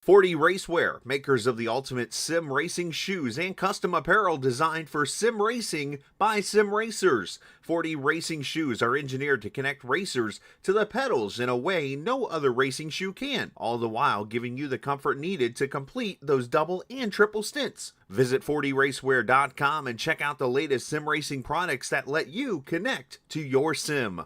40 Racewear, makers of the ultimate sim racing shoes and custom apparel designed for sim racing by sim racers. 40 racing shoes are engineered to connect racers to the pedals in a way no other racing shoe can, all the while giving you the comfort needed to complete those double and triple stints. Visit 40racewear.com and check out the latest sim racing products that let you connect to your sim.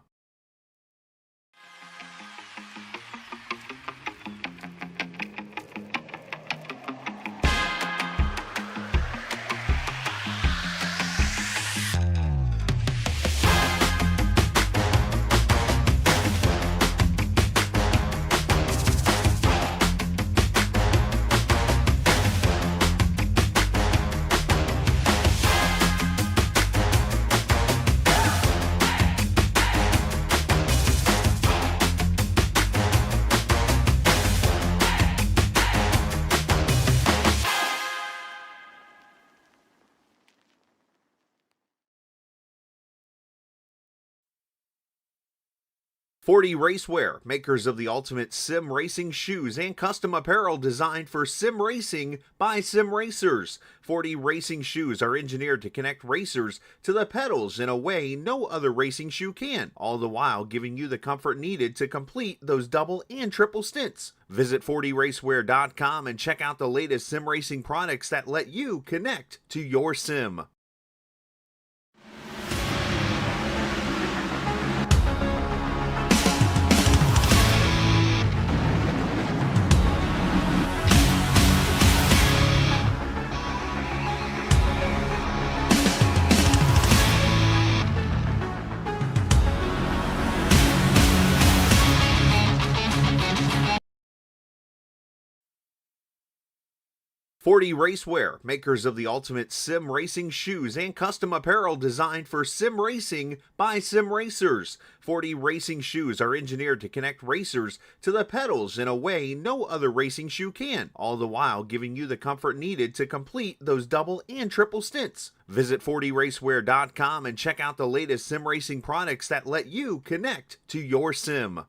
Forty Racewear, makers of the ultimate sim racing shoes and custom apparel designed for sim racing by sim racers. 40 racing shoes are engineered to connect racers to the pedals in a way no other racing shoe can, all the while giving you the comfort needed to complete those double and triple stints. Visit 40racewear.com and check out the latest sim racing products that let you connect to your sim. Forty Racewear, makers of the ultimate sim racing shoes and custom apparel designed for sim racing by sim racers. 40 racing shoes are engineered to connect racers to the pedals in a way no other racing shoe can, all the while giving you the comfort needed to complete those double and triple stints. Visit 40racewear.com and check out the latest sim racing products that let you connect to your sim.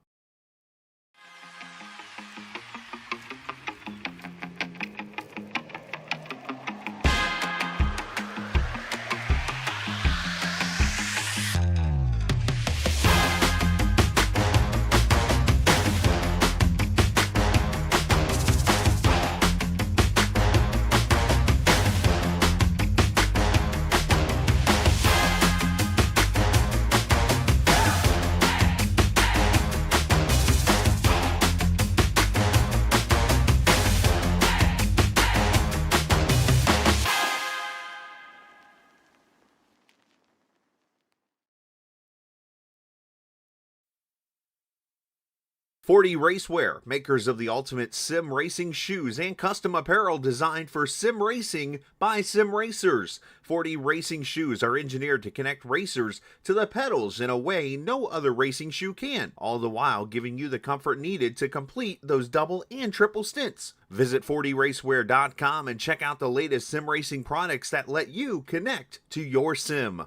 Forty Racewear, makers of the ultimate sim racing shoes and custom apparel designed for sim racing by sim racers. 40 racing shoes are engineered to connect racers to the pedals in a way no other racing shoe can, all the while giving you the comfort needed to complete those double and triple stints. Visit 40racewear.com and check out the latest sim racing products that let you connect to your sim.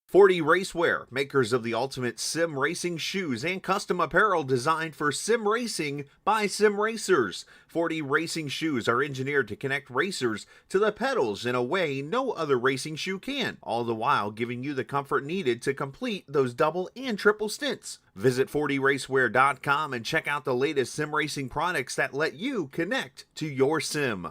40 Racewear, makers of the ultimate sim racing shoes and custom apparel designed for sim racing by sim racers. 40 racing shoes are engineered to connect racers to the pedals in a way no other racing shoe can, all the while giving you the comfort needed to complete those double and triple stints. Visit 40racewear.com and check out the latest sim racing products that let you connect to your sim.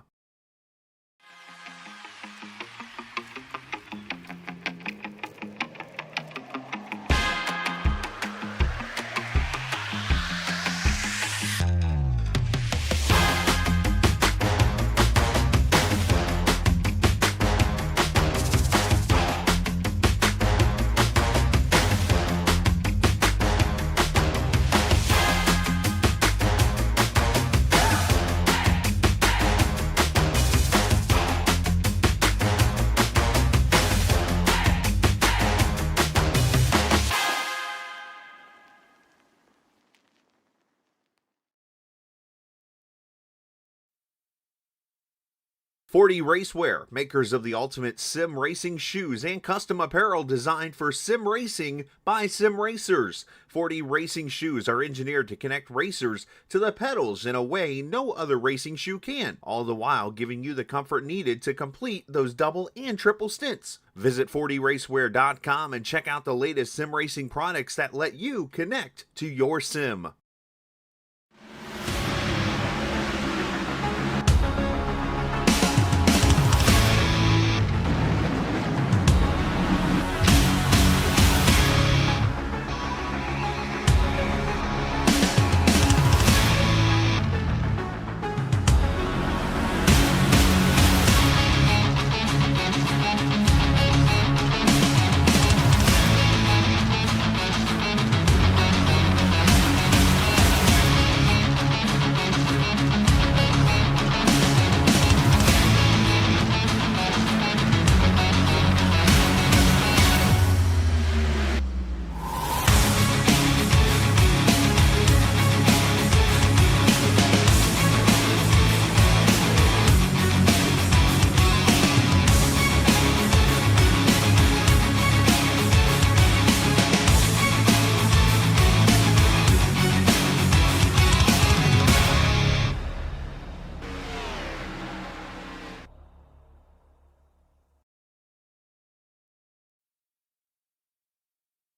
Forty Racewear, makers of the ultimate sim racing shoes and custom apparel designed for sim racing by sim racers. 40 racing shoes are engineered to connect racers to the pedals in a way no other racing shoe can, all the while giving you the comfort needed to complete those double and triple stints. Visit 40racewear.com and check out the latest sim racing products that let you connect to your sim.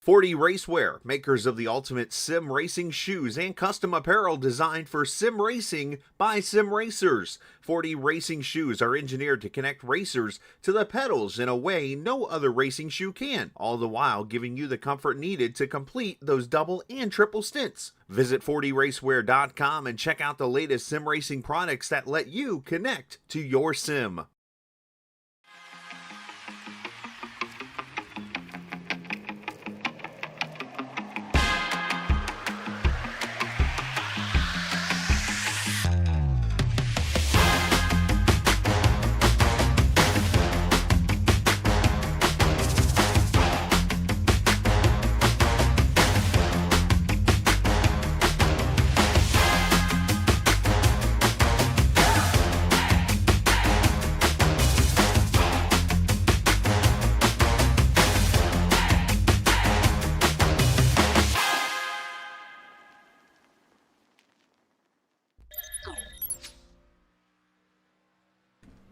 Forty Racewear, makers of the ultimate sim racing shoes and custom apparel designed for sim racing by sim racers. 40 racing shoes are engineered to connect racers to the pedals in a way no other racing shoe can, all the while giving you the comfort needed to complete those double and triple stints. Visit 40racewear.com and check out the latest sim racing products that let you connect to your sim.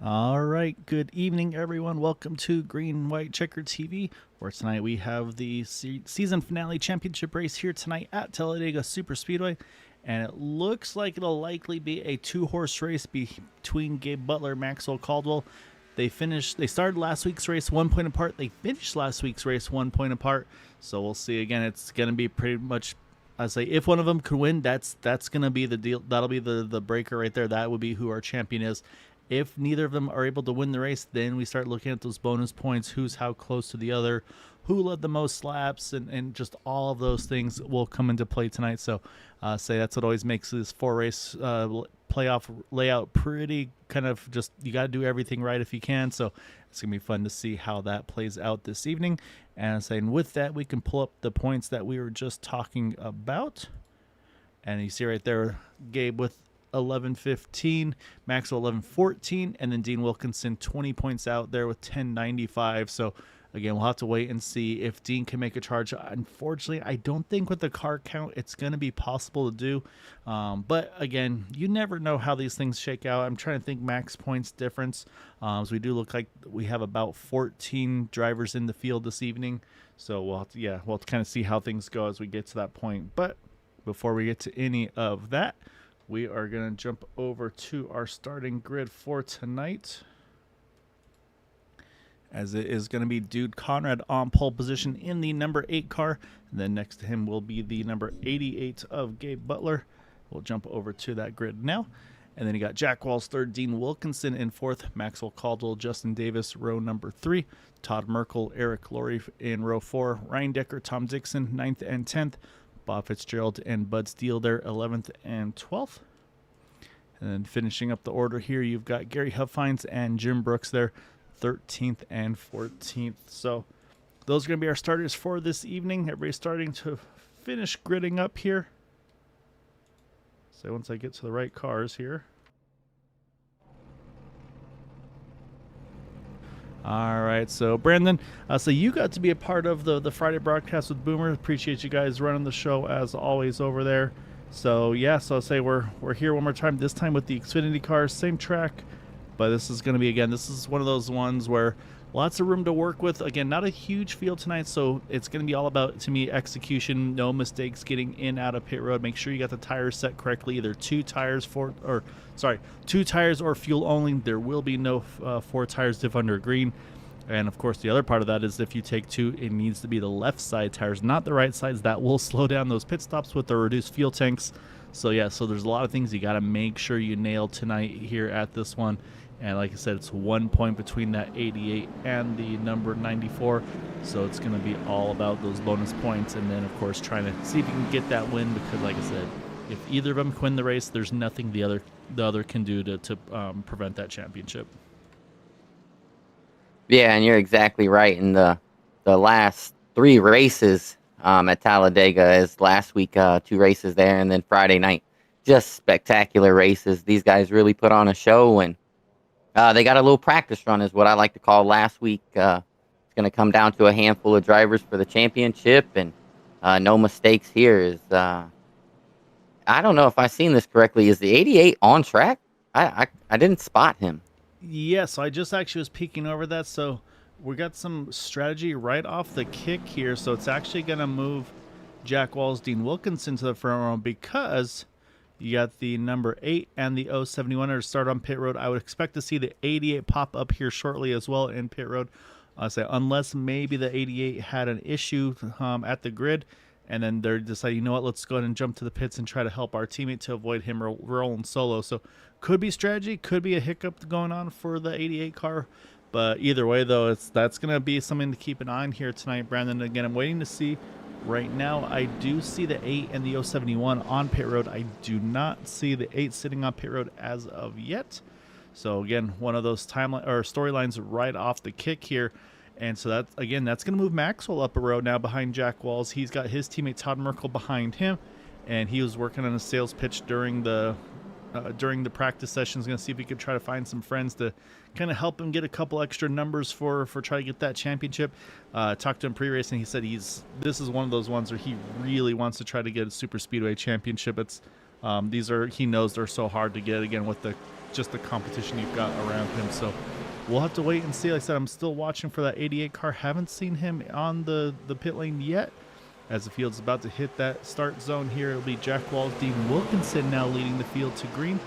All right, good evening, everyone. Welcome to Green White Checker TV, where tonight we have the season finale championship race here tonight at Talladega Superspeedway, and it looks like it'll likely be a two-horse race between Gabe Butler and Maxwell Caldwell. They started last week's race 1 point apart. They finished last week's race 1 point apart. So we'll see. Again, it's going to be pretty much, I say, if one of them could win, that's going to be the deal. That'll be the breaker right there. That would be who our champion is. If neither of them are able to win the race, then we start looking at those bonus points, who's how close to the other, who led the most laps, and just all of those things will come into play tonight. So that's what always makes this four-race playoff layout pretty kind of just, you got to do everything right if you can. So it's going to be fun to see how that plays out this evening. And saying with that, we can pull up the points that we were just talking about. And you see right there, Gabe with 11:15, Maxwell 11:14, and then Dean Wilkinson 20 points out there with 10:95. So Again, we'll have to wait and see if Dean can make a charge. Unfortunately, I don't think with the car count it's going to be possible to do. But again, you never know how these things shake out. I'm trying to think max points difference. So we do look like we have about 14 drivers in the field this evening. So we'll have to kind of see how things go as we get to that point. But before we get to any of that, we are going to jump over to our starting grid for tonight, as it is going to be Dude Conrad on pole position in the number 8 car. And then next to him will be the number 88 of Gabe Butler. We'll jump over to that grid now. And then you got Jack Walls third, Dean Wilkinson in fourth, Maxwell Caldwell, Justin Davis, row number 3, Todd Merkel, Eric Laurie in row 4, Ryan Decker, Tom Dixon, 9th and 10th, Bob Fitzgerald and Bud Steele there, 11th and 12th. And then finishing up the order here, you've got Gary Huffines and Jim Brooks there, 13th and 14th. So those are going to be our starters for this evening. Everybody's starting to finish gridding up here. So once I get to the right cars here. All right, so Brandon, so you got to be a part of the Friday broadcast with Boomer. Appreciate you guys running the show as always over there. So yeah, so I'll say we're here one more time, this time with the Xfinity cars, same track. But this is going to be, again, this is one of those ones where lots of room to work with. Again, not a huge field tonight, so it's going to be all about, to me, execution, no mistakes getting in, out of pit road. Make sure you got the tires set correctly, either two tires or fuel only. There will be no 4 tires diff under green. And, of course, the other part of that is if you take 2, it needs to be the left side tires, not the right sides. That will slow down those pit stops with the reduced fuel tanks. So, yeah, so there's a lot of things you got to make sure you nail tonight here at this one. And like I said, it's 1 point between that 88 and the number 94. So it's going to be all about those bonus points. And then, of course, trying to see if you can get that win. Because, like I said, if either of them win the race, there's nothing the other can do to prevent that championship. Yeah, and you're exactly right. In the last 3 races at Talladega, as last week, 2 races there, and then Friday night, just spectacular races. These guys really put on a show, and they got a little practice run, is what I like to call last week. It's going to come down to a handful of drivers for the championship, and no mistakes here. I don't know if I've seen this correctly. Is the 88 on track? I didn't spot him. Yes, I just actually was peeking over that. So we got some strategy right off the kick here. So it's actually going to move Jack Walls, Dean Wilkinson to the front row, because you got the number 8 and the 071 to start on pit road. I would expect to see the 88 pop up here shortly as well in pit road. I'll say unless maybe the 88 had an issue at the grid, and then they're deciding, you know what, let's go ahead and jump to the pits and try to help our teammate to avoid him rolling solo. So could be strategy, could be a hiccup going on for the 88 car. But either way, though, that's going to be something to keep an eye on here tonight, Brandon. Again, I'm waiting to see. Right now, I do see the 8 and the 071 on pit road. I do not see the 8 sitting on pit road as of yet. So again, one of those timeline or storylines right off the kick here. And so that's going to move Maxwell up a row now behind Jack Walls. He's got his teammate Todd Merkel behind him, and he was working on a sales pitch during the practice sessions. Going to see if he could try to find some friends to kind of help him get a couple extra numbers for try to get that championship. Talked to him pre-race, and he said this is one of those ones where he really wants to try to get a super speedway championship. It's he knows they're so hard to get, again, with the competition you've got around him. So we'll have to wait and see. Like I said, I'm still watching for that 88 car. Haven't seen him on the pit lane yet. As the field's about to hit that start zone here, it'll be Jack Walls, Dean Wilkinson now leading the field to green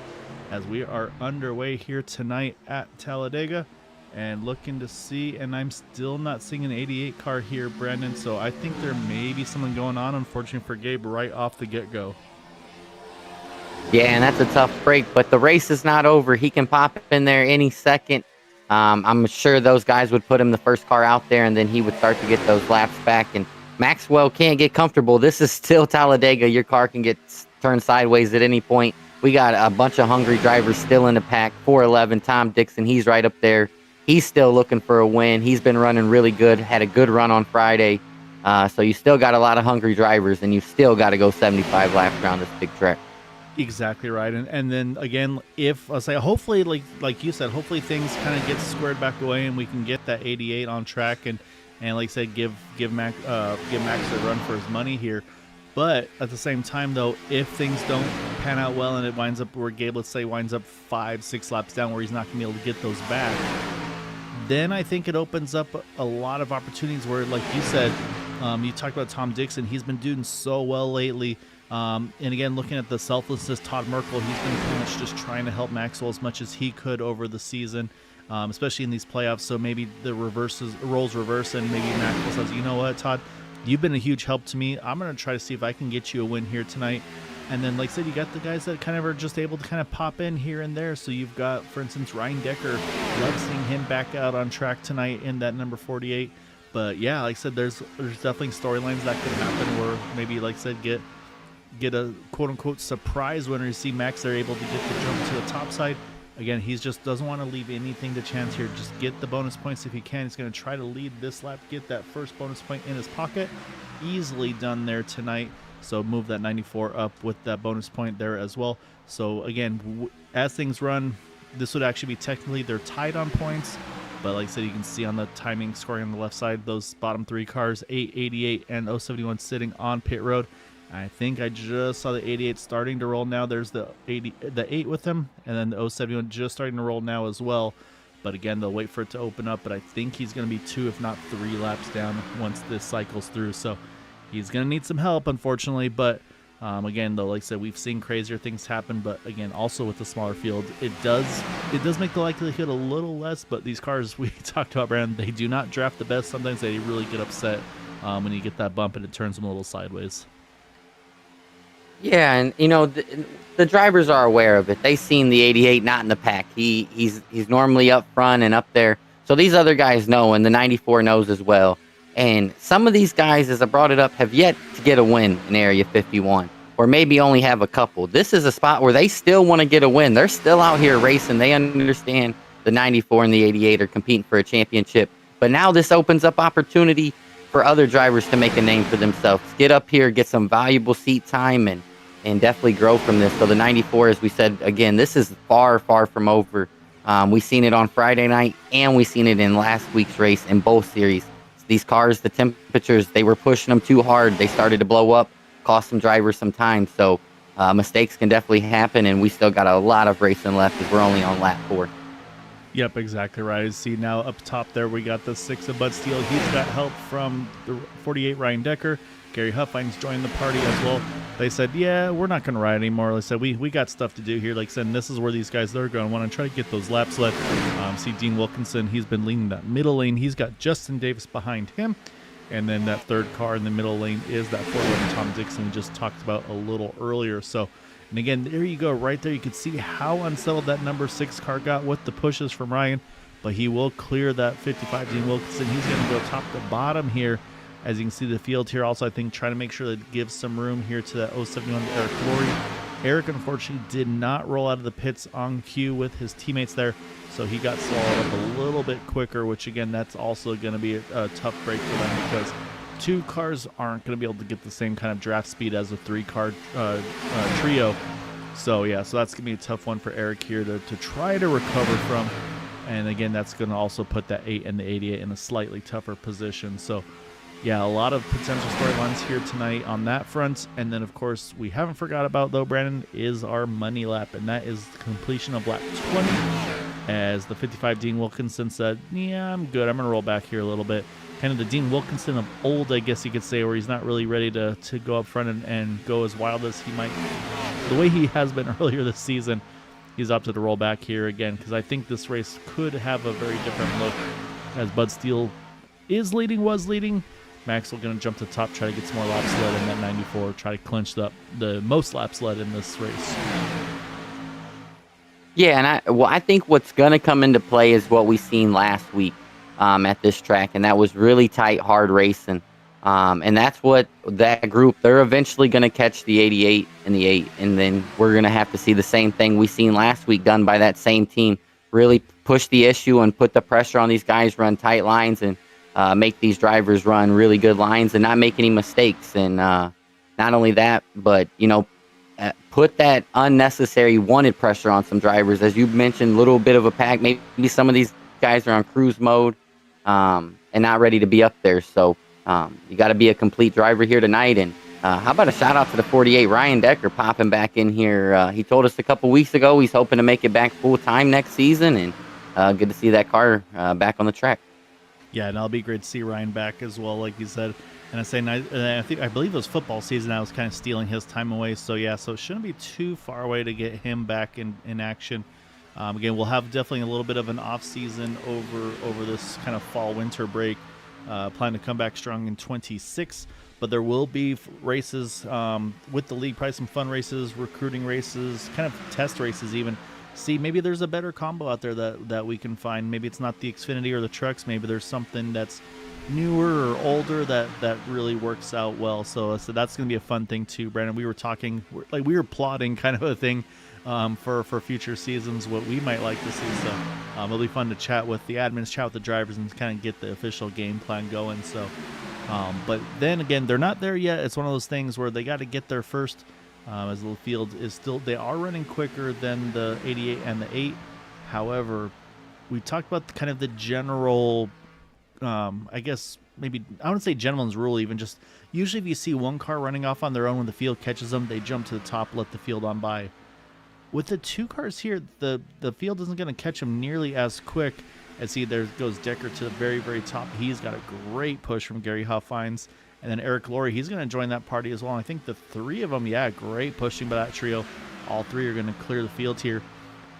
as we are underway here tonight at Talladega and looking to see, and I'm still not seeing an 88 car here, Brandon, so I think there may be something going on, unfortunately for Gabe, right off the get-go. Yeah, and that's a tough break, but the race is not over. He can pop in there any second. I'm sure those guys would put him the first car out there, and then he would start to get those laps back, and Maxwell can't get comfortable. This is still Talladega. Your car can get turned sideways at any point. We got a bunch of hungry drivers still in the pack. 411, Tom Dixon, he's right up there. He's still looking for a win. He's been running really good, had a good run on Friday. So you still got a lot of hungry drivers, and you still got to go 75 laps around this big track. Exactly right. And then again, if I'll say, hopefully, like you said, hopefully things kind of get squared back away and we can get that 88 on track. And and like I said, give Max a run for his money here. But at the same time, though, if things don't pan out well and it winds up where Gabe, let's say, winds up 5-6 laps down where he's not going to be able to get those back, then I think it opens up a lot of opportunities where, like you said, you talked about Tom Dixon. He's been doing so well lately. And again, looking at the selflessness, Todd Merkel, he's been pretty much just trying to help Maxwell as much as he could over the season, especially in these playoffs. So maybe the roles reverse, and maybe Maxwell says, you know what, Todd, you've been a huge help to me. I'm going to try to see if I can get you a win here tonight. And then, like I said, you got the guys that kind of are just able to kind of pop in here and there. So you've got, for instance, Ryan Decker. Love seeing him back out on track tonight in that number 48. But yeah, like I said, there's definitely storylines that could happen where maybe, like I said, get a quote-unquote surprise winner. You see Max, they're able to get the jump to the top side. Again, he's just doesn't want to leave anything to chance here. Just get the bonus points if he can. He's going to try to lead this lap, get that first bonus point in his pocket. Easily done there tonight. So move that 94 up with that bonus point there as well. So again, as things run, this would actually be technically they're tied on points. But like I said, you can see on the timing scoring on the left side, those bottom three cars, 888 and 071 sitting on pit road. I think I just saw the 88 starting to roll now. There's the 8 with him, and then the 071 just starting to roll now as well. But again, they'll wait for it to open up. But I think he's going to be 2, if not 3 laps down once this cycles through. So he's going to need some help, unfortunately. But again, though, like I said, we've seen crazier things happen. But again, also with the smaller field, it does make the likelihood a little less. But these cars we talked about, Brandon, they do not draft the best. Sometimes they really get upset when you get that bump and it turns them a little sideways. Yeah, and the drivers are aware of it. They've seen the 88 not in the pack. He's normally up front and up there. So these other guys know, and the 94 knows as well. And some of these guys, as I brought it up, have yet to get a win in Area 51, or maybe only have a couple. This is a spot where they still want to get a win. They're still out here racing. They understand the 94 and the 88 are competing for a championship. But now this opens up opportunity for other drivers to make a name for themselves. Get up here, get some valuable seat time, and definitely grow from this. So the 94, as we said, again, this is far, far from over. We seen it on Friday night, and we seen it in last week's race in both series. These cars, the temperatures, they were pushing them too hard. They started to blow up, cost some drivers some time. So mistakes can definitely happen, and we still got a lot of racing left as we're only on lap 4. Yep, exactly right. See, now up top there, we got the 6 of Bud Steele. He's got help from the 48 Ryan Decker. Gary Huffines joined the party as well. They said, yeah, we're not going to ride anymore. They said, we got stuff to do here. Like I said, and this is where these guys, they're going to want to try to get those laps left. See Dean Wilkinson, he's been leading that middle lane. He's got Justin Davis behind him. And then that third car in the middle lane is that 411 Tom Dixon we just talked about a little earlier. So, and again, there you go. Right there, you can see how unsettled that number 6 car got with the pushes from Ryan. But he will clear that 55 Dean Wilkinson. He's going to go top to bottom here. As you can see the field here, also I think trying to make sure that it gives some room here to that 071 Eric Flory. Eric unfortunately did not roll out of the pits on cue with his teammates there, so he got swallowed up a little bit quicker, which again, that's also going to be a tough break for them because 2 cars aren't going to be able to get the same kind of draft speed as a 3-car trio. So yeah, so that's going to be a tough one for Eric here to try to recover from. And again, that's going to also put that 8 and the 88 in a slightly tougher position. So yeah, a lot of potential storylines here tonight on that front. And then, of course, we haven't forgot about, though, Brandon, is our money lap. And that is the completion of lap 20. As the 55 Dean Wilkinson said, yeah, I'm good. I'm going to roll back here a little bit. Kind of the Dean Wilkinson of old, I guess you could say, where he's not really ready to go up front and go as wild as he might. The way he has been earlier this season, he's opted to roll back here again. Because I think this race could have a very different look. As Bud Steele was leading. Maxwell going to jump to the top, try to get some more laps led in that 94, try to clinch the most laps led in this race. Yeah, and I think what's going to come into play is what we seen last week at this track, and that was really tight, hard racing. And that's what that group, they're eventually going to catch the 88 and the 8, and then we're going to have to see the same thing we seen last week done by that same team, really push the issue and put the pressure on these guys, run tight lines, and make these drivers run really good lines and not make any mistakes. And not only that, but, put that unnecessary wanted pressure on some drivers. As you mentioned, a little bit of a pack. Maybe some of these guys are on cruise mode. and not ready to be up there. So you got to be a complete driver here tonight. And how about a shout out to the 48, Ryan Decker, popping back in here. He told us a couple weeks ago he's hoping to make it back full time next season, and good to see that car back on the track. Yeah, and it'll be great to see Ryan back as well, like you said. And I believe it was football season. I was kind of stealing his time away. So yeah, so it shouldn't be too far away to get him back in action. Again, we'll have definitely a little bit of an off season over this kind of fall winter break. Plan to come back strong in 26, but there will be races with the league, probably some fun races, recruiting races, kind of test races even. See, maybe there's a better combo out there that we can find. Maybe it's not the Xfinity or the trucks. Maybe there's something that's newer or older that really works out well. So that's going to be a fun thing too, Brandon. We were talking, we were plotting kind of a thing for future seasons, what we might like to see. So it'll be fun to chat with the admins, chat with the drivers, and kind of get the official game plan going. So, but then again, they're not there yet. It's one of those things where they got to get there first. As the field is still, they are running quicker than the 88 and the 8. However, we talked about kind of the general, I guess maybe I wouldn't say gentleman's rule, even just usually if you see one car running off on their own when the field catches them, they jump to the top, let the field on by. With the two cars here, the field isn't going to catch them nearly as quick. As there goes Decker to the very, very top. He's got a great push from Gary Huffines. And then Eric Laurie, he's going to join that party as well. And I think the three of them, great pushing by that trio. All three are going to clear the field here.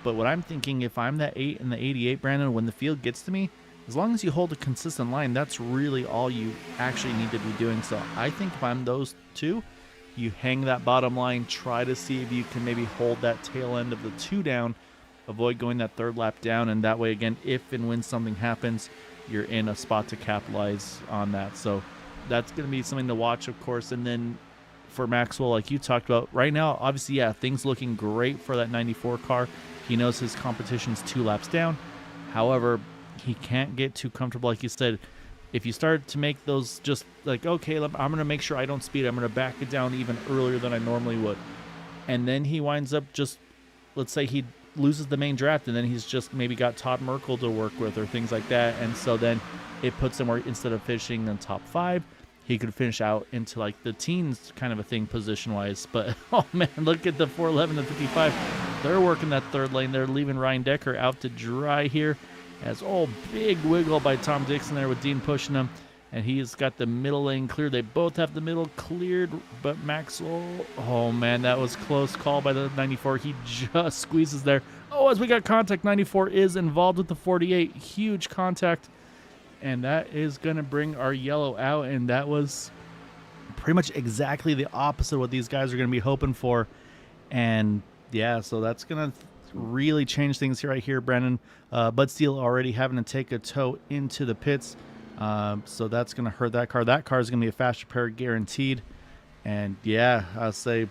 But what I'm thinking, if I'm that 8 and the 88, Brandon, when the field gets to me, as long as you hold a consistent line, that's really all you actually need to be doing. So I think if I'm those two, you hang that bottom line, try to see if you can maybe hold that tail end of the 2 down, avoid going that third lap down. And that way, again, if and when something happens, you're in a spot to capitalize on that. So that's going to be something to watch, of course. And then for Maxwell, like you talked about, right now, obviously, things looking great for that 94 car. He knows his competition's 2 laps down. However, he can't get too comfortable. Like you said, if you start to make those just like, okay, I'm going to make sure I don't speed. I'm going to back it down even earlier than I normally would. And then he winds up just, let's say he loses the main draft, and then he's just maybe got Todd Merkel to work with or things like that. And so then it puts him where instead of finishing in the top 5, he could finish out into like the teens kind of a thing position-wise. But, oh, man, look at the 411 and 55. They're working that third lane. They're leaving Ryan Decker out to dry here. As big wiggle by Tom Dixon there with Dean pushing him. And he's got the middle lane clear. They both have the middle cleared. But Maxwell, oh, man, that was close call by the 94. He just squeezes there. Oh, as we got contact, 94 is involved with the 48. Huge contact. And that is going to bring our yellow out. And that was pretty much exactly the opposite of what these guys are going to be hoping for. And, so that's going to really change things here right here, Brandon. Bud Steele already having to take a tow into the pits. So that's going to hurt that car. That car is going to be a fast repair guaranteed. And, I'll say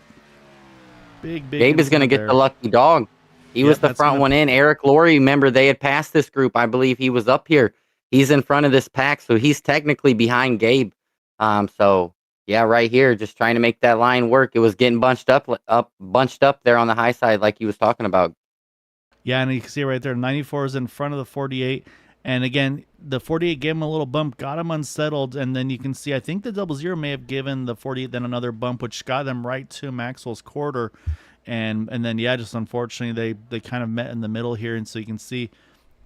big. Gabe is going to get the lucky dog. He was the front one in. Eric Laurie, remember, they had passed this group. I believe he was up here. He's in front of this pack, so he's technically behind Gabe. Right here, just trying to make that line work. It was getting bunched up there on the high side like he was talking about. Yeah, and you can see right there, 94 is in front of the 48. And again, the 48 gave him a little bump, got him unsettled, and then you can see, I think the 00 may have given the 48 then another bump, which got them right to Maxwell's quarter. And then, just unfortunately, they kind of met in the middle here. And so you can see,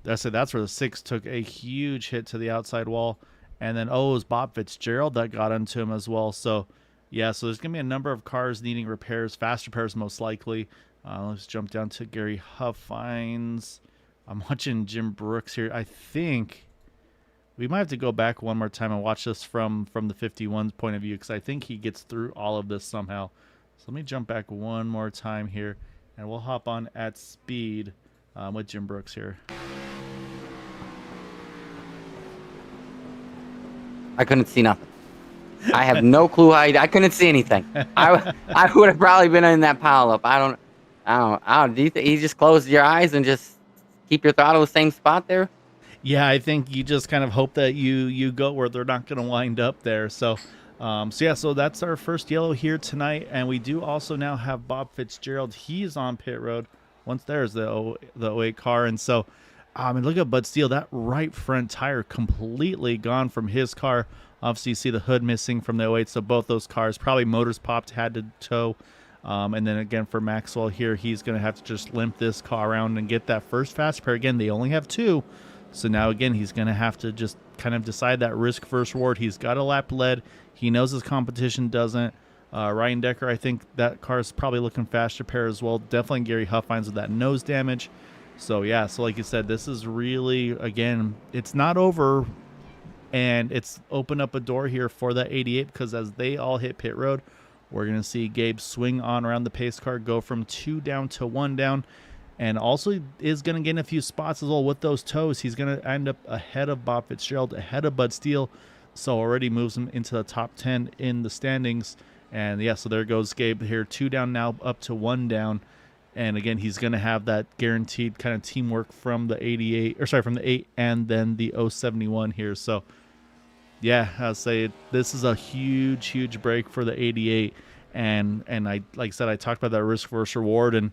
that's where the 6 took a huge hit to the outside wall. And then, it was Bob Fitzgerald that got into him as well. So, so there's going to be a number of cars needing repairs, fast repairs most likely. Let's jump down to Gary Huffines. I'm watching Jim Brooks here. I think we might have to go back one more time and watch this from the 51's point of view, because I think he gets through all of this somehow. So let me jump back one more time here, and we'll hop on at speed with Jim Brooks here. I couldn't see nothing. I have no clue how I couldn't see anything. I would have probably been in that pile up. I don't. Do you think you just close your eyes and just keep your throttle the same spot there? Yeah, I think you just kind of hope that you go where they're not going to wind up there. So that's our first yellow here tonight, and we do also now have Bob Fitzgerald. He's on pit road. Once there's the 08 car, and so And look at Bud Steele. That right front tire completely gone from his car. Obviously, you see the hood missing from the '08, so both those cars probably motors popped, had to tow. And then again for Maxwell here, he's going to have to just limp this car around and get that first fast repair. Again, they only have 2. So now again, he's going to have to just kind of decide that risk versus reward. He's got a lap lead. He knows his competition doesn't. Ryan Decker, I think that car is probably looking fast repair as well. Definitely Gary Huffines with that nose damage. So yeah, so like you said, this is really, again, it's not over, and it's opened up a door here for that 88 because as they all hit pit road, we're going to see Gabe swing on around the pace car, go from 2 down to 1 down, and also is going to get in a few spots as well with those toes. He's going to end up ahead of Bob Fitzgerald, ahead of Bud Steele, so already moves him into the top 10 in the standings. And yeah, so there goes Gabe here, 2 down now, up to 1 down. And again, he's going to have that guaranteed kind of teamwork from the 88, or sorry, from the 8 and then the 071 here. So yeah, I'll say this is a huge, huge break for the 88. And I, like I said, I talked about that risk versus reward, and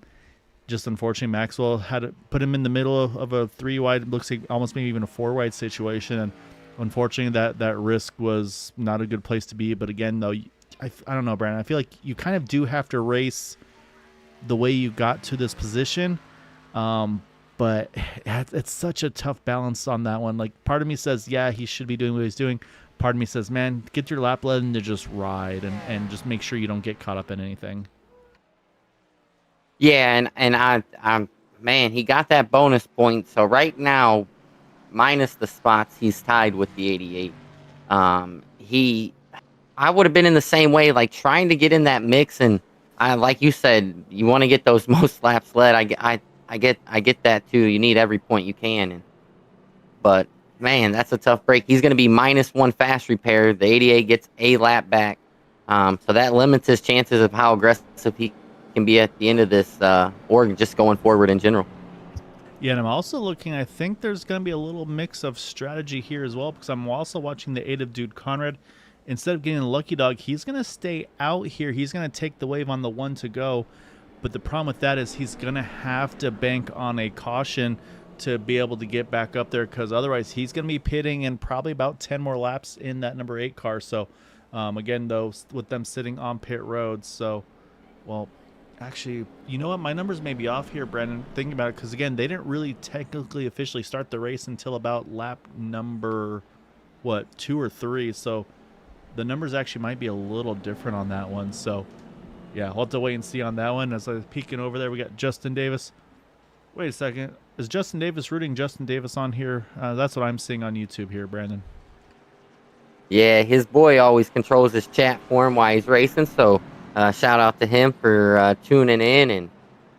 just unfortunately Maxwell had to put him in the middle of a 3 wide, looks like almost maybe even a 4 wide situation. And unfortunately that risk was not a good place to be. But again, though, I don't know, Brandon, I feel like you kind of do have to race the way you got to this position. But it's such a tough balance on that one. Like, part of me says, yeah, he should be doing what he's doing. Part of me says, man, get your lap lead and to just ride and just make sure you don't get caught up in anything. Yeah, and I man, he got that bonus point. So right now, minus the spots, he's tied with the 88. I would have been in the same way, like trying to get in that mix, and like you said, you want to get those most laps led. I get that too. You need every point you can, but man, that's a tough break. He's going to be -1 fast repair. The 88 gets a lap back, so that limits his chances of how aggressive he can be at the end of this, or just going forward in general. Yeah, and I'm also looking, I think there's going to be a little mix of strategy here as well, because I'm also watching the 8 of Dude Conrad. Instead of getting a lucky dog, he's going to stay out here. He's going to take the wave on the 1 to go. But the problem with that is he's going to have to bank on a caution to be able to get back up there, because otherwise he's going to be pitting in probably about 10 more laps in that number 8 car. So, again, though, with them sitting on pit road. So, well, actually, you know what? My numbers may be off here, Brandon, thinking about it, because, again, they didn't really technically officially start the race until about lap number, 2 or 3. So the numbers actually might be a little different on that one. So, yeah, we'll have to wait and see on that one. As I was peeking over there, we got Justin Davis. Wait a second. Is Justin Davis rooting Justin Davis on here? That's what I'm seeing on YouTube here, Brandon. Yeah, his boy always controls his chat for him while he's racing. So shout out to him for tuning in. And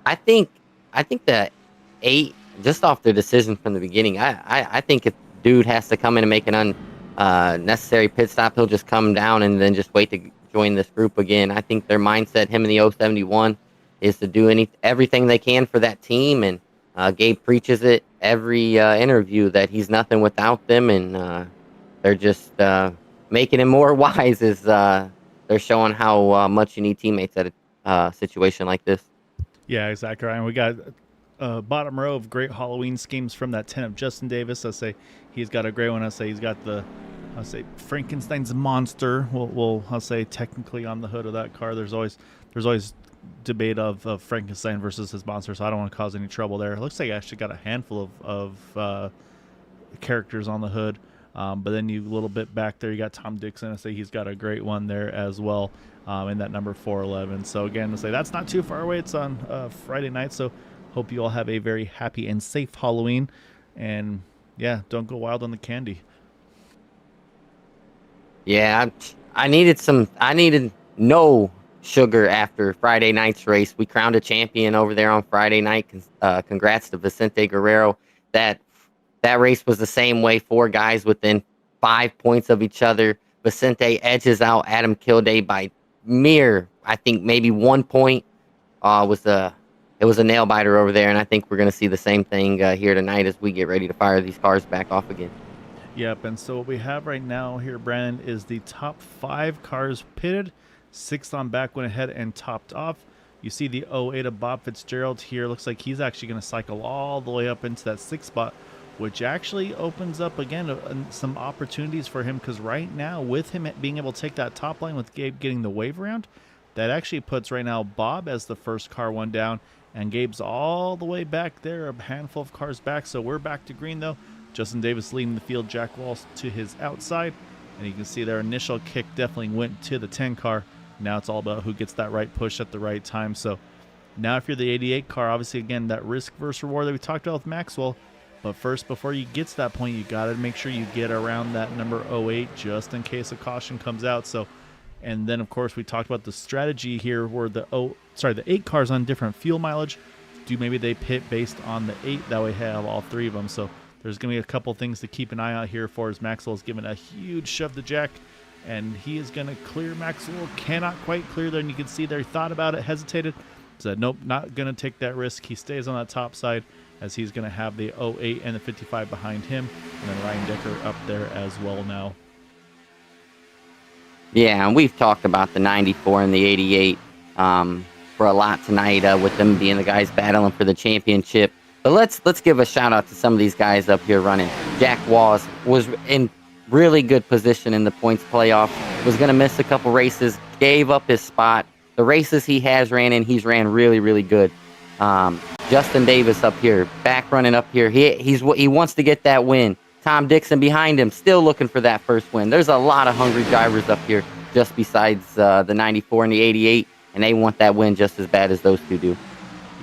I think that 8, just off their decision from the beginning, I think if dude has to come in and make an unnecessary pit stop, he'll just come down and then just wait to join this group again. I think their mindset, him and the 071, is to do everything they can for that team. And Gabe preaches it every interview that he's nothing without them, and they're just making him more wise as they're showing how much you need teammates at a situation like this. Yeah, exactly, Ryan. We got bottom row of great Halloween schemes from that 10 of Justin Davis. I say he's got a great one. I say he's got Frankenstein's monster. I'll say technically on the hood of that car. There's always debate of Frankenstein versus his monster, so I don't want to cause any trouble there. It looks like I actually got a handful of characters on the hood. But then you a little bit back there, you got Tom Dixon. I say he's got a great one there as well, in that number 411. So again, I say that's not too far away. It's on Friday night, so hope you all have a very happy and safe Halloween. And yeah, don't go wild on the candy. Yeah, I needed no sugar after Friday night's race. We crowned a champion over there on Friday night. Congrats to Vicente Guerrero. That race was the same way. 4 guys within 5 points of each other. Vicente edges out Adam Kilday by mere, I think, maybe 1 point. It was a nail biter over there, and I think we're going to see the same thing here tonight as we get ready to fire these cars back off again. Yep, and so what we have right now here, Brandon, is the top 5 cars pitted. 6th on back went ahead and topped off. You see the 08 of Bob Fitzgerald here. Looks like he's actually going to cycle all the way up into that 6th spot, which actually opens up again some opportunities for him, because right now with him being able to take that top line with Gabe getting the wave around, that actually puts right now Bob as the first car one down, and Gabe's all the way back there, a handful of cars back. So we're back to green though. Justin Davis leading the field, Jack Walsh to his outside, and you can see their initial kick definitely went to the 10 car. Now it's all about who gets that right push at the right time. So now if you're the 88 car, obviously again that risk versus reward that we talked about with Maxwell, but first before you get to that point, you got to make sure you get around that number 08 just in case a caution comes out. So, and then of course we talked about the strategy here where the 8 cars on different fuel mileage. Maybe they pit based on the 8, that way we have all 3 of them. So there's going to be a couple things to keep an eye out here for, as Maxwell's given a huge shove to Jack, and he is going to clear. Maxwell cannot quite clear there, and you can see there he thought about it, hesitated, said nope, not going to take that risk. He stays on that top side, as he's going to have the 08 and the 55 behind him, and then Ryan Decker up there as well now. Yeah, and we've talked about the 94 and the 88 for a lot tonight, with them being the guys battling for the championship. But let's give a shout out to some of these guys up here running. Jack Walsh was in really good position in the points playoff. Was going to miss a couple races, gave up his spot. The races he has ran in, he's ran really, really good. Justin Davis up here, back running up here. He wants to get that win. Tom Dixon behind him, still looking for that first win. There's a lot of hungry drivers up here, just besides the 94 and the 88, and they want that win just as bad as those two do.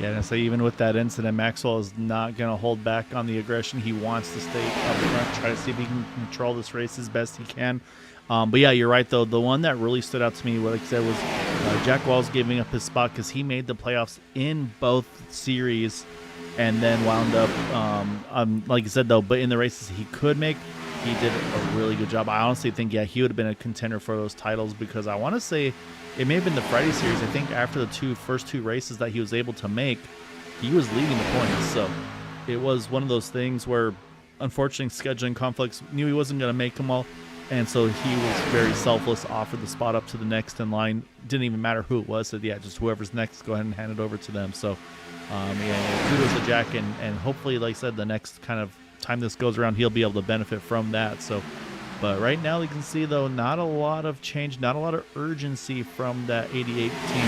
Yeah, and so even with that incident, Maxwell is not going to hold back on the aggression. He wants to stay up front, try to see if he can control this race as best he can. But yeah, you're right, though. The one that really stood out to me, like I said, was Jack Walsh giving up his spot because he made the playoffs in both series and then wound up, like I said, though, but in the races he could make, he did a really good job. I honestly think, yeah, he would have been a contender for those titles, because I want to say it may have been the Friday series. I think after the first two races that he was able to make, he was leading the points. So it was one of those things where, unfortunately, scheduling conflicts, knew he wasn't going to make them all. And so he was very selfless, offered the spot up to the next in line. Didn't even matter who it was. Said, yeah, just whoever's next, go ahead and hand it over to them. So, yeah, kudos to Jack. And hopefully, like I said, the next kind of time this goes around, he'll be able to benefit from that. So, but right now you can see, though, not a lot of change, not a lot of urgency from that 88 team.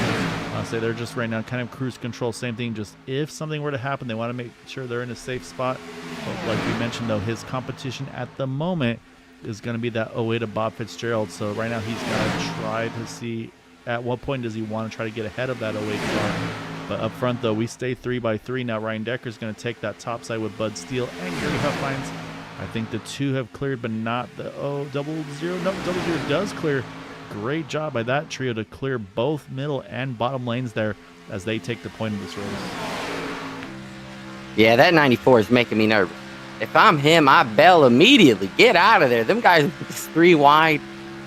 I'll say they're just right now kind of cruise control, same thing. Just if something were to happen, they want to make sure they're in a safe spot. But like we mentioned, though, his competition at the moment is going to be that 08 of Bob Fitzgerald. So right now he's got to try to see at what point does he want to try to get ahead of that 08 car. But up front, though, we stay 3x3. Now Ryan Decker's going to take that top side with Bud Steele and Gary Huffines. I think the two have cleared, but not the double zero. No, double zero does clear. Great job by that trio to clear both middle and bottom lanes there as they take the point of this race. Yeah, that 94 is making me nervous. If I'm him, I bail immediately. Get out of there. Them guys, 3 wide,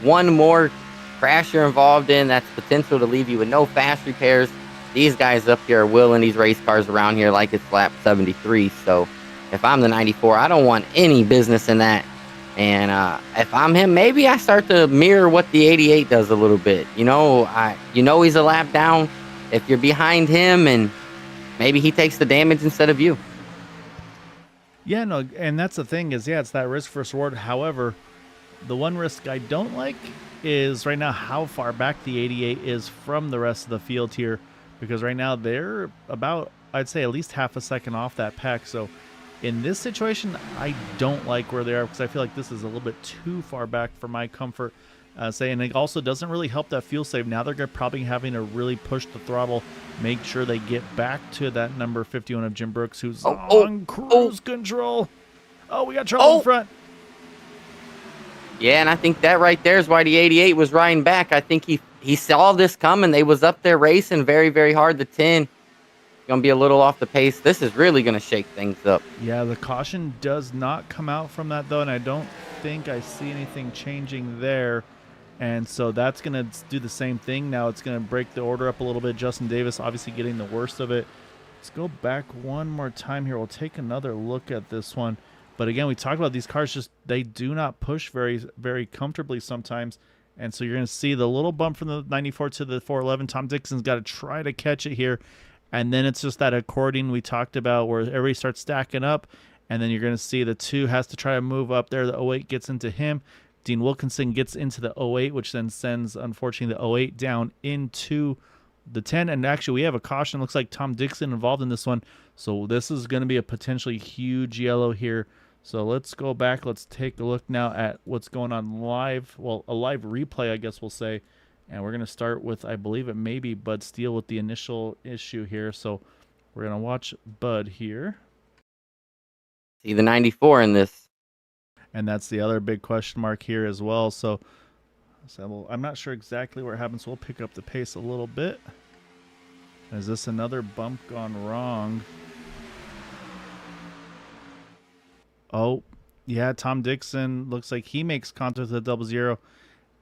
one more crash you're involved in, that's potential to leave you with no fast repairs. These guys up here are wheeling these race cars around here like it's lap 73. So if I'm the 94, I don't want any business in that. And if I'm him, maybe I start to mirror what the 88 does a little bit. You know he's a lap down. If you're behind him, and maybe he takes the damage instead of you. Yeah, no, and that's the thing is, yeah, it's that risk versus reward. However, the one risk I don't like is right now how far back the 88 is from the rest of the field here, because right now they're about, I'd say, at least half a second off that pack. So in this situation, I don't like where they are, because I feel like this is a little bit too far back for my comfort. And it also doesn't really help that fuel save. Now they're probably having to really push the throttle, make sure they get back to that number 51 of Jim Brooks, who's on cruise control. Oh, we got trouble in front. Yeah, and I think that right there is why the 88 was riding back. I think he saw this coming. They was up there racing very, very hard. The 10 going to be a little off the pace. This is really going to shake things up. Yeah, the caution does not come out from that, though, and I don't think I see anything changing there. And so that's going to do the same thing. Now it's going to break the order up a little bit. Justin Davis obviously getting the worst of it. Let's go back one more time here. We'll take another look at this one. But again, we talked about these cars, they do not push very, very comfortably sometimes. And so you're going to see the little bump from the 94 to the 411. Tom Dixon's got to try to catch it here. And then it's just that accordion we talked about where everybody starts stacking up. And then you're going to see the 2 has to try to move up there. The 08 gets into him. Dean Wilkinson gets into the 08, which then sends, unfortunately, the 08 down into the 10. And actually, we have a caution. Looks like Tom Dixon involved in this one. So this is going to be a potentially huge yellow here. So let's go back. Let's take a look now at what's going on live. Well, a live replay, I guess we'll say. And we're going to start with, I believe it may be Bud Steele with the initial issue here. So we're going to watch Bud here. See the 94 in this. And that's the other big question mark here as well. So I'm not sure exactly where it happens. So we'll pick up the pace a little bit. Is this another bump gone wrong? Oh, yeah, Tom Dixon looks like he makes contact with the 00.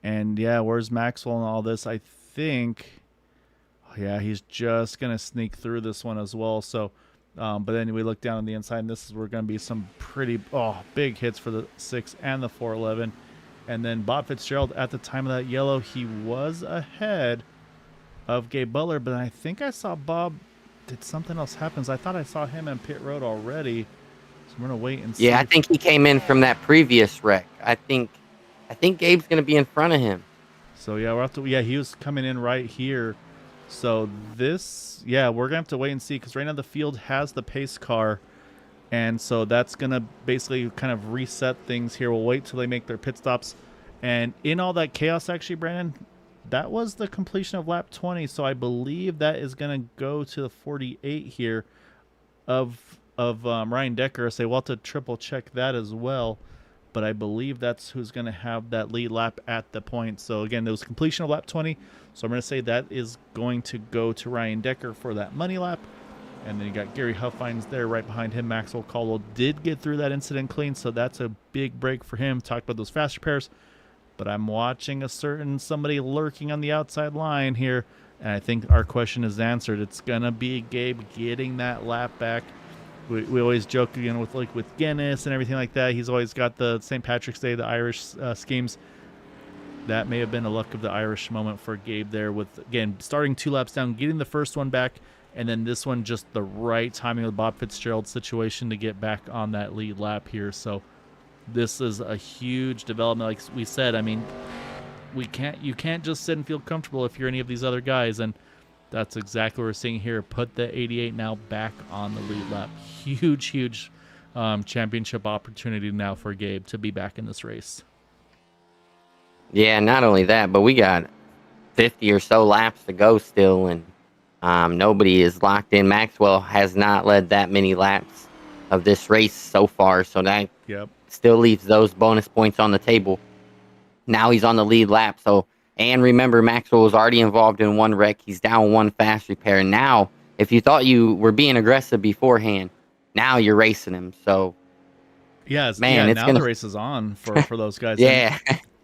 And yeah, where's Maxwell and all this? I think, yeah, he's just going to sneak through this one as well. So, but then we look down on the inside, and this is where going to be some pretty big hits for the 6 and the 411. And then Bob Fitzgerald, at the time of that yellow, he was ahead of Gabe Butler, but I think I saw Bob, did something else happen? I thought I saw him in pit road already. So I'm going to wait and see. Yeah, I think he came in from that previous wreck. I think Gabe's going to be in front of him. So yeah, we'll have to, he was coming in right here. So this, we're going to have to wait and see, because right now the field has the pace car. And so that's going to basically kind of reset things here. We'll wait till they make their pit stops. And in all that chaos, actually, Brandon, that was the completion of lap 20. So I believe that is going to go to the 48 here of Ryan Decker. So we'll have to triple check that as well. But I believe that's who's going to have that lead lap at the point. So again, there was completion of lap 20. So I'm going to say that is going to go to Ryan Decker for that money lap. And then you got Gary Huffines there right behind him. Maxwell Caldwell did get through that incident clean, so that's a big break for him. Talked about those fast repairs. But I'm watching somebody lurking on the outside line here. And I think our question is answered. It's going to be Gabe getting that lap back. We always joke again with Guinness and everything like that. He's always got the St. Patrick's Day, the Irish schemes. That may have been a luck of the Irish moment for Gabe there with, again, starting 2 laps down, getting the first one back, and then this one just the right timing of the Bob Fitzgerald situation to get back on that lead lap here. So this is a huge development. Like we said, I mean, you can't just sit and feel comfortable if you're any of these other guys, and that's exactly what we're seeing here. Put the 88 now back on the lead lap. Huge championship opportunity now for Gabe to be back in this race. Yeah, not only that, but we got 50 or so laps to go still, and nobody is locked in. Maxwell has not led that many laps of this race so far, so that still leaves those bonus points on the table. Now he's on the lead lap, and remember, Maxwell was already involved in one wreck. He's down 1 fast repair. Now, if you thought you were being aggressive beforehand, now you're racing him. So, now the race is on for those guys. Yeah.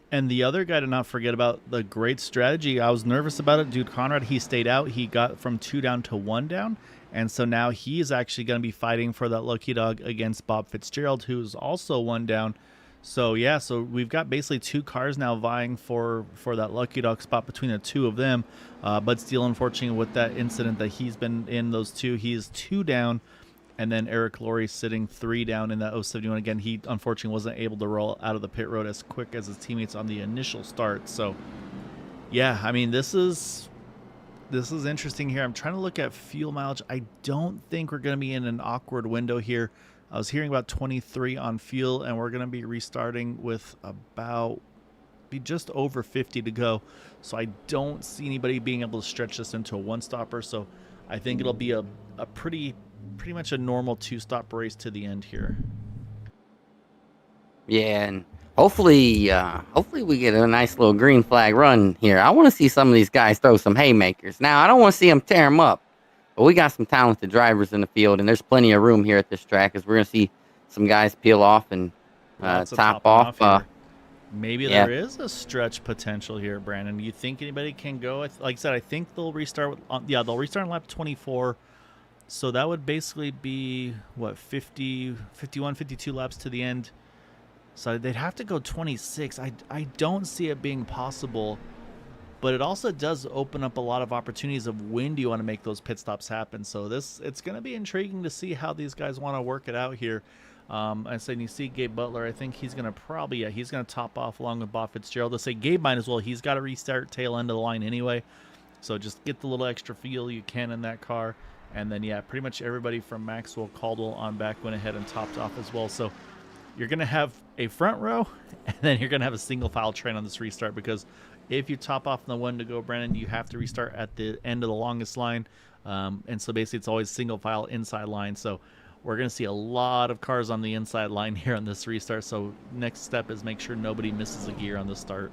And the other guy to not forget about, the great strategy. I was nervous about it. Dude, Conrad, he stayed out. He got from 2 down to 1 down. And so now he's actually going to be fighting for that lucky dog against Bob Fitzgerald, who's also 1 down. So, so we've got basically 2 cars now vying for that lucky dog spot between the 2 of them. Bud Steele, unfortunately, with that incident that he's been in, those 2, he's 2 down. And then Eric Laurie sitting 3 down in that 071. Again, he unfortunately wasn't able to roll out of the pit road as quick as his teammates on the initial start. So, I mean, this is interesting here. I'm trying to look at fuel mileage. I don't think we're going to be in an awkward window here. I was hearing about 23 on fuel, and we're going to be restarting with just over 50 to go. So I don't see anybody being able to stretch this into a 1-stopper. So I think it'll be a pretty much a normal 2-stop race to the end here. Yeah, and hopefully we get a nice little green flag run here. I want to see some of these guys throw some haymakers. Now, I don't want to see them tear them up, but we got some talented drivers in the field, and there's plenty of room here at this track as we're going to see some guys peel off and top off. Maybe there is a stretch potential here, Brandon. Do you think anybody can go? Like I said, I think they'll restart they'll restart on lap 24. So that would basically be, 51, 52 laps to the end. So they'd have to go 26. I don't see it being possible. But it also does open up a lot of opportunities of when do you want to make those pit stops happen. So it's going to be intriguing to see how these guys want to work it out here. I said, you see Gabe Butler, I think he's going to he's going to top off along with Bob Fitzgerald. To say Gabe might as well. He's got to restart tail end of the line anyway. So just get the little extra fuel you can in that car. And then, yeah, pretty much everybody from Maxwell Caldwell on back went ahead and topped off as well. So you're going to have a front row, and then you're going to have a single file train on this restart, because if you top off in the one to go, Brennan, you have to restart at the end of the longest line. And so basically it's always single file inside line. So we're going to see a lot of cars on the inside line here on this restart. So next step is make sure nobody misses a gear on the start.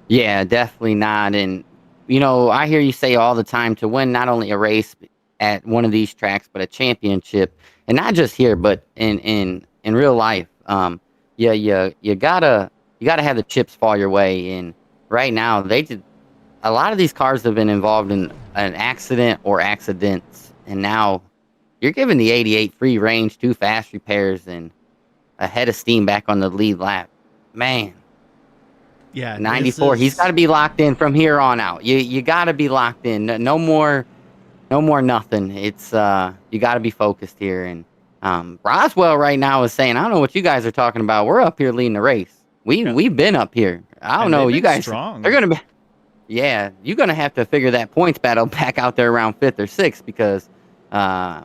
Yeah, definitely not. And, you know, I hear you say all the time, to win not only a race at one of these tracks, but a championship, and not just here, but in real life. You gotta have the chips fall your way. And right now, a lot of these cars have been involved in an accident or accidents, and now you're giving the 88 free range, 2 fast repairs, and a head of steam back on the lead lap. Man. Yeah, 94. He's got to be locked in from here on out. You got to be locked in. No more nothing. It's you got to be focused here. And Roswell right now is saying, I don't know what you guys are talking about. We're up here leading the race. We've been up here. I don't know. You guys, strong. They're gonna be. Yeah, you're gonna have to figure that points battle back out there around 5th or 6th, because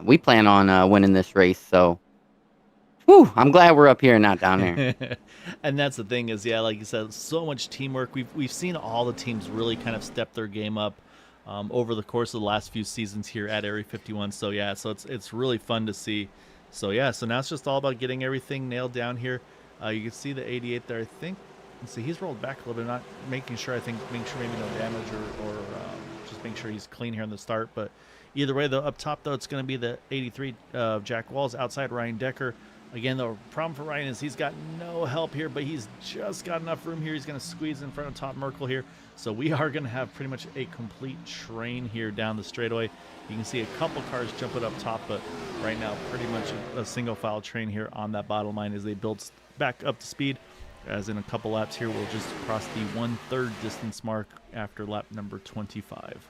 we plan on winning this race. So, whew, I'm glad we're up here and not down there. And that's the thing is, yeah, like you said, so much teamwork. We've seen all the teams really kind of step their game up over the course of the last few seasons here at Area 51. So yeah, so it's really fun to see. So yeah, so now it's just all about getting everything nailed down here. You can see the 88 there. I think. Let's see, he's rolled back a little bit, not making sure. I think making sure maybe no damage or just make sure he's clean here on the start. But either way, though, up top though, it's going to be the 83 Jack Walls outside Ryan Decker. Again, the problem for Ryan is he's got no help here, but he's just got enough room here. He's going to squeeze in front of Todd Merkel here. So we are going to have pretty much a complete train here down the straightaway. You can see a couple cars jumping up top, but right now pretty much a single file train here on that bottom line as they build back up to speed. As in a couple laps here, we'll just cross the 1/3 distance mark after lap number 25.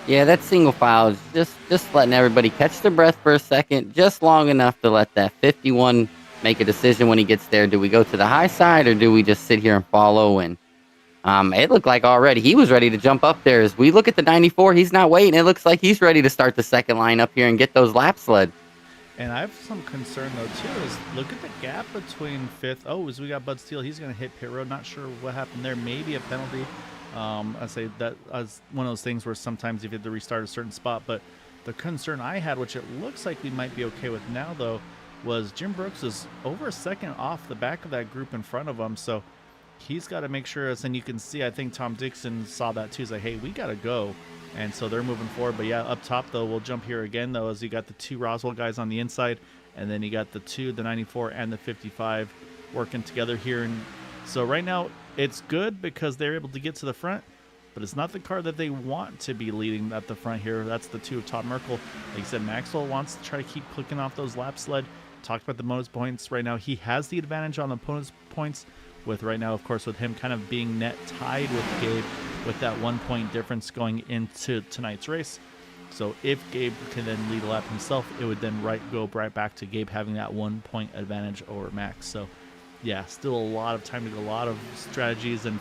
Yeah, that single file is just letting everybody catch their breath for a second, just long enough to let that 51 make a decision when he gets there. Do we go to the high side, or do we just sit here and follow? And it looked like already he was ready to jump up there. As we look at the 94, he's not waiting. It looks like he's ready to start the second line up here and get those laps led. And I have some concern, though, too, is look at the gap between 5th. Oh, as we got Bud Steele, he's going to hit pit road. Not sure what happened there. Maybe a penalty. I say that as one of those things where sometimes you have to restart a certain spot. But the concern I had, which it looks like we might be okay with now, though, was Jim Brooks is over a second off the back of that group in front of him. So he's got to make sure, and you can see, I think Tom Dixon saw that too. He's like, hey, we got to go. And so they're moving forward. But yeah, up top, though, we'll jump here again, though, as you got the 2 Roswell guys on the inside. And then you got the 94 and the 55 working together here. And so right now, it's good because they're able to get to the front, but it's not the car that they want to be leading at the front here. That's the 2 of Todd Merkel. Like I said, Maxwell wants to try to keep clicking off those lap sled. Talked about the bonus points. Right now, he has the advantage on the bonus points with right now, of course, with him kind of being net tied with Gabe with that 1 point difference going into tonight's race. So if Gabe can then lead a lap himself, it would then go right back to Gabe having that 1 point advantage over Max. So yeah, still a lot of time to go, a lot of strategies and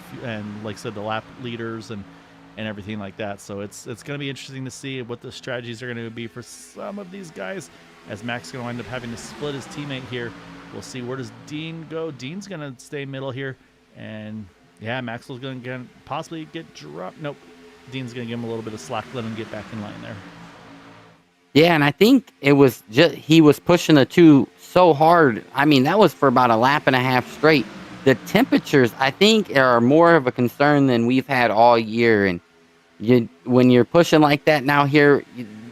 like I said, the lap leaders and everything like that. So it's going to be interesting to see what the strategies are going to be for some of these guys, as Max is going to wind up having to split his teammate here. We'll see, where does Dean go? Dean's going to stay middle here, and yeah, Maxwell's going to possibly get dropped. Nope, Dean's going to give him a little bit of slack, let him get back in line there. Yeah, and I think it was just he was pushing the 2 so hard. I mean, that was for about a lap and a half straight. The temperatures, I think, are more of a concern than we've had all year. And when you're pushing like that now here,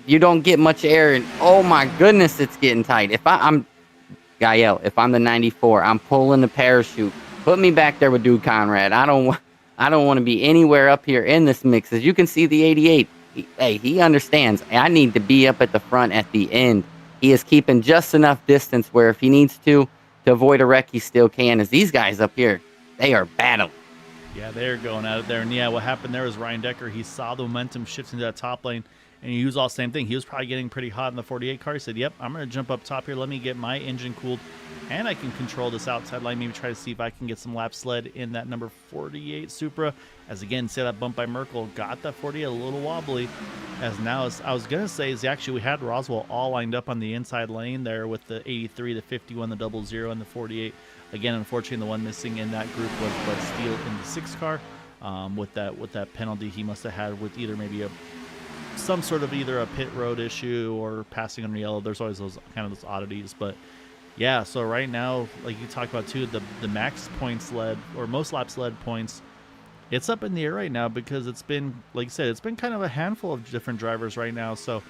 you don't get much air. And oh my goodness, it's getting tight. If I'm Gael, if I'm the 94, I'm pulling the parachute. Put me back there with Dude Conrad. I don't want to be anywhere up here in this mix. As you can see, the 88. He understands. I need to be up at the front at the end. He is keeping just enough distance where if he needs to avoid a wreck, he still can. As these guys up here, they are battling. Yeah, they're going at it there. And yeah, what happened there was Ryan Decker, he saw the momentum shift into that top lane, And he was all the same thing. He was probably getting pretty hot in the 48 car. He said, yep, I'm going to jump up top here. Let me get my engine cooled, and I can control this outside line. Maybe try to see if I can get some lap sled in that number 48 Supra. As again, say that bump by Merkel got that 48 a little wobbly. As now, as I was going to say, is actually we had Roswell all lined up on the inside lane there with the 83, the 51, the 00, and the 48. Again, unfortunately, the one missing in that group was Bud Steele in the 6 car. With that penalty he must have had with either maybe some sort of either a pit road issue or passing under yellow. There's always those kind of those oddities, but yeah. So right now, like you talked about too, the max points led or most laps led points, it's up in the air right now because it's been, like you said, it's been kind of a handful of different drivers right now. So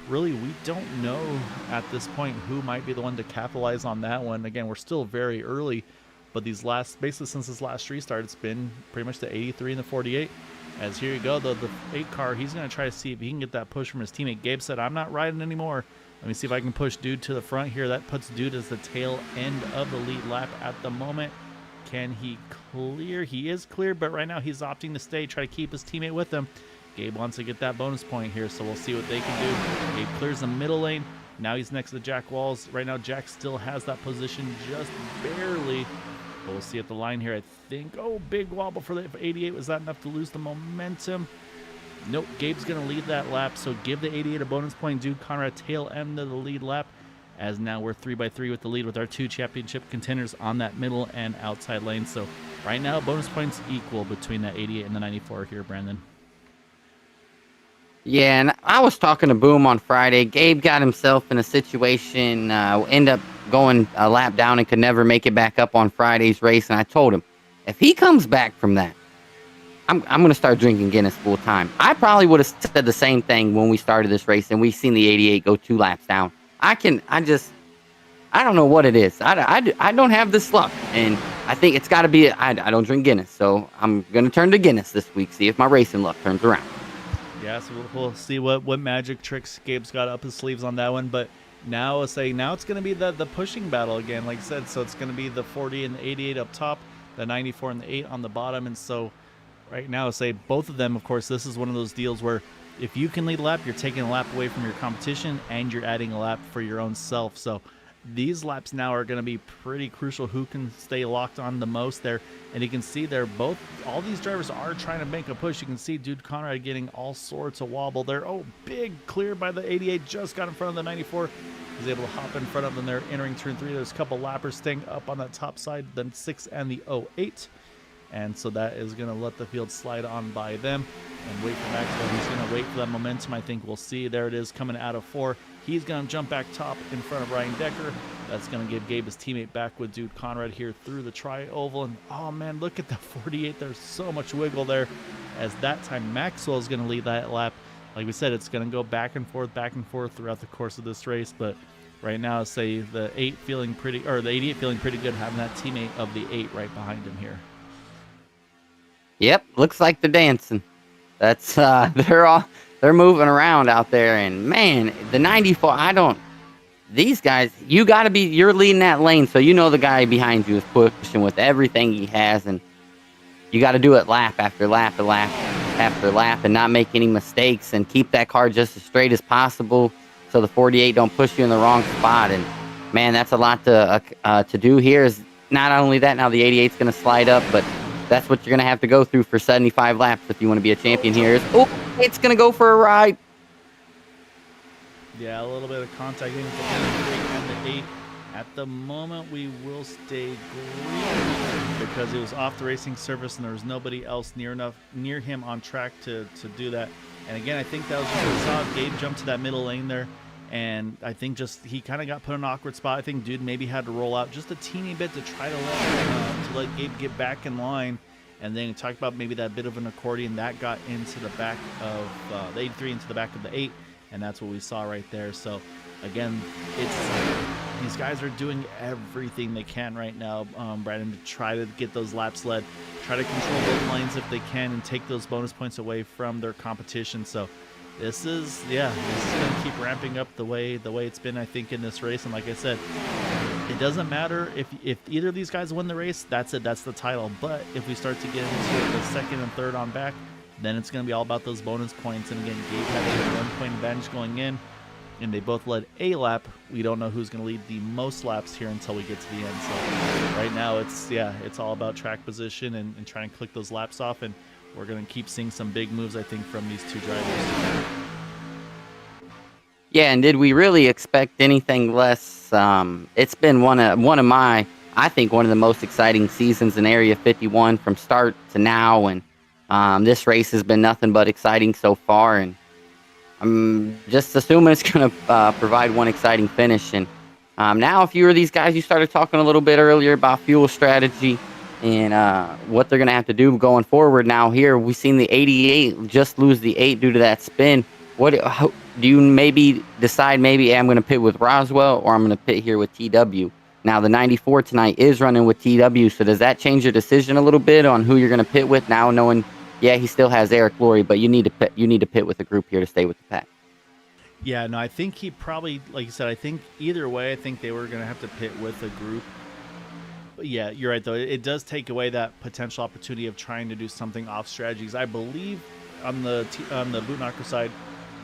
really, we don't know at this point who might be the one to capitalize on that one. Again, we're still very early, but basically since this last restart, it's been pretty much the 83 and the 48. As here you go, the 8 car, he's going to try to see if he can get that push from his teammate. Gabe said, I'm not riding anymore. Let me see if I can push Dude to the front here. That puts Dude as the tail end of the lead lap at the moment. Can he clear? He is clear, but right now he's opting to stay, try to keep his teammate with him. Gabe wants to get that bonus point here, so we'll see what they can do. Gabe clears the middle lane. Now he's next to Jack Walls. Right now, Jack still has that position just barely. But we'll see at the line here, I think. Oh, big wobble for the 88. Was that enough to lose the momentum? Nope, Gabe's going to lead that lap, so give the 88 a bonus point. Dude Conrad tail end of the lead lap, as now we're 3x3 with the lead with our 2 championship contenders on that middle and outside lane. So right now, bonus points equal between that 88 and the 94 here, Brandon. Yeah, and I was talking to Boom on Friday. Gabe got himself in a situation, end up going a lap down and could never make it back up on Friday's race. And I told him, if he comes back from that, I'm going to start drinking Guinness full time. I probably would have said the same thing when we started this race and we seen the 88 go 2 laps down. I don't know what it is. I don't have this luck. And I think it's got to be, I don't drink Guinness. So I'm going to turn to Guinness this week, see if my racing luck turns around. Yeah, so we'll see what magic tricks Gabe's got up his sleeves on that one. But now it's going to be the pushing battle again, like I said. So it's going to be the 40 and the 88 up top, the 94 and the 8 on the bottom. And so right now, both of them, of course, this is one of those deals where if you can lead a lap, you're taking a lap away from your competition and you're adding a lap for your own self. So these laps now are going to be pretty crucial. Who can stay locked on the most there? And you can see all these drivers are trying to make a push. You can see Dude Conrad getting all sorts of wobble there. Oh, big clear by the 88, just got in front of the 94. He's able to hop in front of them. They're entering turn 3. There's a couple lappers staying up on that top side, then 6 and the 08. And so that is going to let the field slide on by them and wait for Maxwell. He's going to wait for that momentum. I think we'll see. There it is coming out of 4. He's going to jump back top in front of Ryan Decker. That's going to give Gabe his teammate back with Dude Conrad here through the tri-oval. And, oh, man, look at the 48. There's so much wiggle there. As that time, Maxwell is going to lead that lap. Like we said, it's going to go back and forth throughout the course of this race. But right now, the 88 feeling pretty good having that teammate of the 8 right behind him here. Yep, looks like they're dancing. That's they're moving around out there, and man, the 94. These guys, you're leading that lane, so you know the guy behind you is pushing with everything he has, and you got to do it lap after lap after lap, and not make any mistakes, and keep that car just as straight as possible, so the 48 don't push you in the wrong spot. And man, that's a lot to do here. Is not only that, now the 88's going to slide up, but that's what you're going to have to go through for 75 laps if you want to be a champion here. It's going to go for a ride. Yeah, a little bit of contact in with the 3 and the 8. At the moment, we will stay green because it was off the racing surface and there was nobody else near him on track to do that. And again, I think that was just what we saw. Gabe jumped to that middle lane there. And I think just he kind of got put in an awkward spot. I think Dude maybe had to roll out just a teeny bit to try to let Gabe get back in line. And then talk about maybe that bit of an accordion that got into the back of the 83 into the back of the 8. And that's what we saw right there. So again, these guys are doing everything they can right now, Brandon, to try to get those laps led, try to control those lanes if they can, and take those bonus points away from their competition. So this is going to keep ramping up the way it's been, I think, in this race. And like I said, it doesn't matter if either of these guys win the race. That's it. That's the title. But if we start to get into the second and third on back, then it's going to be all about those bonus points. And again, Gabe had a 1 point advantage going in, and they both led a lap. We don't know who's going to lead the most laps here until we get to the end. So right now it's all about track position and trying to click those laps off, and we're going to keep seeing some big moves, I think, from these two drivers. Yeah, and did we really expect anything less? It's been one of my, I think, one of the most exciting seasons in Area 51 from start to now, and this race has been nothing but exciting so far, and I'm just assuming it's going to provide one exciting finish. And now, if you were these guys, you started talking a little bit earlier about fuel strategy and what they're going to have to do going forward. Now here, we've seen the 88 just lose the 8 due to that spin. How, do you maybe decide hey, I'm going to pit with Roswell or I'm going to pit here with TW? Now, the 94 tonight is running with TW, so does that change your decision a little bit on who you're going to pit with now, knowing, yeah, he still has Eric Laurie, but you need to pit with a group here to stay with the pack? Yeah, no, I think he probably, like you said, I think either way, I think they were going to have to pit with a group. But yeah, you're right, though. It does take away that potential opportunity of trying to do something off strategies. I believe on the Bootknocker side,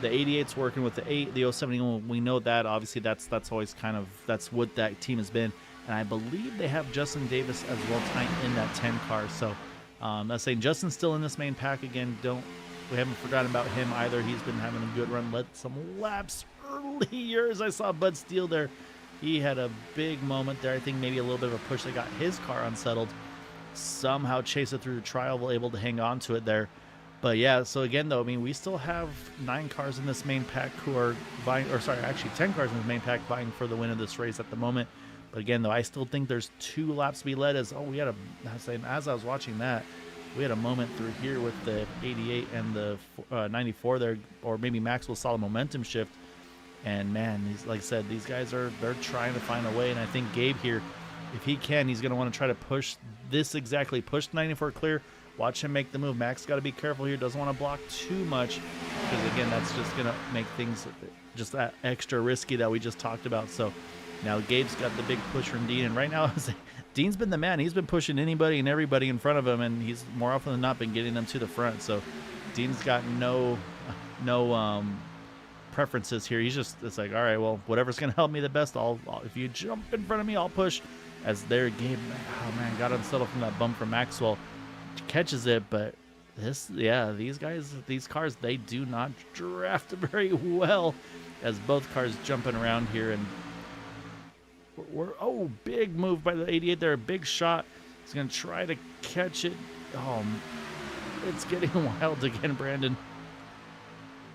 the 88's working with the 8, the 071. We know that. Obviously, that's always that's what that team has been. And I believe they have Justin Davis as well tonight in that 10 car. So I'm saying Justin's still in this main pack again. We haven't forgotten about him either. He's been having a good run. Led some laps earlier. As I saw Bud Steele there, he had a big moment there. I think maybe a little bit of a push that got his car unsettled. Somehow chased it through the trial, able to hang on to it there. But yeah, so again, though, I mean, we still have 9 cars in this main pack who are vying, or sorry, actually 10 cars in the main pack vying for the win of this race at the moment. But again, though, I still think there's 2 laps to be led. As I was watching that, we had a moment through here with the 88 and the 94 there, or maybe Maxwell saw the momentum shift. And man, like I said, these guys they're trying to find a way. And I think Gabe here, if he can, he's going to want to try to push the 94 clear. Watch him make the move. Max got to be careful here. Doesn't want to block too much because, again, that's just going to make things just that extra risky that we just talked about. So now Gabe's got the big push from Dean. And right now, Dean's been the man. He's been pushing anybody and everybody in front of him, and he's more often than not been getting them to the front. So Dean's got no preferences here. It's like, all right, well, whatever's going to help me the best, if you jump in front of me, I'll push. As their Gabe, got unsettled from that bump from Maxwell. Catches it, but these cars, they do not draft very well, as both cars jumping around here. And big move by the 88 there, a big shot. He's gonna try to catch it. It's getting wild again, Brandon.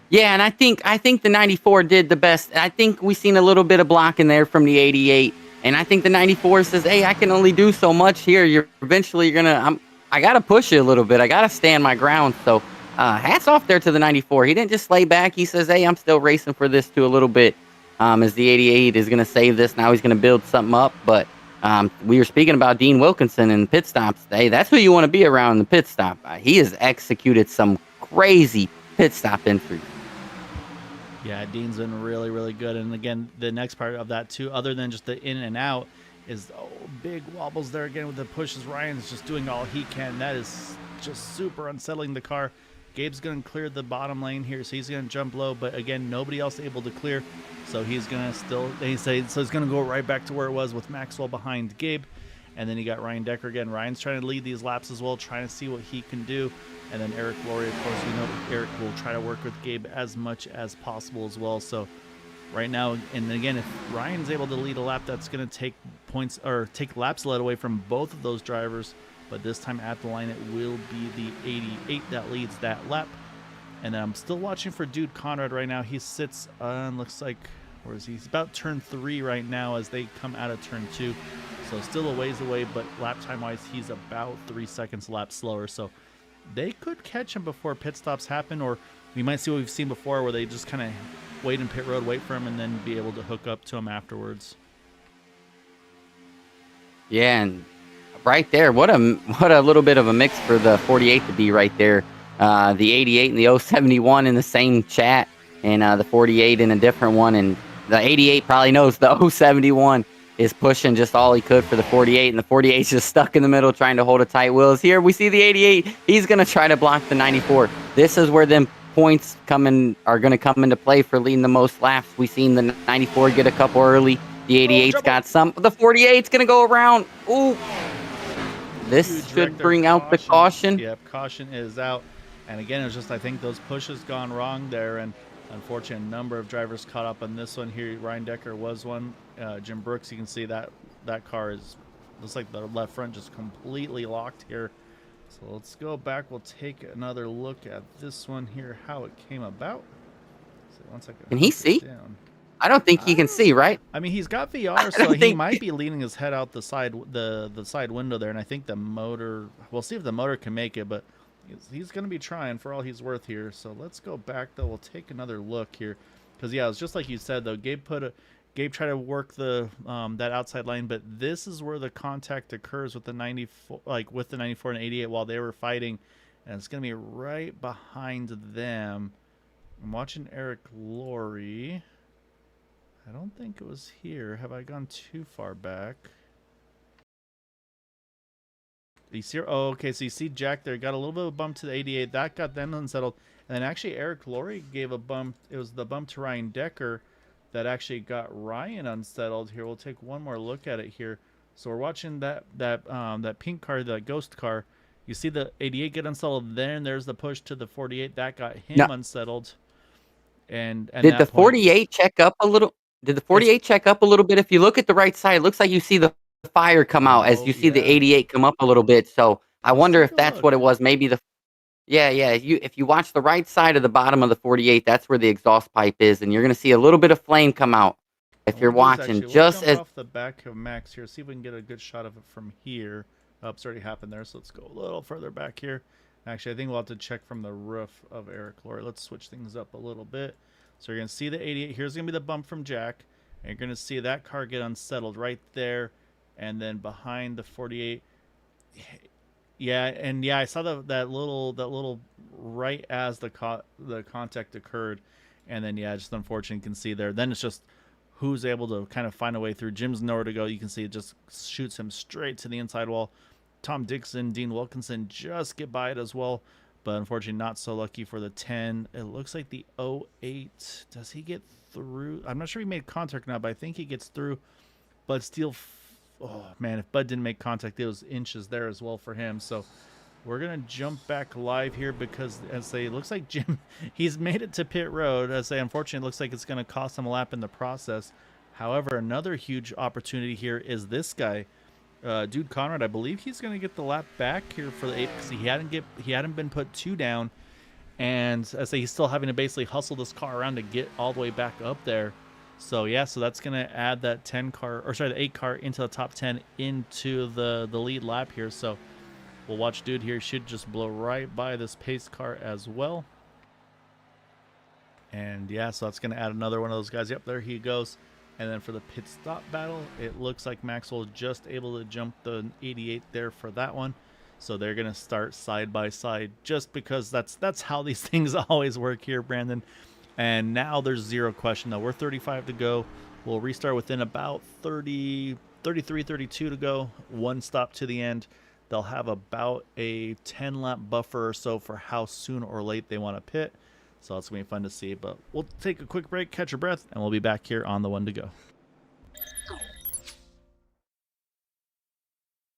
Yeah, and I think the 94 did the best. I think we seen a little bit of blocking there from the 88, and I think the 94 says, hey, I can only do so much here. I got to push you a little bit. I got to stand my ground. So hats off there to the 94. He didn't just lay back. He says, hey, I'm still racing for this too a little bit, as the 88 is going to save this. Now he's going to build something up. But we were speaking about Dean Wilkinson and pit stops. Hey, that's who you want to be around in the pit stop. He has executed some crazy pit stop entries. Yeah, Dean's been really, really good. And again, the next part of that too, other than just the in and out, is big wobbles there again with the pushes. Ryan's just doing all he can. That is just super unsettling the car. Gabe's going to clear the bottom lane here, so he's going to jump low. But again, nobody else able to clear, so he's going to he's going to go right back to where it was with Maxwell behind Gabe. And then you got Ryan Decker again. Ryan's trying to lead these laps as well, trying to see what he can do. And then Eric Laurie, of course, we know Eric will try to work with Gabe as much as possible as well. So right now, and again, if Ryan's able to lead a lap, that's going to take points or take laps led away from both of those drivers. But this time at the line, it will be the 88 that leads that lap. And then I'm still watching for Dude Conrad right now. He sits on, looks like, where is he? He's about turn 3 right now as they come out of turn 2. So still a ways away, but lap time wise, he's about 3 seconds a lap slower. So they could catch him before pit stops happen, or we might see what we've seen before where they just kind of wait in pit road, wait for him, and then be able to hook up to him afterwards. Yeah, and right there, what a little bit of a mix for the 48 to be right there. The 88 and the 071 in the same chat, and the 48 in a different one. And the 88 probably knows the 071 is pushing just all he could for the 48, and the 48's just stuck in the middle trying to hold a tight wheels. Here we see the 88. He's going to try to block the 94. this is where them points are going to come into play for leading the most laps. We've seen the 94 get a couple early. The 88's got some. The 48's going to go around. Ooh. This should bring out the caution. Yep, caution is out. And again, it's just, I think those pushes gone wrong there. And unfortunately, a number of drivers caught up on this one here. Ryan Decker was one. Jim Brooks, you can see that car looks like the left front just completely locked here. So let's go back. We'll take another look at this one here, how it came about. So 1 second. Can he see? I don't think he can see, right? I mean, he's got VR, so he might be leaning his head out the side window there, and I think the motor. We'll see if the motor can make it, but he's going to be trying for all he's worth here. So let's go back though. We'll take another look here, because yeah, it's just like you said though. Gabe tried to work the that outside line, but this is where the contact occurs with the 94, with the 94 and 88 while they were fighting, and it's going to be right behind them. I'm watching Eric Laurie. I don't think it was here. Have I gone too far back? You see, oh, okay. So you see Jack there got a little bit of a bump to the 88. That got them unsettled. And then actually Eric Laurie gave a bump. It was the bump to Ryan Decker that actually got Ryan unsettled here. We'll take one more look at it here. So we're watching that pink car, that ghost car. You see the 88 get unsettled. Then there's the push to the 48. That got him unsettled. And did the 48 check up a little? Did the 48 check up a little bit? If you look at the right side, it looks like you see the fire come out as you see the 88 come up a little bit. So I wonder if that's what it was. Maybe if you watch the right side of the bottom of the 48, that's where the exhaust pipe is, and you're going to see a little bit of flame come out if you're watching. Just as off the back of Max here, see if we can get a good shot of it from here. Oh, it's already happened there, so let's go a little further back here. Actually, I think we'll have to check from the roof of Eric Laurie. Let's switch things up a little bit. So you're going to see the 88. Here's going to be the bump from Jack. And you're going to see that car get unsettled right there. And then behind the 48. Yeah, and yeah, I saw that little right as the contact occurred. And then, yeah, just unfortunately you can see there. Then it's just who's able to kind of find a way through. Jim's nowhere to go. You can see it just shoots him straight to the inside wall. Tom Dixon, Dean Wilkinson just get by it as well. But unfortunately, not so lucky for the 10. It looks like the 08. Does he get through? I'm not sure he made contact now, but I think he gets through. Bud Steele, oh man, if Bud didn't make contact, it was inches there as well for him. So we're going to jump back live here because, as it looks like Jim, he's made it to pit road. As unfortunately, it looks like it's going to cost him a lap in the process. However, another huge opportunity here is this guy. Dude Conrad, I believe he's going to get the lap back here for the 8 because he hadn't been put 2 down, and I say he's still having to basically hustle this car around to get all the way back up there. So yeah, so that's going to add that the 8 car into the top 10 into the lead lap here. So we'll watch dude here. Should just blow right by this pace car as well. And yeah, so that's going to add another one of those guys. Yep, there he goes. And then for the pit stop battle, it looks like Maxwell just able to jump the 88 there for that one. So they're going to start side by side just because that's how these things always work here, Brandon. And now there's zero question, though. We're 35 to go. We'll restart within about 33, 32 to go. 1 stop to the end. They'll have about a 10-lap buffer or so for how soon or late they want to pit. So it's going to be fun to see. But we'll take a quick break, catch your breath, and we'll be back here on the 1 to go.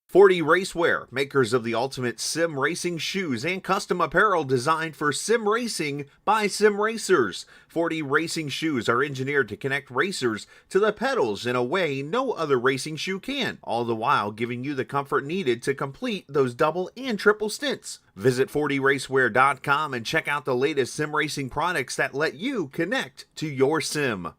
40 Racewear, makers of the ultimate sim racing shoes and custom apparel designed for sim racing by sim racers. 40 racing shoes are engineered to connect racers to the pedals in a way no other racing shoe can, all the while giving you the comfort needed to complete those double and triple stints. Visit 40racewear.com and check out the latest sim racing products that let you connect to your sim.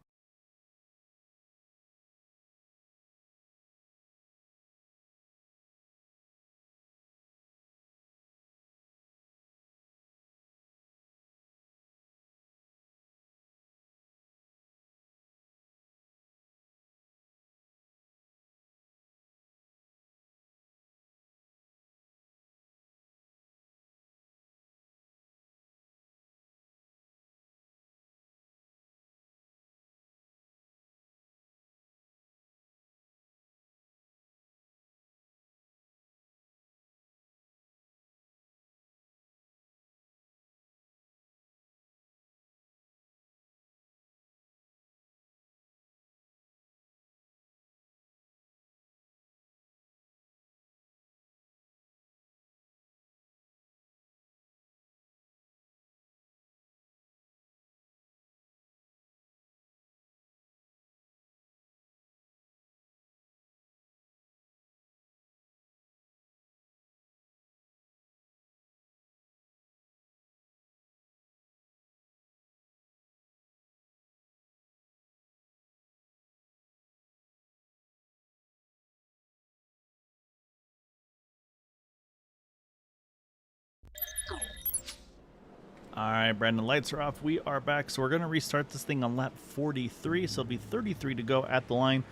All right, Brandon, lights are off. We are back. So we're going to restart this thing on lap 43. So it'll be 33 to go at the line.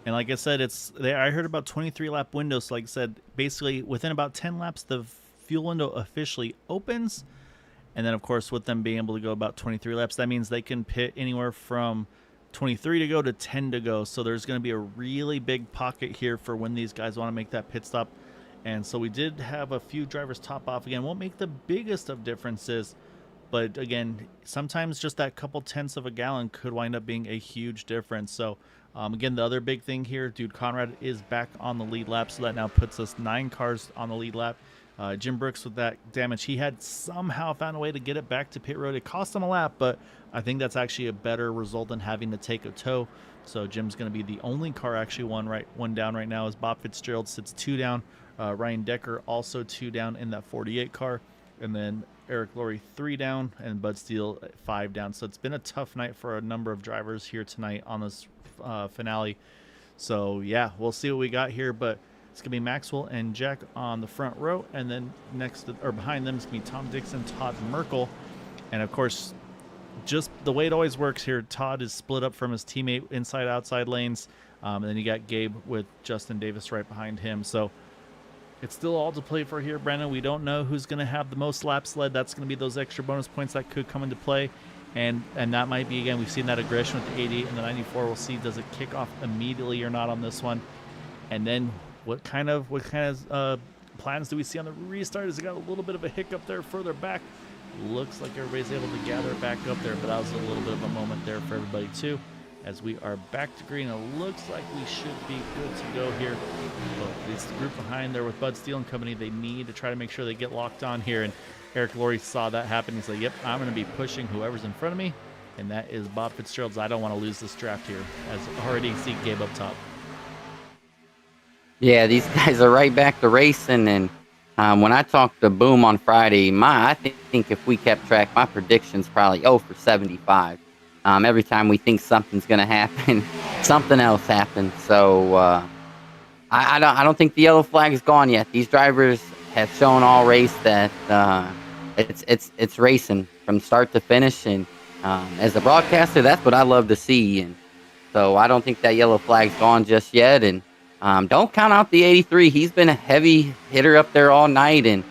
And like I said, I heard about 23 lap windows. So like I said, basically within about 10 laps, the fuel window officially opens. And then, of course, with them being able to go about 23 laps, that means they can pit anywhere from 23 to go to 10 to go. So there's going to be a really big pocket here for when these guys want to make that pit stop. And so we did have a few drivers top off. Again, won't make the biggest of differences. But again, sometimes just that couple tenths of a gallon could wind up being a huge difference. So again, the other big thing here, dude, Conrad is back on the lead lap. So that now puts us 9 cars on the lead lap. Jim Brooks with that damage, he had somehow found a way to get it back to pit road. It cost him a lap, but I think that's actually a better result than having to take a tow. So Jim's going to be the only car actually one down right now as Bob Fitzgerald sits 2 down. Ryan Decker also 2 down in that 48 car. And then Eric Laurie 3 down and Bud Steele 5 down. So it's been a tough night for a number of drivers here tonight on this finale. So yeah, we'll see what we got here, but it's going to be Maxwell and Jack on the front row, and then behind them is going to be Tom Dixon, Todd Merkel. And of course, just the way it always works here, Todd is split up from his teammate inside outside lanes, and then you got Gabe with Justin Davis right behind him. So it's still all to play for here, Brandon. We don't know who's going to have the most laps led. That's going to be those extra bonus points that could come into play. And that might be, again, we've seen that aggression with the 88 and the 94. We'll see, does it kick off immediately or not on this one? And then what kind of plans do we see on the restart? Has it got a little bit of a hiccup there further back? Looks like everybody's able to gather it back up there, but that was a little bit of a moment there for everybody too. As we are back to green, it looks like we should be good to go here. But this group behind there with Bud Steele and company, they need to try to make sure they get locked on here. And Eric Laurie saw that happen. He's like, yep, I'm going to be pushing whoever's in front of me. And that is Bob Fitzgerald's. I don't want to lose this draft here, as already see Gabe up top. Yeah, these guys are right back to racing. And when I talked to Boom on Friday, I think if we kept track, my prediction's probably 0 for 75. Every time we think something's going to happen, something else happens. So I don't think the yellow flag is gone yet. These drivers have shown all race that it's racing from start to finish. And as a broadcaster, that's what I love to see. And so I don't think that yellow flag's gone just yet. And don't count out the 83. He's been a heavy hitter up there all night. And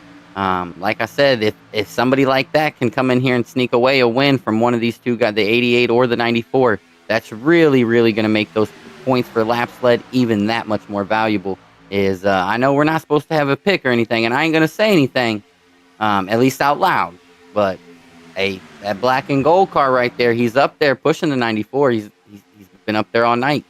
like I said, if somebody like that can come in here and sneak away a win from one of these two guys, the 88 or the 94, that's really, really going to make those points for laps led even that much more valuable. I know we're not supposed to have a pick or anything, and I ain't going to say anything, at least out loud. But hey, that black and gold car right there, he's up there pushing the 94. He's been up there all night.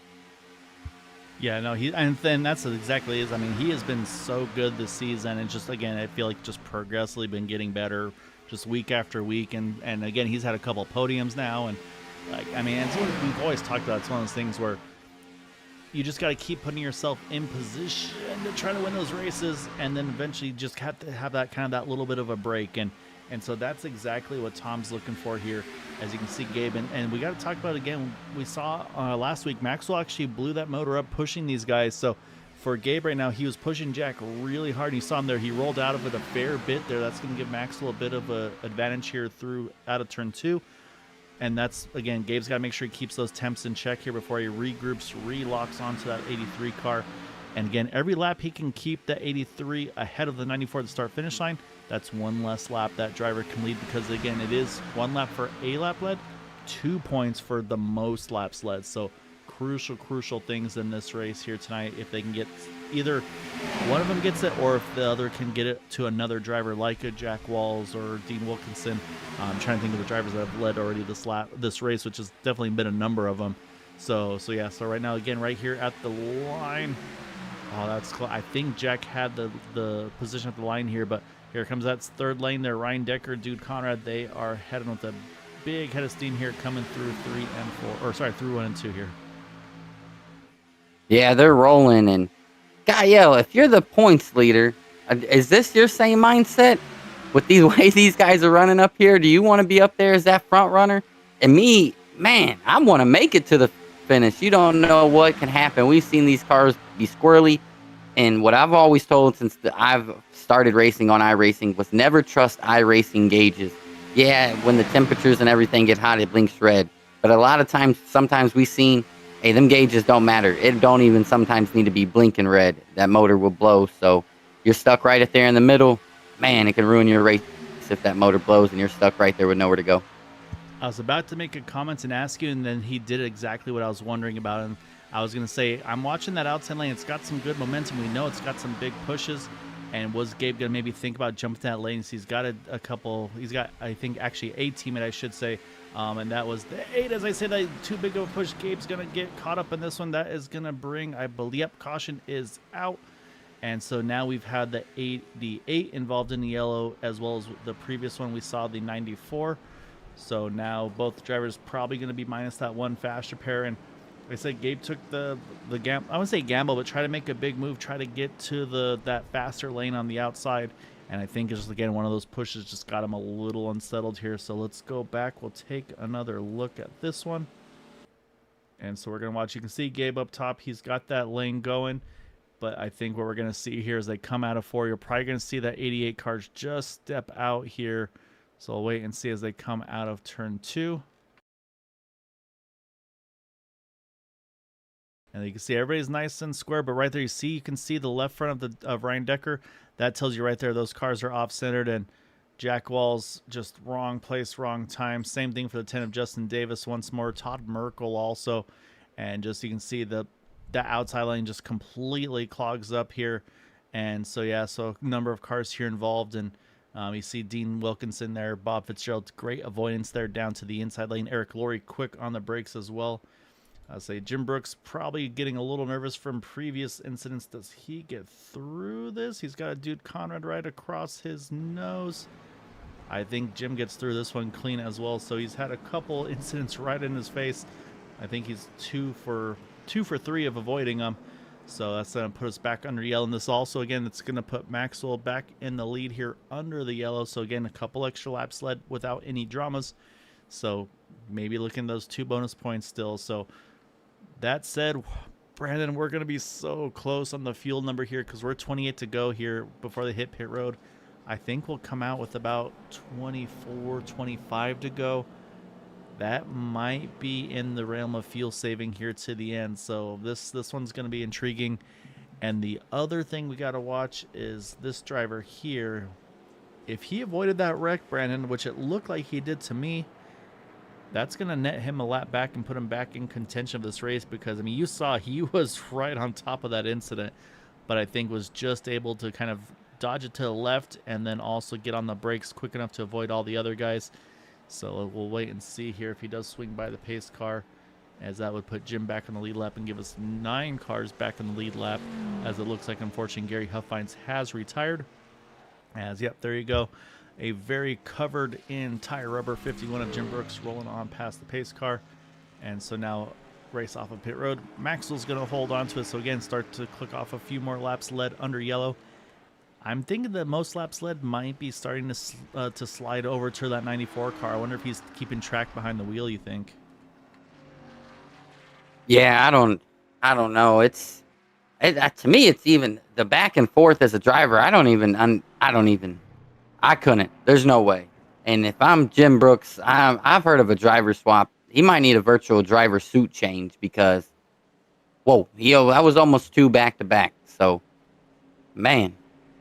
Yeah, no, and then that's exactly it. I mean, he has been so good this season, and just again, I feel like just progressively been getting better, just week after week, and again, he's had a couple of podiums now, and like, I mean, it's what we've always talked about. It's one of those things where you just got to keep putting yourself in position to try to win those races, and then eventually you just have to have that kind of that little bit of a break, and so that's exactly what Tom's looking for here. As you can see, Gabe, and we got to talk about it again. We saw last week, Maxwell actually blew that motor up, pushing these guys. So for Gabe right now, he was pushing Jack really hard. And you saw him there. He rolled out of it a fair bit there. That's going to give Maxwell a bit of an advantage here out of turn 2. And that's, again, Gabe's got to make sure he keeps those temps in check here before he regroups, relocks onto that 83 car. And again, every lap he can keep that 83 ahead of the 94 at the start-finish line, that's one less lap that driver can lead, because, again, it is 1 lap for a lap led, 2 points for the most laps led. So crucial things in this race here tonight. If they can get either one of them gets it, or if the other can get it to another driver like a Jack Walls or Dean Wilkinson. I'm trying to think of the drivers that have led already this race, which has definitely been a number of them. So yeah. So right now, again, right here at the line. Oh, that's close. I think Jack had the position at the line here, but here comes that third lane there. Ryan Decker, Dude Conrad, they are heading with a big head of steam here, coming through 3 and 4, or sorry, through 1 and 2 here. Yeah, they're rolling. And Gael, if you're the points leader, is this your same mindset with the way these guys are running up here? Do you want to be up there as that front runner? And me, man, I want to make it to the finish. You don't know what can happen. We've seen these cars be squirrely, and what I've always told since I've started racing on iRacing was never trust iRacing gauges. Yeah, when the temperatures and everything get hot, it blinks red. But a lot of times, sometimes we seen, hey, them gauges don't matter. It don't even sometimes need to be blinking red. That motor will blow. So you're stuck right there in the middle. Man, it can ruin your race if that motor blows and you're stuck right there with nowhere to go. I was about to make a comment and ask you, and then he did exactly what I was wondering about. And I was going to say, I'm watching that outside lane. It's got some good momentum. We know it's got some big pushes. And was Gabe going to maybe think about jumping that lane? He's got a couple. He's got, I think, actually a teammate, I should say. And that was the 8. As I said, that too big of a push. Gabe's going to get caught up in this one. That is going to bring, I believe, yep, caution is out. And so now we've had the 8 involved in the yellow, as well as the previous one we saw, the 94. So now both drivers probably going to be minus that one faster pair. And like I said, Gabe took the gamble. I wouldn't say gamble, but try to make a big move, try to get to that faster lane on the outside. And I think it's just, again, one of those pushes just got him a little unsettled here. So let's go back. We'll take another look at this one. And so we're going to watch. You can see Gabe up top. He's got that lane going. But I think what we're going to see here is they come out of 4. You're probably going to see that 88 cars just step out here. So I'll wait and see as they come out of turn 2. And you can see everybody's nice and square, but right there you can see the left front of Ryan Decker. That tells you right there those cars are off-centered, and Jack Wall's just wrong place, wrong time. Same thing for the 10 of Justin Davis once more. Todd Merkel also. And just you can see that outside lane just completely clogs up here. And so, yeah, so a number of cars here involved, and you see Dean Wilkinson there, Bob Fitzgerald, great avoidance there down to the inside lane. Eric Laurie quick on the brakes as well. I'll say Jim Brooks probably getting a little nervous from previous incidents. Does he get through this? He's got a dude Conrad right across his nose. I think Jim gets through this one clean as well. So he's had a couple incidents right in his face. I think he's 2 for 3 of avoiding them. So that's going to put us back under yellow. And this also, again, it's going to put Maxwell back in the lead here under the yellow. So, again, a couple extra laps led without any dramas. So maybe looking at those 2 bonus points still. So that said, Brandon, we're going to be so close on the fuel number here because we're 28 to go here before they hit pit road. I think we'll come out with about 24, 25 to go. That might be in the realm of fuel saving here to the end. So this one's going to be intriguing. And the other thing we got to watch is this driver here. If he avoided that wreck, Brandon, which it looked like he did to me, that's going to net him a lap back and put him back in contention of this race because, I mean, you saw he was right on top of that incident, but I think was just able to kind of dodge it to the left and then also get on the brakes quick enough to avoid all the other guys. So we'll wait and see here if he does swing by the pace car, as that would put Jim back on the lead lap and give us 9 cars back on the lead lap, as it looks like, unfortunately, Gary Huffines has retired. As, yep, there you go. A very covered in tire rubber 51 of Jim Brooks rolling on past the pace car. And so now race off of pit road. Maxwell's going to hold on to it. So again, start to click off a few more laps led under yellow. I'm thinking that most laps led might be starting to slide over to that 94 car. I wonder if he's keeping track behind the wheel, you think? Yeah, I don't know. To me, it's even the back and forth as a driver. I couldn't. There's no way. And if I'm Jim Brooks, I've heard of a driver swap. He might need a virtual driver suit change because, whoa, that was almost 2 back to back. So, man,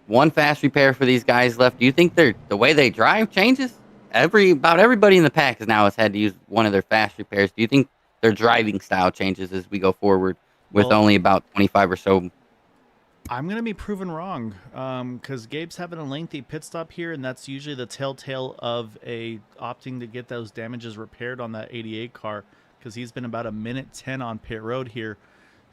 1 fast repair for these guys left. Do you think the way they drive changes? About everybody in the pack has had to use one of their fast repairs. Do you think their driving style changes as we go forward with only about 25 or so? I'm going to be proven wrong because Gabe's having a lengthy pit stop here, and that's usually the telltale of opting to get those damages repaired on that 88 car because he's been about 1:10 on pit road here.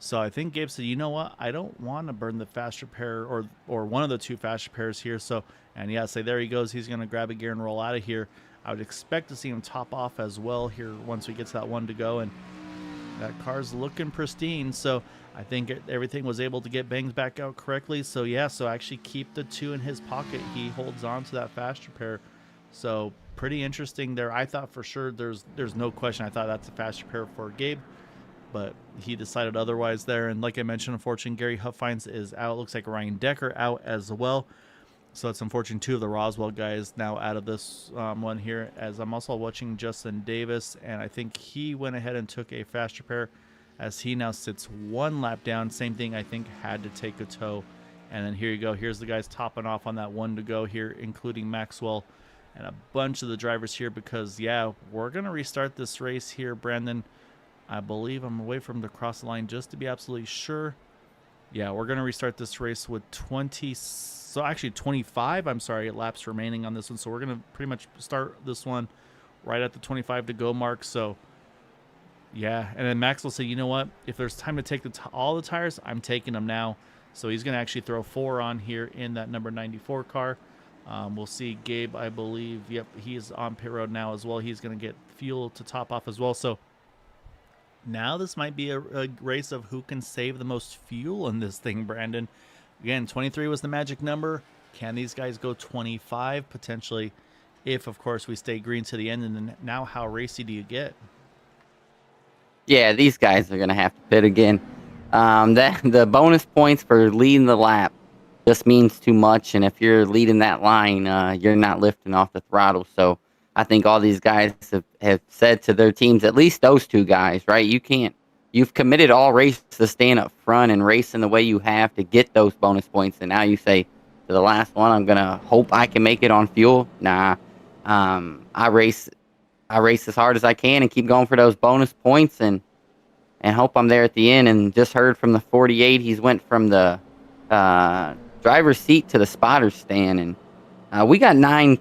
So I think Gabe said, you know what? I don't want to burn the fast repair or one of the 2 fast repairs here. So, and yeah, say there he goes. He's going to grab a gear and roll out of here. I would expect to see him top off as well here once we get to that 1 to go. And that car's looking pristine. So I think everything was able to get banged back out correctly. So yeah, so actually keep the 2 in his pocket. He holds on to that fast repair. So pretty interesting there. I thought for sure there's no question. I thought that's a fast repair for Gabe, but he decided otherwise there. And like I mentioned, unfortunately, Gary Huffines is out. Looks like Ryan Decker out as well. So it's unfortunate 2 of the Roswell guys now out of this one here, as I'm also watching Justin Davis, and I think he went ahead and took a fast repair as he now sits 1 lap down. Same thing, I think, had to take a tow. And then here you go. Here's the guys topping off on that 1 to go here, including Maxwell and a bunch of the drivers here, because, yeah, we're going to restart this race here, Brandon. I believe I'm away from the cross line just to be absolutely sure. Yeah, we're going to restart this race with 25, I'm sorry, laps remaining on this one. So we're going to pretty much start this one right at the 25 to go mark. So, yeah. And then Max will say, you know what? If there's time to take all the tires, I'm taking them now. So he's going to actually throw 4 on here in that number 94 car. We'll see Gabe, I believe. Yep, he's on pit road now as well. He's going to get fuel to top off as well. So now this might be a race of who can save the most fuel in this thing, Brandon. Again, 23 was the magic number. Can these guys go 25 potentially if, of course, we stay green to the end? And then now how racy do you get? Yeah, these guys are going to have to pit again. The bonus points for leading the lap just means too much. And if you're leading that line, you're not lifting off the throttle. So I think all these guys have said to their teams, at least those 2 guys, right? You've committed all race to staying up front and racing the way you have to get those bonus points. And now you say to the last one, I'm going to hope I can make it on fuel. Nah, I race as hard as I can and keep going for those bonus points and hope I'm there at the end. And just heard from the 48, he's went from the driver's seat to the spotter stand. And we got nine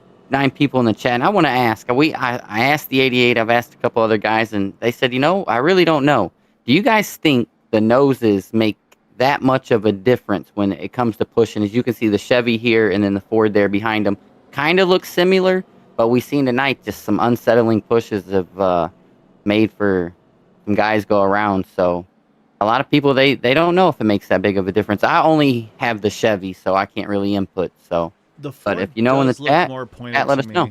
people in the chat. And I want to ask, I asked the 88, I've asked a couple other guys, and they said, I really don't know. Do you guys think the noses make that much of a difference when it comes to pushing? As you can see, the Chevy here and then the Ford there behind them kind of looks similar, but we've seen tonight just some unsettling pushes have made for some guys go around. So a lot of people, they don't know if it makes that big of a difference. I only have the Chevy, so I can't really input. So, but if you know in the chat, let us know.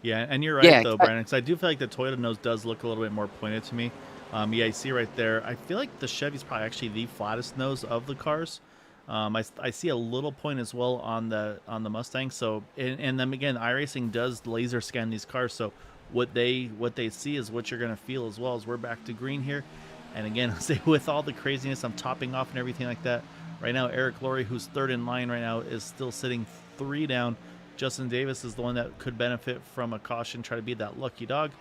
Yeah, and you're right, though, Brandon, because I do feel like the Toyota nose does look a little bit more pointed to me. Yeah, you see right there. I feel like the Chevy's probably actually the flattest nose of the cars. I see a little point as well on the Mustang. So, and then again, iRacing does laser scan these cars. So what they see is what you're going to feel as well. As we're back to green here. And again, say with all the craziness, I'm topping off and everything like that. Right now, Eric Laurie, who's 3rd in line right now, is still sitting 3 down. Justin Davis is the one that could benefit from a caution, try to be that lucky dog.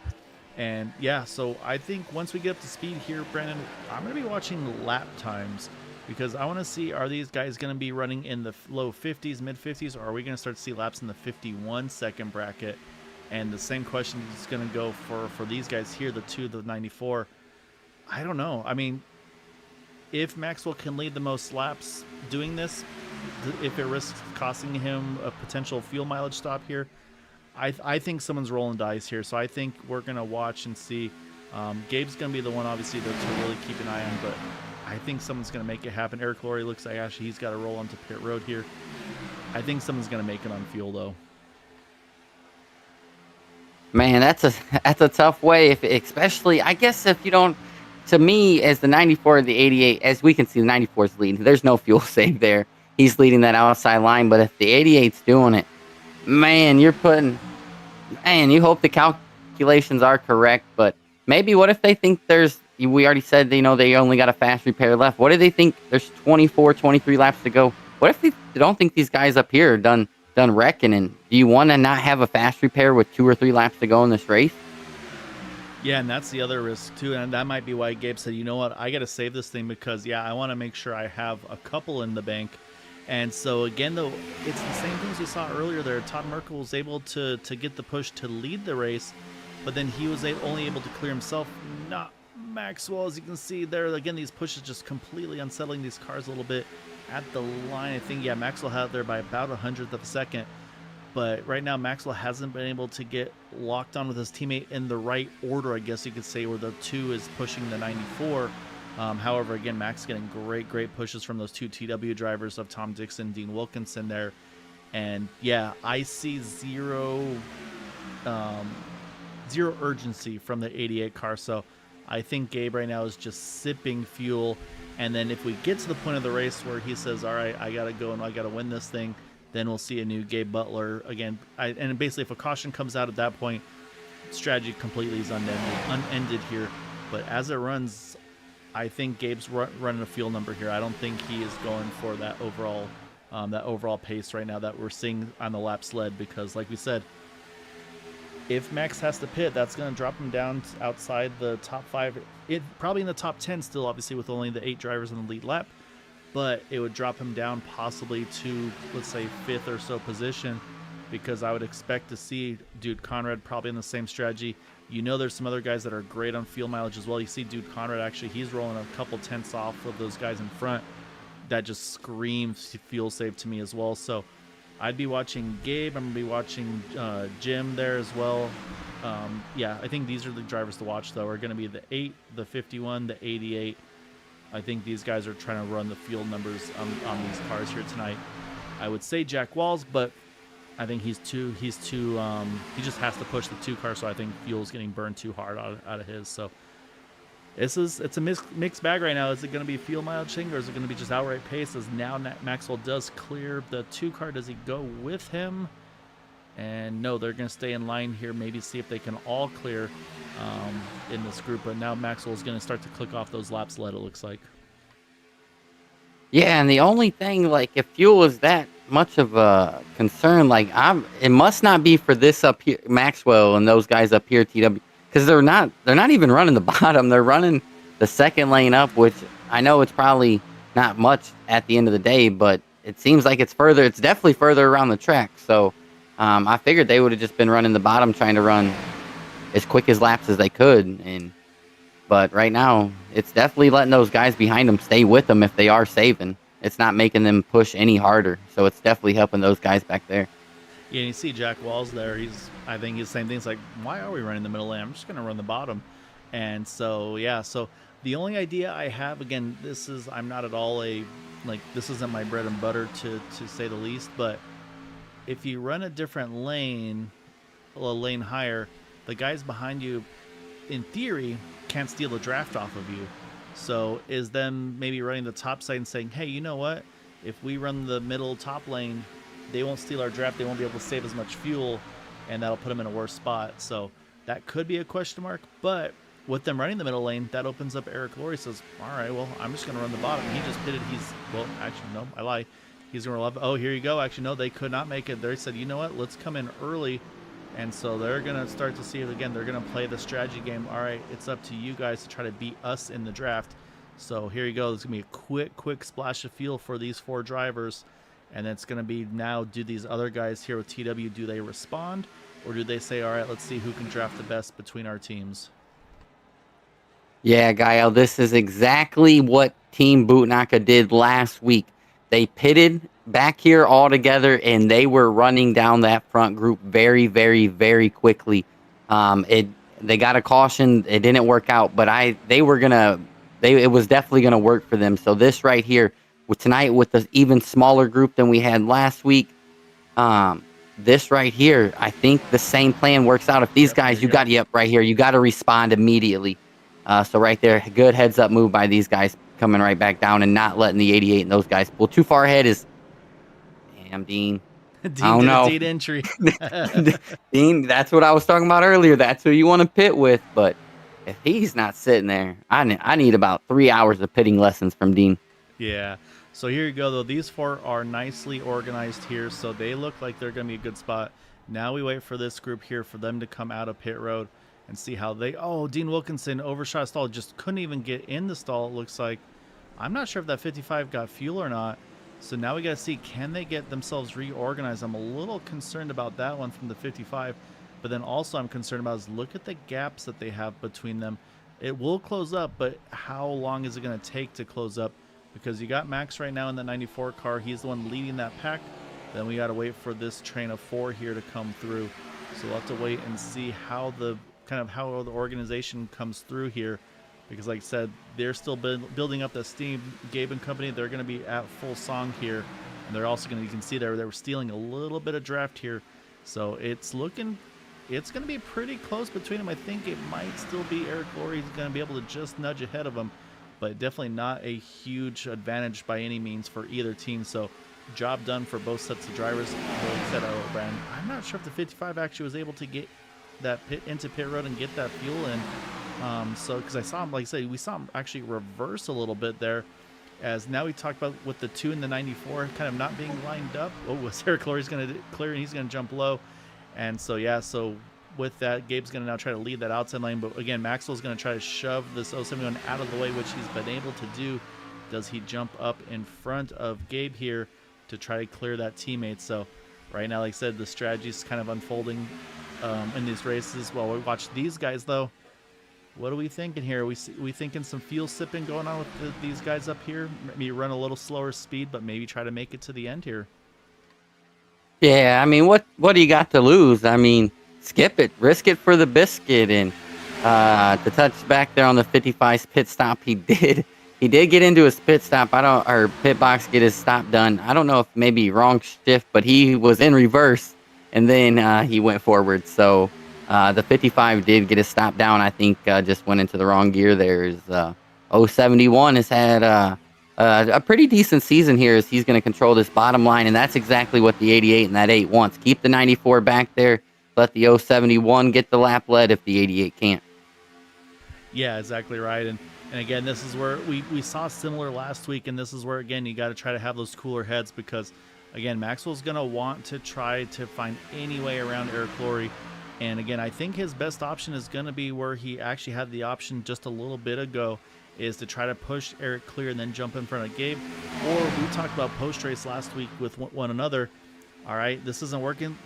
And yeah, so I think once we get up to speed here, Brandon, I'm going to be watching lap times because I want to see, are these guys going to be running in the low 50s, mid 50s, or are we going to start to see laps in the 51-second bracket? And the same question is going to go for these guys here, the 94. I don't know. I mean, if Maxwell can lead the most laps doing this, if it risks costing him a potential fuel mileage stop here, I think someone's rolling dice here. So I think we're going to watch and see. Gabe's going to be the one, obviously, to really keep an eye on, but I think someone's going to make it happen. Eric Laurie looks like actually he's got to roll onto pit road here. I think someone's going to make it on fuel, though. Man, that's a tough way, especially, I guess, if you don't. To me, as the 94 or the 88, as we can see, the 94 is leading. There's no fuel save there. He's leading that outside line, but if the 88's doing it, man, you hope the calculations are correct, but maybe what if they think we already said, they only got a fast repair left. What do they think? There's 24, 23 laps to go. What if they don't think these guys up here are done wrecking? And do you want to not have a fast repair with 2 or 3 laps to go in this race? Yeah, and that's the other risk, too. And that might be why Gabe said, you know what, I got to save this thing because, yeah, I want to make sure I have a couple in the bank. And so, again, though, it's the same things we saw earlier there. Todd Merkel was able to get the push to lead the race, but then he was only able to clear himself, not Maxwell. As you can see there, again, these pushes just completely unsettling these cars a little bit at the line. I think, yeah, Maxwell had it there by about 100th of a second. But right now, Maxwell hasn't been able to get locked on with his teammate in the right order, I guess you could say, where the 2 is pushing the 94. However, again, Max getting great pushes from those 2 TW drivers of Tom Dixon, Dean Wilkinson there. And yeah, I see zero urgency from the 88 car. So I think Gabe right now is just sipping fuel. And then if we get to the point of the race where he says, all right, I got to go and I got to win this thing, then we'll see a new Gabe Butler again. And basically, if a caution comes out at that point, strategy completely is unended here. But as it runs, I think Gabe's running a fuel number here. I don't think he is going for that overall pace right now that we're seeing on the laps led, because like we said, if Max has to pit, that's going to drop him down outside the top 5. It probably in the top 10 still, obviously, with only the 8 drivers in the lead lap, but it would drop him down possibly to, let's say, 5th or so position, because I would expect to see Dude Conrad probably in the same strategy. There's some other guys that are great on fuel mileage as well. You see Dude Conrad, actually, he's rolling a couple tenths off of those guys in front. That just screams fuel save to me as well. So I'd be watching Gabe. I'm going to be watching Jim there as well. I think these are the drivers to watch, though, are going to be the 8, the 51, the 88. I think these guys are trying to run the fuel numbers on these cars here tonight. I would say Jack Walls, but I think he just has to push the 2 car, so I think fuel's getting burned too hard out of his. So it's a mixed bag right now. Is it going to be fuel mileage thing, or is it going to be just outright pace? As now Maxwell does clear the 2 car, does he go with him? And no, they're going to stay in line here, maybe see if they can all clear in this group. But now Maxwell's going to start to click off those laps led, it looks like. Yeah, and the only thing, like, if fuel is that much of a concern, like, it must not be for this up here, Maxwell and those guys up here, TW, because they're not even running the bottom. They're running the second lane up, which I know it's probably not much at the end of the day, but it seems like it's further. It's definitely further around the track. So I figured they would have just been running the bottom, trying to run as quick as laps as they could. But right now, it's definitely letting those guys behind them stay with them if they are saving. It's not making them push any harder. So it's definitely helping those guys back there. Yeah, and you see Jack Walls there. I think he's saying things like, why are we running the middle lane? I'm just going to run the bottom. And so, yeah, so the only idea I have, again, I'm not at all this isn't my bread and butter to say the least, but if you run a different lane, a lane higher, the guys behind you, in theory, can't steal the draft off of you. So is them maybe running the top side and saying, hey, you know what? If we run the middle top lane, they won't steal our draft. They won't be able to save as much fuel, and that'll put them in a worse spot. So that could be a question mark. But with them running the middle lane, that opens up Eric Laurie. Says, all right, well, I'm just going to run the bottom. He just pitted. Actually, no, I lie. He's going to love. Oh, here you go. Actually, no, they could not make it. They said, you know what? Let's come in early. And so they're going to start to see it again. They're going to play the strategy game. All right, it's up to you guys to try to beat us in the draft. So here you go. There's going to be a quick splash of fuel for these 4 drivers. And it's going to be now, do these other guys here with TW, do they respond? Or do they say, all right, let's see who can draft the best between our teams? Yeah, Gael, this is exactly what Team Bootnaka did last week. They pitted back here all together, and they were running down that front group very, very, very quickly. They got a caution. It didn't work out, but it was definitely going to work for them. So this right here, tonight with the even smaller group than we had last week, this right here, I think the same plan works out. If these guys, you got to respond immediately. So right there, good heads up move by these guys coming right back down and not letting the 88 and those guys pull too far ahead is, damn, Dean. Dean did a deed entry. Dean, that's what I was talking about earlier. That's who you want to pit with. But if he's not sitting there, I need about 3 hours of pitting lessons from Dean. Yeah. So here you go, though. These 4 are nicely organized here, so they look like they're going to be a good spot. Now we wait for this group here for them to come out of pit road and see how Dean Wilkinson overshot stall, just couldn't even get in the stall, it looks like. I'm not sure if that 55 got fuel or not. So now we got to see, can they get themselves reorganized? I'm a little concerned about that one from the 55. But then also I'm concerned about is look at the gaps that they have between them. It will close up, but how long is it going to take to close up? Because you got Max right now in the 94 car. He's the one leading that pack. Then we got to wait for this train of 4 here to come through. So we'll have to wait and see how the organization comes through here. Because like I said, they're still building up the steam. Gabe and company, they're going to be at full song here. And they're also going to, you can see there, they were stealing a little bit of draft here. So it's going to be pretty close between them. I think it might still be Eric Laurie going to be able to just nudge ahead of them. But definitely not a huge advantage by any means for either team. So job done for both sets of drivers. Like I said, Brandon, I'm not sure if the 55 actually was able to get that into pit road and get that fuel in. So because I saw him, like I said, we saw him actually reverse a little bit there. As now we talked about with the 2 and the 94 kind of not being lined up. Oh, Sarah Clory's going to clear and he's going to jump low. And so, yeah, so with that, Gabe's going to now try to lead that outside lane. But again, Maxwell's going to try to shove this 071 out of the way, which he's been able to do. Does he jump up in front of Gabe here to try to clear that teammate? So right now, like I said, the strategy is kind of unfolding in these races. While we watch these guys, though, what are we thinking here? We thinking some fuel sipping going on with these guys up here? Maybe run a little slower speed, but maybe try to make it to the end here. Yeah, I mean, what do you got to lose? I mean, skip it, risk it for the biscuit, and to touch back there on the 55's pit stop, he did get into his pit stop. Or pit box, get his stop done. I don't know if maybe wrong shift, but he was in reverse, and then he went forward. So the 55 did get his stop down. I think just went into the wrong gear there. 071 has had a pretty decent season here as he's going to control this bottom line, and that's exactly what the 88 and that 8 wants. Keep the 94 back there. Let the 071 get the lap led if the 88 can't. Yeah, exactly right. And again, this is where we saw similar last week, and this is where, again, you got to try to have those cooler heads because, again, Maxwell's going to want to try to find any way around Eric Clory. And, again, I think his best option is going to be where he actually had the option just a little bit ago, is to try to push Eric clear and then jump in front of Gabe. Or we talked about post-race last week with one another. All right, this isn't working.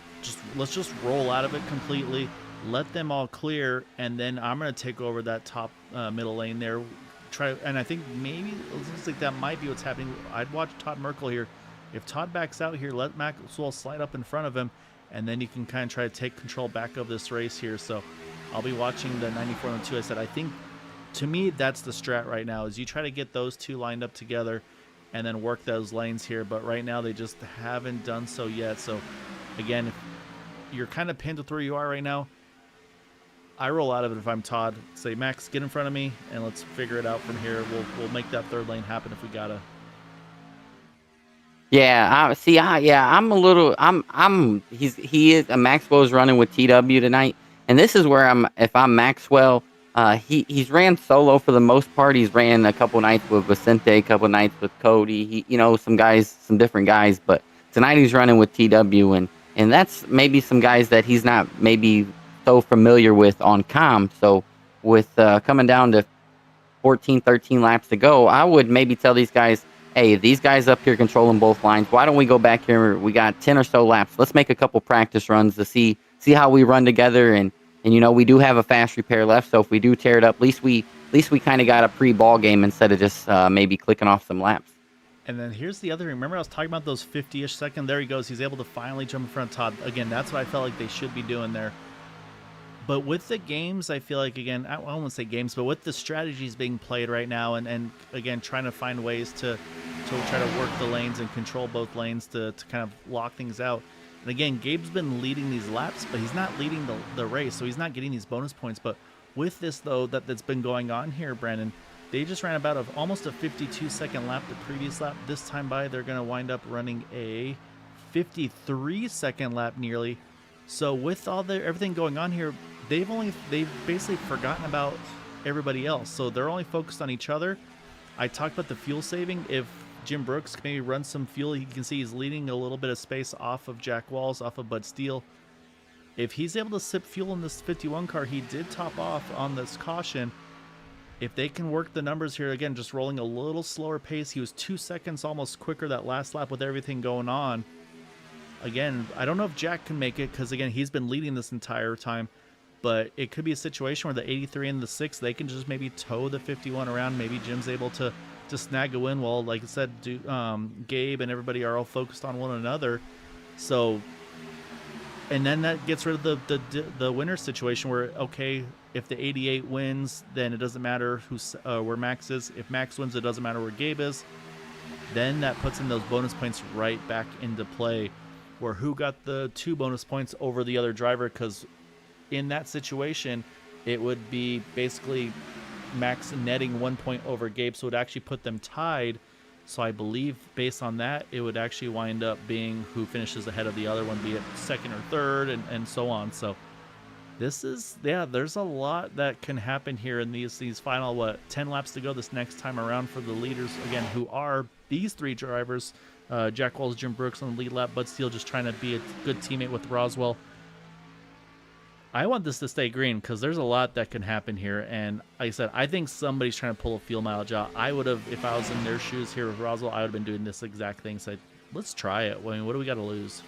Let's just roll out of it completely. Let them all clear, and then I'm going to take over that top middle lane there. And I think maybe it looks like that might be what's happening. I'd watch Todd Merkel here. If Todd backs out here, let Maxwell slide up in front of him, and then you can kind of try to take control back of this race here. So I'll be watching the 94 and the 2. I said, I think, to me, that's the strat right now, is you try to get those two lined up together and then work those lanes here. But right now, they just haven't done so yet. So, again, if you're kind of pinned with where you are right now, I roll out of it if I'm Todd. Say, Max, get in front of me, and let's figure it out from here. We'll make that third lane happen if we gotta. Yeah, he is Maxwell's running with TW tonight, and this is where if I'm Maxwell, he's ran solo for the most part. He's ran a couple nights with Vicente, a couple nights with Cody. Some different guys, but tonight he's running with TW, and that's maybe some guys that he's not maybe so familiar with on comm. So with coming down to 14, 13 laps to go, I would maybe tell these guys, hey, these guys up here controlling both lines, why don't we go back here? We got 10 or so laps. Let's make a couple practice runs to see how we run together. And we do have a fast repair left, so if we do tear it up, at least we kind of got a pre-ball game instead of just maybe clicking off some laps. And then here's the other. Remember I was talking about those 50-ish seconds? There he goes. He's able to finally jump in front of Todd. Again, that's what I felt like they should be doing there. But with the games, I feel like, again, I won't say games, but with the strategies being played right now and again, trying to find ways to try to work the lanes and control both lanes to kind of lock things out. And again, Gabe's been leading these laps, but he's not leading the race, so he's not getting these bonus points. But with this, though, that's been going on here, Brandon, they just ran about almost a 52-second lap the previous lap. This time by, they're going to wind up running a 53-second lap nearly. So with everything going on here, they've basically forgotten about everybody else. So they're only focused on each other. I talked about the fuel saving. If Jim Brooks can maybe run some fuel, you can see he's leading a little bit of space off of Jack Walls, off of Bud Steele. If he's able to sip fuel in this 51 car, he did top off on this caution. If they can work the numbers here, again, just rolling a little slower pace. He was 2 seconds almost quicker that last lap with everything going on. Again, I don't know if Jack can make it because, again, he's been leading this entire time. But it could be a situation where the 83 and the 6, they can just maybe tow the 51 around. Maybe Jim's able to snag a win while, like I said, Gabe and everybody are all focused on one another. So, and then that gets rid of the winner situation where, okay, if the 88 wins, then it doesn't matter where Max is. If Max wins, it doesn't matter where Gabe is. Then that puts in those bonus points right back into play, where who got the 2 bonus points over the other driver, because in that situation, it would be basically Max netting 1 point over Gabe, so it would actually put them tied. So I believe based on that, it would actually wind up being who finishes ahead of the other one, be it second or third, and so on. So this is, yeah, there's a lot that can happen here in these final 10 laps to go this next time around for the leaders again, who are these three drivers. Jack Wells, Jim Brooks on the lead lap, Bud Steele just trying to be a good teammate with Roswell. I want this to stay green because there's a lot that can happen here. And like I said, I think somebody's trying to pull a fuel mileage out. I would have, if I was in their shoes here with Roswell, I would have been doing this exact thing. So let's try it. I mean, what do we got to lose?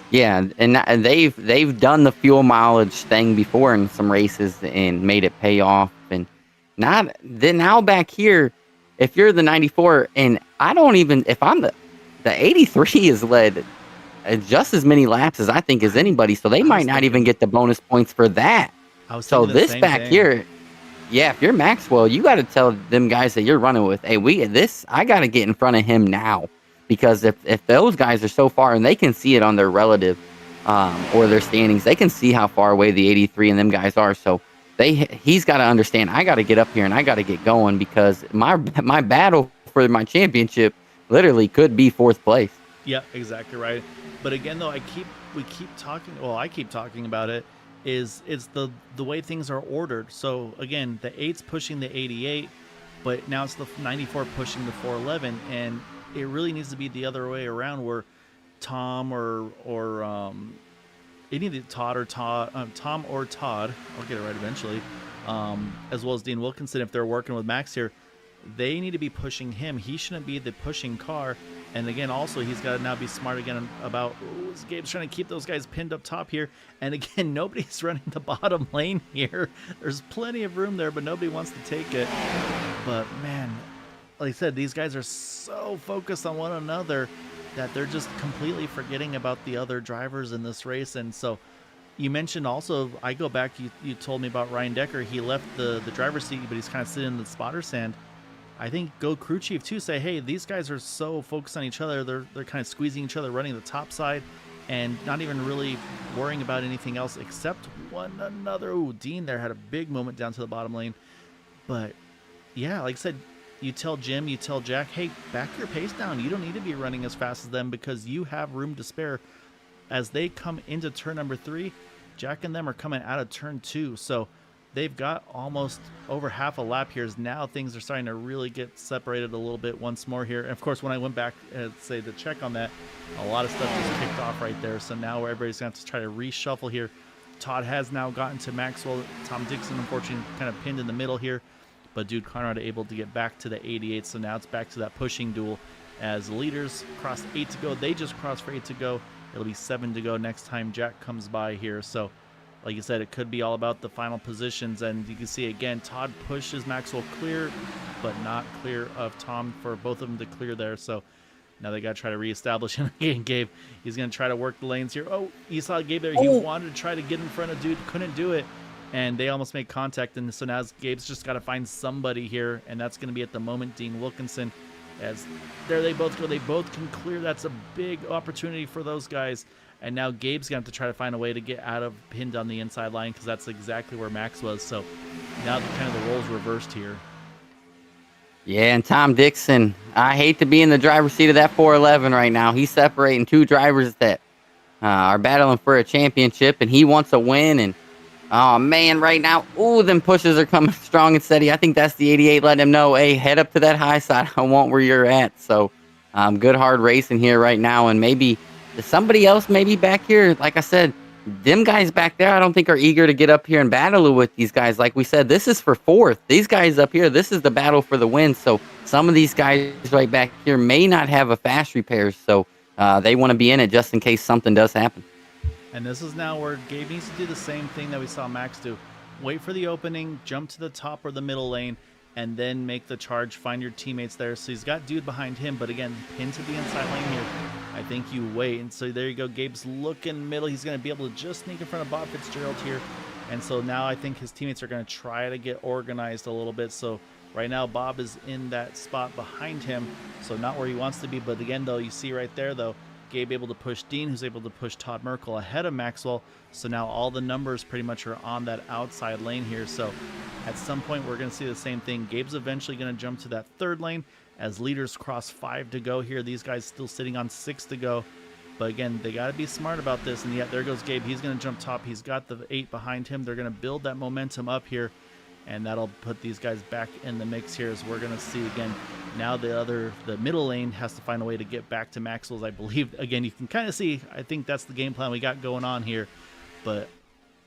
Yeah, and they've done the fuel mileage thing before in some races and made it pay off. And now back here, if you're the 94, and I don't even, if I'm the 83 is led just as many laps as I think as anybody, so they might not even get the bonus points for that. So this back here, yeah, if you're Maxwell, you got to tell them guys that you're running with, hey, I got to get in front of him now, because if those guys are so far and they can see it on their relative or their standings, they can see how far away the 83 and them guys are. So he's got to understand, I got to get up here and I got to get going, because my battle for my championship literally could be fourth place. Yeah, exactly right. But again, though, I keep talking about it, is the way things are ordered. So again, the 8's pushing the 88, but now it's the 94 pushing the 411, and it really needs to be the other way around, where Tom or Tom or Todd, I'll get it right eventually, as well as Dean Wilkinson, if they're working with Max here, they need to be pushing him. He shouldn't be the pushing car. And again, also, he's got to now be smart again about, Gabe's trying to keep those guys pinned up top here. And again, nobody's running the bottom lane here. There's plenty of room there, but nobody wants to take it. But man, like I said, these guys are so focused on one another that they're just completely forgetting about the other drivers in this race. And so you mentioned also, I go back, you told me about Ryan Decker. He left the driver's seat, but he's kind of sitting in the spotter stand. I think go crew chief too, say, hey, these guys are so focused on each other. They're kind of squeezing each other, running the top side, and not even really worrying about anything else except one another. Ooh, Dean there had a big moment down to the bottom lane. But yeah, like I said, you tell Jim, you tell Jack, hey, back your pace down. You don't need to be running as fast as them, because you have room to spare. As they come into turn number 3, Jack and them are coming out of turn 2. So they've got almost over half a lap here. Now things are starting to really get separated a little bit once more here. And of course, when I went back to check on that, a lot of stuff just kicked off right there. So now everybody's going to have to try to reshuffle here. Todd has now gotten to Maxwell. Tom Dixon, unfortunately, kind of pinned in the middle here. But Dude Conrad able to get back to the 88. So now it's back to that pushing duel as leaders cross 8 to go. They just crossed for 8 to go. It'll be 7 to go next time Jack comes by here. So like you said, it could be all about the final positions. And you can see again, Todd pushes Maxwell clear, but not clear of Tom for both of them to clear there. So now they got to try to reestablish him again. Gabe, he's going to try to work the lanes here. Oh, you saw Gabe there. He wanted to try to get in front of Dude, couldn't do it. And they almost made contact. And so now Gabe's just got to find somebody here. And that's going to be at the moment Dean Wilkinson. As there they both go. They both can clear. That's a big opportunity for those guys. And now Gabe's going to have to try to find a way to get out of pinned on the inside line, because that's exactly where Max was. So now kind of the roles reversed here. Yeah, and Tom Dixon, I hate to be in the driver's seat of that 411 right now. He's separating two drivers that are battling for a championship, and he wants a win. And, oh, man, right now, them pushes are coming strong and steady. I think that's the 88 letting him know, hey, head up to that high side. I want where you're at. So good hard racing here right now, and maybe somebody else maybe back here. Like I said, them guys back there I don't think are eager to get up here and battle with these guys. Like we said, this is for fourth. These guys up here, this is the battle for the win. So some of these guys right back here may not have a fast repairs. So they want to be in it just in case something does happen. And this is now where Gabe needs to do the same thing that we saw Max do. Wait for the opening, jump to the top or the middle lane, and then make the charge, find your teammates there. So he's got Dude behind him, but again, pin to the inside lane here. I think you wait. And so there you go. Gabe's looking middle. He's going to be able to just sneak in front of Bob Fitzgerald here. And so now I think his teammates are going to try to get organized a little bit. So right now Bob is in that spot behind him, so not where he wants to be. But again, though, you see right there, though, Gabe able to push Dean, who's able to push Todd Merkel ahead of Maxwell. So now all the numbers pretty much are on that outside lane here. So at some point, we're going to see the same thing. Gabe's eventually going to jump to that third lane, as leaders cross 5 to go here. These guys still sitting on 6 to go. But again, they got to be smart about this. And yet there goes Gabe. He's going to jump top. He's got the 8 behind him. They're going to build that momentum up here. And that'll put these guys back in the mix here, as we're going to see again. Now the middle lane has to find a way to get back to Maxwell's, I believe. Again, you can kind of see, I think that's the game plan we got going on here. But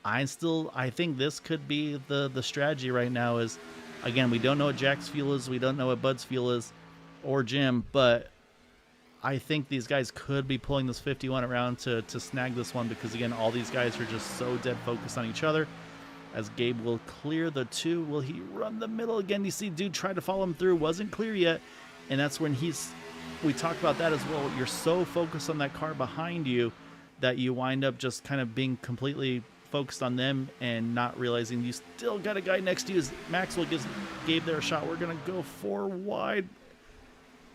I think this could be the strategy right now is, again, we don't know what Jack's fuel is. We don't know what Bud's fuel is or Jim. But I think these guys could be pulling this 51 around to snag this one because, again, all these guys are just so dead focused on each other. As Gabe will clear the 2. Will he run the middle again? You see dude try to follow him through. Wasn't clear yet. And that's when we talk about that as well. You're so focused on that car behind you that you wind up just kind of being completely focused on them and not realizing you still got a guy next to you. As Maxwell gives Gabe there a shot. We're going to go 4 wide.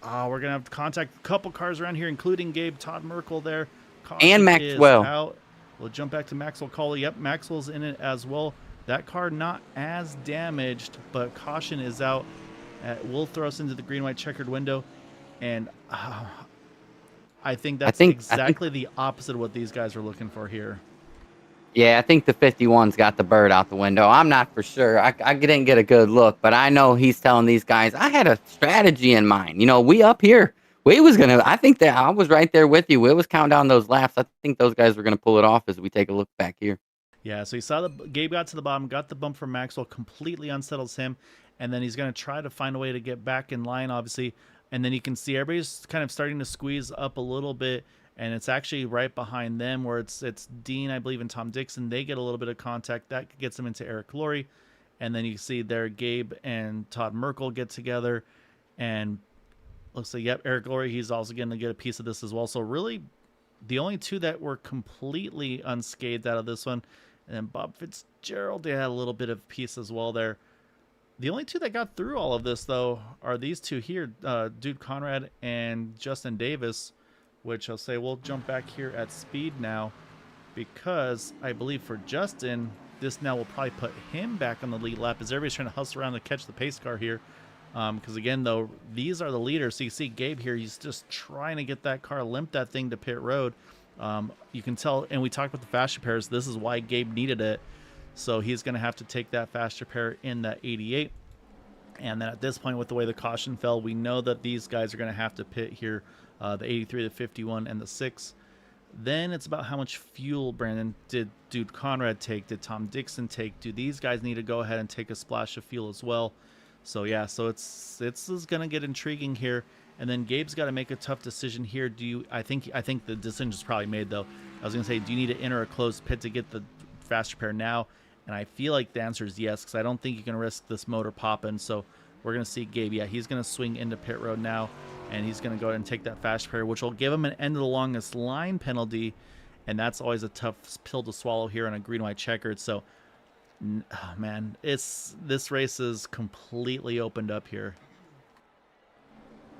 We're going to have to contact a couple cars around here, including Gabe, Todd Merkel there. Caution and Maxwell. Is out. We'll jump back to Maxwell Cawley. Yep, Maxwell's in it as well. That car not as damaged, but caution is out. Will throw us into the green-white checkered window. And I think that's exactly the opposite of what these guys are looking for here. Yeah, I think the 51's got the bird out the window. I'm not for sure. I didn't get a good look, but I know he's telling these guys, I had a strategy in mind. We up here. I think that I was right there with you. We was counting down those laps. I think those guys were going to pull it off as we take a look back here. Yeah, so you saw Gabe got to the bottom, got the bump from Maxwell, completely unsettles him, and then he's going to try to find a way to get back in line, obviously. And then you can see everybody's kind of starting to squeeze up a little bit, and it's actually right behind them where it's Dean, I believe, and Tom Dixon. They get a little bit of contact. That gets them into Eric Laurie. And then you see there Gabe and Todd Merkel get together, and looks like, yep, Eric Laurie, he's also going to get a piece of this as well. So really, the only 2 that were completely unscathed out of this one, and then Bob Fitzgerald, they had a little bit of piece as well there. The only 2 that got through all of this, though, are these 2 here, Dude Conrad and Justin Davis, which I'll say we'll jump back here at speed now because I believe for Justin, this now will probably put him back on the lead lap as everybody's trying to hustle around to catch the pace car here. Because, again, though, these are the leaders. So you see Gabe here, he's just trying to get that car, limp that thing to pit road. You can tell, and we talked about the fast repairs. This is why Gabe needed it. So he's going to have to take that fast repair in that 88. And then at this point, with the way the caution fell, we know that these guys are going to have to pit here, the 83, the 51, and the 6. Then it's about how much fuel, Brandon, did Dude Conrad take? Did Tom Dixon take? Do these guys need to go ahead and take a splash of fuel as well? So, yeah, so it's going to get intriguing here. And then Gabe's got to make a tough decision here. I think the decision is probably made, though. I was going to say, do you need to enter a closed pit to get the fast repair now? And I feel like the answer is yes, because I don't think you can risk this motor popping. So we're going to see Gabe. Yeah, he's going to swing into pit road now, and he's going to go ahead and take that fast repair, which will give him an end of the longest line penalty. And that's always a tough pill to swallow here on a green-white checkered. So, oh, man, this race is completely opened up here.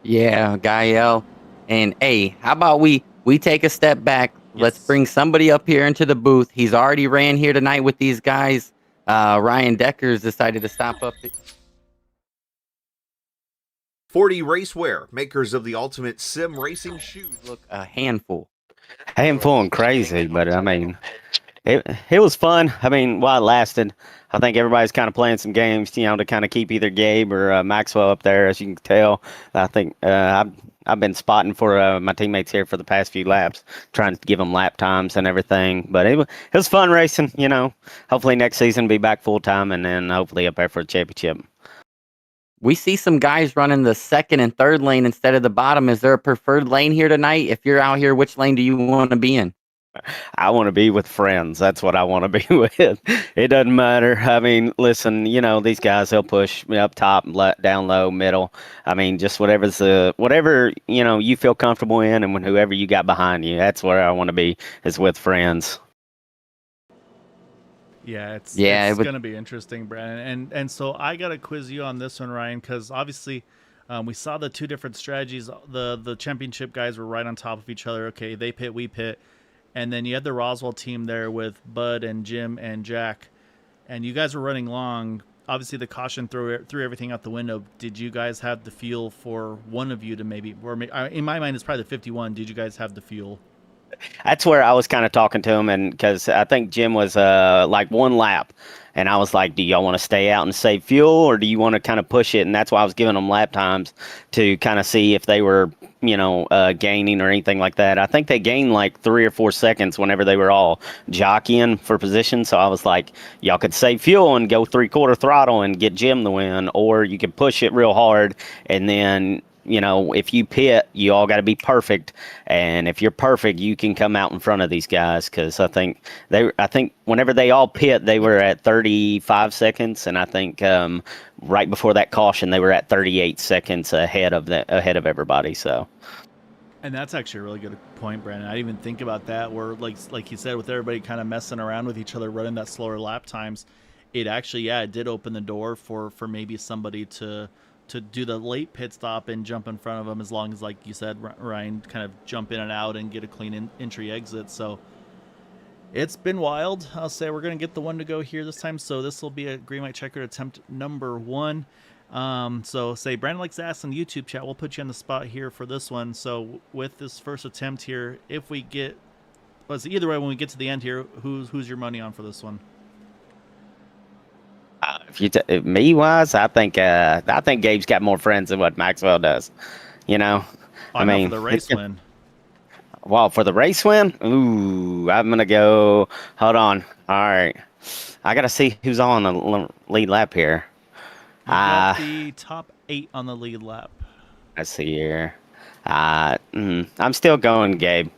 Yeah, Gael. And, hey, how about we take a step back? Yes. Let's bring somebody up here into the booth. He's already ran here tonight with these guys. Ryan Decker's decided to stop up. 40 Racewear, makers of the ultimate sim racing shoes. Look, a handful. Handful and crazy, but I mean, it was fun. I mean, while it lasted, I think everybody's kind of playing some games, to kind of keep either Gabe or Maxwell up there, as you can tell. I think I've been spotting for my teammates here for the past few laps, trying to give them lap times and everything. But it was fun racing, Hopefully next season be back full time, and then hopefully up there for a championship. We see some guys running the second and third lane instead of the bottom. Is there a preferred lane here tonight? If you're out here, which lane do you want to be in? I want to be with friends. That's what I want to be with. It doesn't matter. I mean, listen, these guys, they'll push me up top, down low, middle. I mean, just whatever, you feel comfortable in, and whoever you got behind you, that's where I want to be, is with friends. Yeah, it's going to be interesting, Brandon. And so I got to quiz you on this one, Ryan, because obviously we saw the 2 different strategies. The championship guys were right on top of each other. Okay, they pit, we pit. And then you had the Roswell team there with Bud and Jim and Jack. And you guys were running long. obviously the caution threw everything out the window. Did you guys have the feel for one of you to maybe, in my mind, it's probably the 51. Did you guys have the fuel? That's where I was kind of talking to him, and because I think Jim was like one lap, and I was like, "Do y'all want to stay out and save fuel, or do you want to kind of push it?" And that's why I was giving them lap times to kind of see if they were, gaining or anything like that. I think they gained like 3 or 4 seconds whenever they were all jockeying for position. So I was like, "Y'all could save fuel and go 3/4 throttle and get Jim the win, or you could push it real hard and then." If you pit, you all got to be perfect, and if you're perfect, you can come out in front of these guys. Because I think whenever they all pit, they were at 35 seconds, and I think right before that caution, they were at 38 seconds ahead of everybody. So, and that's actually a really good point, Brandon. I didn't even think about that. Where like you said, with everybody kind of messing around with each other, running that slower lap times, it actually it did open the door for maybe somebody to do the late pit stop and jump in front of them, as long as, like you said, Ryan, kind of jump in and out and get a clean entry exit. So it's been wild. I'll say we're going to get the one to go here this time. So this will be a green white checkered attempt number 1. So say Brandon likes to ask in the YouTube chat, we'll put you on the spot here for this one. So with this first attempt here, if we get, either way, when we get to the end here, who's your money on for this one? If me wise, I think Gabe's got more friends than what Maxwell does. I mean, for the race win. Well, for the race win, I'm gonna go. Hold on. All right, I gotta see who's on the lead lap here. The top 8 on the lead lap. Let's see here. I'm still going Gabe.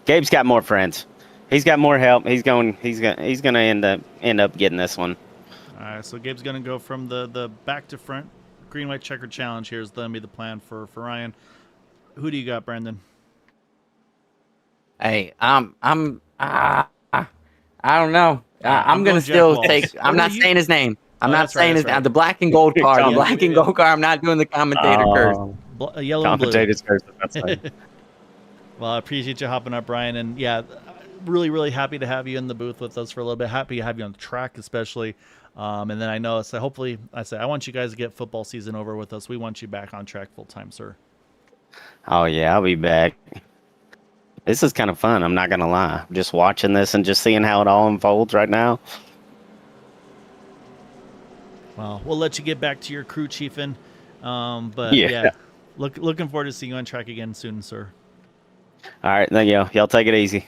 Gabe's got more friends. He's got more help. He's gonna end up getting this one. All right, so Gabe's going to go from the back to front. Green, white, checkered challenge here is going to be the plan for Ryan. Who do you got, Brandon? Hey, I don't know. I'm going to still take – I'm not saying his name. I'm not saying his name. The black and gold car. The black and gold car. I'm not doing the commentator curse. Yellow commentator's curse. That's fine. Well, I appreciate you hopping up, Brian. And, yeah, really, really happy to have you in the booth with us for a little bit. Happy to have you on the track especially. And then I know, so hopefully, I want you guys to get football season over with us. We want you back on track full time, sir. Oh, yeah, I'll be back. This is kind of fun. I'm not going to lie. Just watching this and just seeing how it all unfolds right now. Well, we'll let you get back to your crew chiefing. But yeah, looking forward to seeing you on track again soon, sir. All right. Thank you. Y'all take it easy.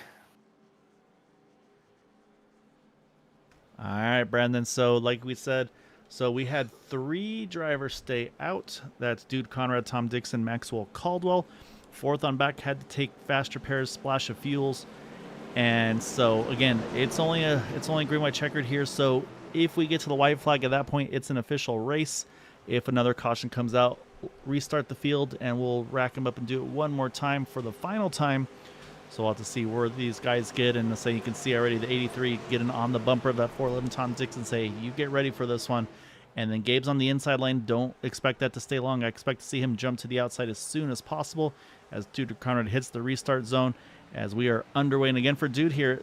All right, Brandon. So like we said, we had 3 drivers stay out. That's Dude Conrad, Tom Dixon, Maxwell Caldwell. 4th on back had to take fast repairs, splash of fuels. And so again, it's only green white checkered here. So if we get to the white flag at that point, it's an official race. If another caution comes out, restart the field and we'll rack them up and do it one more time for the final time. So we'll have to see where these guys get. And so you can see already the 83 getting on the bumper of that 411 Tom Dixon, say, you get ready for this one. And then Gabe's on the inside lane. Don't expect that to stay long. I expect to see him jump to the outside as soon as possible as Dude Conrad hits the restart zone as we are underway. And again, for Dude here,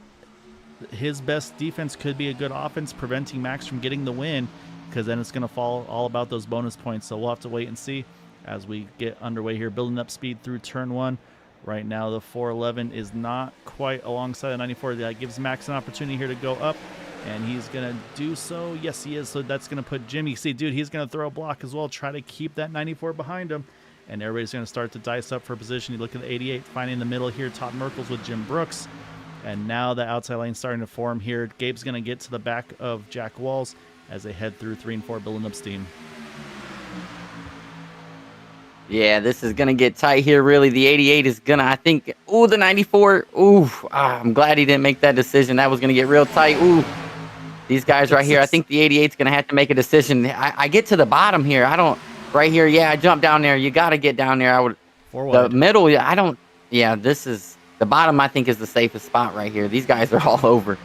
his best defense could be a good offense, preventing Max from getting the win, because then it's going to fall all about those bonus points. So we'll have to wait and see as we get underway here, building up speed through turn 1. Right now, the 411 is not quite alongside the 94. That gives Max an opportunity here to go up, and he's going to do so. Yes, he is. So that's going to put Jimmy. See, dude, he's going to throw a block as well, try to keep that 94 behind him, and everybody's going to start to dice up for position. You look at the 88, finding the middle here, Todd Merkles with Jim Brooks, and now the outside lane starting to form here. Gabe's going to get to the back of Jack Walls as they head through 3 and 4, building up steam. Yeah, this is going to get tight here, really. The 88 is going to, I think, the 94. I'm glad he didn't make that decision. That was going to get real tight. These guys right here, I think the 88's going to have to make a decision. I get to the bottom here. Right here, I jumped down there. You got to get down there. The middle, this is, the bottom, I think, is the safest spot right here. These guys are all over.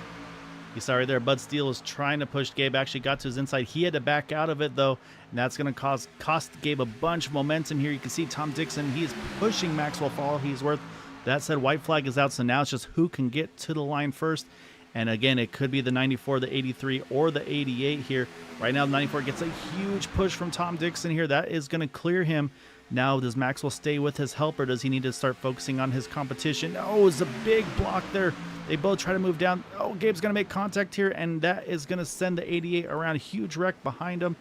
You saw right there, Bud Steele was trying to push Gabe, actually got to his inside. He had to back out of it, though, and that's going to cost Gabe a bunch of momentum here. You can see Tom Dixon, he's pushing Maxwell for all he's worth. That said, white flag is out, so now it's just who can get to the line first. And again, it could be the 94, the 83, or the 88 here. Right now, the 94 gets a huge push from Tom Dixon here. That is going to clear him. Now, does Maxwell stay with his helper? Does he need to start focusing on his competition? Oh, it's a big block there. They both try to move down. Oh, Gabe's going to make contact here, and that is going to send the 88 around. Huge wreck behind him,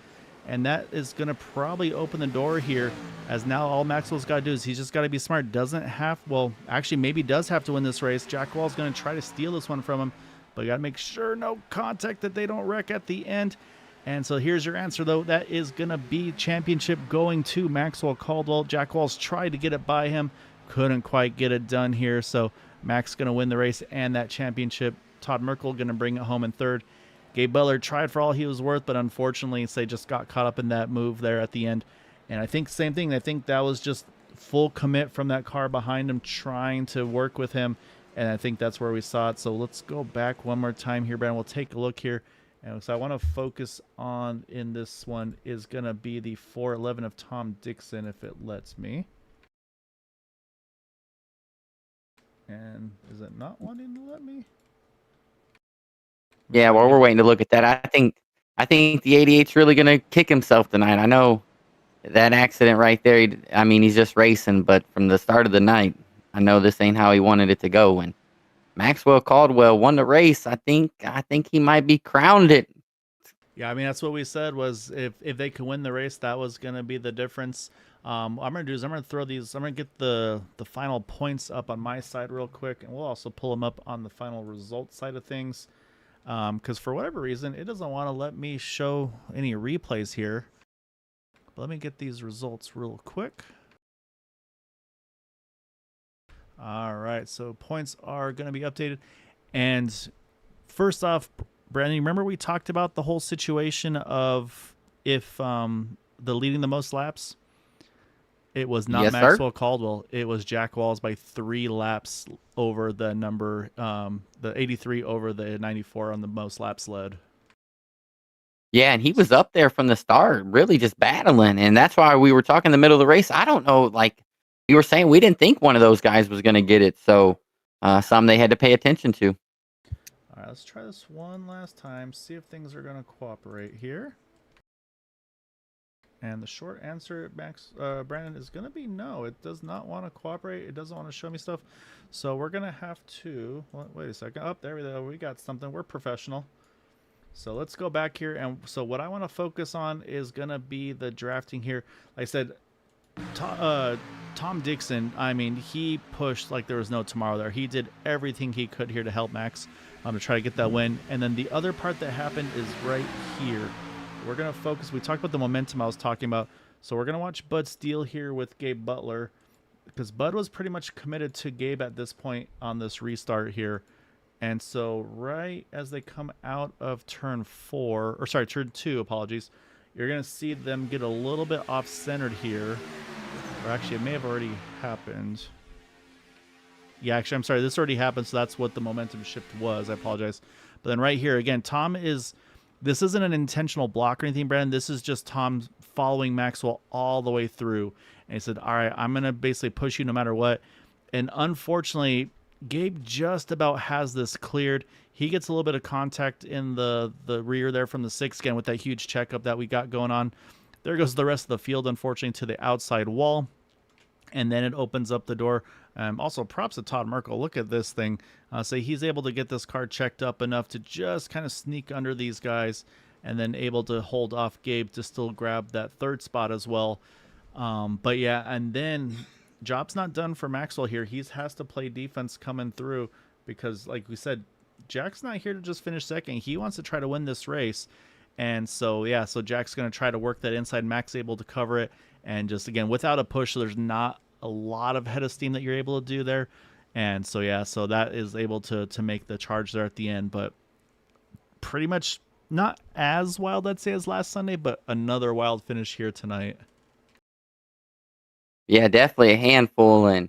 and that is going to probably open the door here, as now all Maxwell's got to do is he's just got to be smart. Doesn't have, well, actually maybe does have to win this race. Jack Wall's going to try to steal this one from him, but you got to make sure no contact, that they don't wreck at the end. And so here's your answer, though. That is going to be championship going to Maxwell Caldwell. Jack Walls tried to get it by him. Couldn't quite get it done here. So Max going to win the race and that championship. Todd Merkel going to bring it home in third. Gabe Butler tried for all he was worth, but unfortunately, they just got caught up in that move there at the end. And I think same thing. I think that was just full commit from that car behind him trying to work with him. And I think that's where we saw it. So let's go back one more time here, Brandon. We'll take a look here. And so I want to focus on in this one is going to be the 411 of Tom Dixon, if it lets me. And is it not wanting to let me? Yeah, well, we're waiting to look at that. I think the 88's really going to kick himself tonight. I know that accident right there, I mean, he's just racing, but from the start of the night, I know this ain't how he wanted it to go. And Maxwell Caldwell won the race. I think he might be crowned it. Yeah, I mean, that's what we said was if they could win the race, that was going to be the difference. What I'm going to do is I'm going to throw these. I'm going to get the final points up on my side real quick, and we'll also pull them up on the final results side of things. Because for whatever reason, it doesn't want to let me show any replays here. But let me get these results real quick. All right, so points are going to be updated. And first off, Brandon, remember we talked about the whole situation of if the leading the most laps? It was not Maxwell Caldwell. It was Jack Walls by 3 laps over the number, the 83 over the 94 on the most laps led. Yeah, and he was up there from the start, really just battling. And that's why we were talking in the middle of the race. I don't know, like you were saying, we didn't think one of those guys was going to get it. So some they had to pay attention to. All right, let's try this one last time, see if things are going to cooperate here. And the short answer, Brandon, is going to be no. It does not want to cooperate. It doesn't want to show me stuff. So we're going to have to, wait a second. Oh, there we go. We got something. We're professional. So let's go back here. And so what I want to focus on is going to be the drafting here. Like I said, Tom Dixon, I mean, he pushed like there was no tomorrow there. He did everything he could here to help Max to try to get that win. And then the other part that happened is right here. We're going to focus. We talked about the momentum I was talking about. So we're going to watch Bud Steele here with Gabe Butler, because Bud was pretty much committed to Gabe at this point on this restart here. And so right as they come out of turn 2, apologies, you're going to see them get a little bit off-centered here. Or actually, it may have already happened. Yeah, actually, I'm sorry. This already happened, so that's what the momentum shift was. I apologize. But then right here, again, this isn't an intentional block or anything, Brandon. This is just Tom following Maxwell all the way through. And he said, all right, I'm going to basically push you no matter what. And unfortunately, Gabe just about has this cleared. He gets a little bit of contact in the rear there from the 6 again with that huge checkup that we got going on. There goes the rest of the field, unfortunately, to the outside wall. And then it opens up the door. Also, props to Todd Merkel. Look at this thing. So he's able to get this car checked up enough to just kind of sneak under these guys and then able to hold off Gabe to still grab that 3rd spot as well. But yeah, and then job's not done for Maxwell here. He has to play defense coming through because, like we said, Jack's not here to just finish second. He wants to try to win this race. And so, yeah, so Jack's going to try to work that inside. Max able to cover it. And just, again, without a push, there's not a lot of head of steam that you're able to do there. And so, yeah, so that is able to make the charge there at the end. But pretty much not as wild, I'd say, as last Sunday, but another wild finish here tonight. Yeah, definitely a handful. And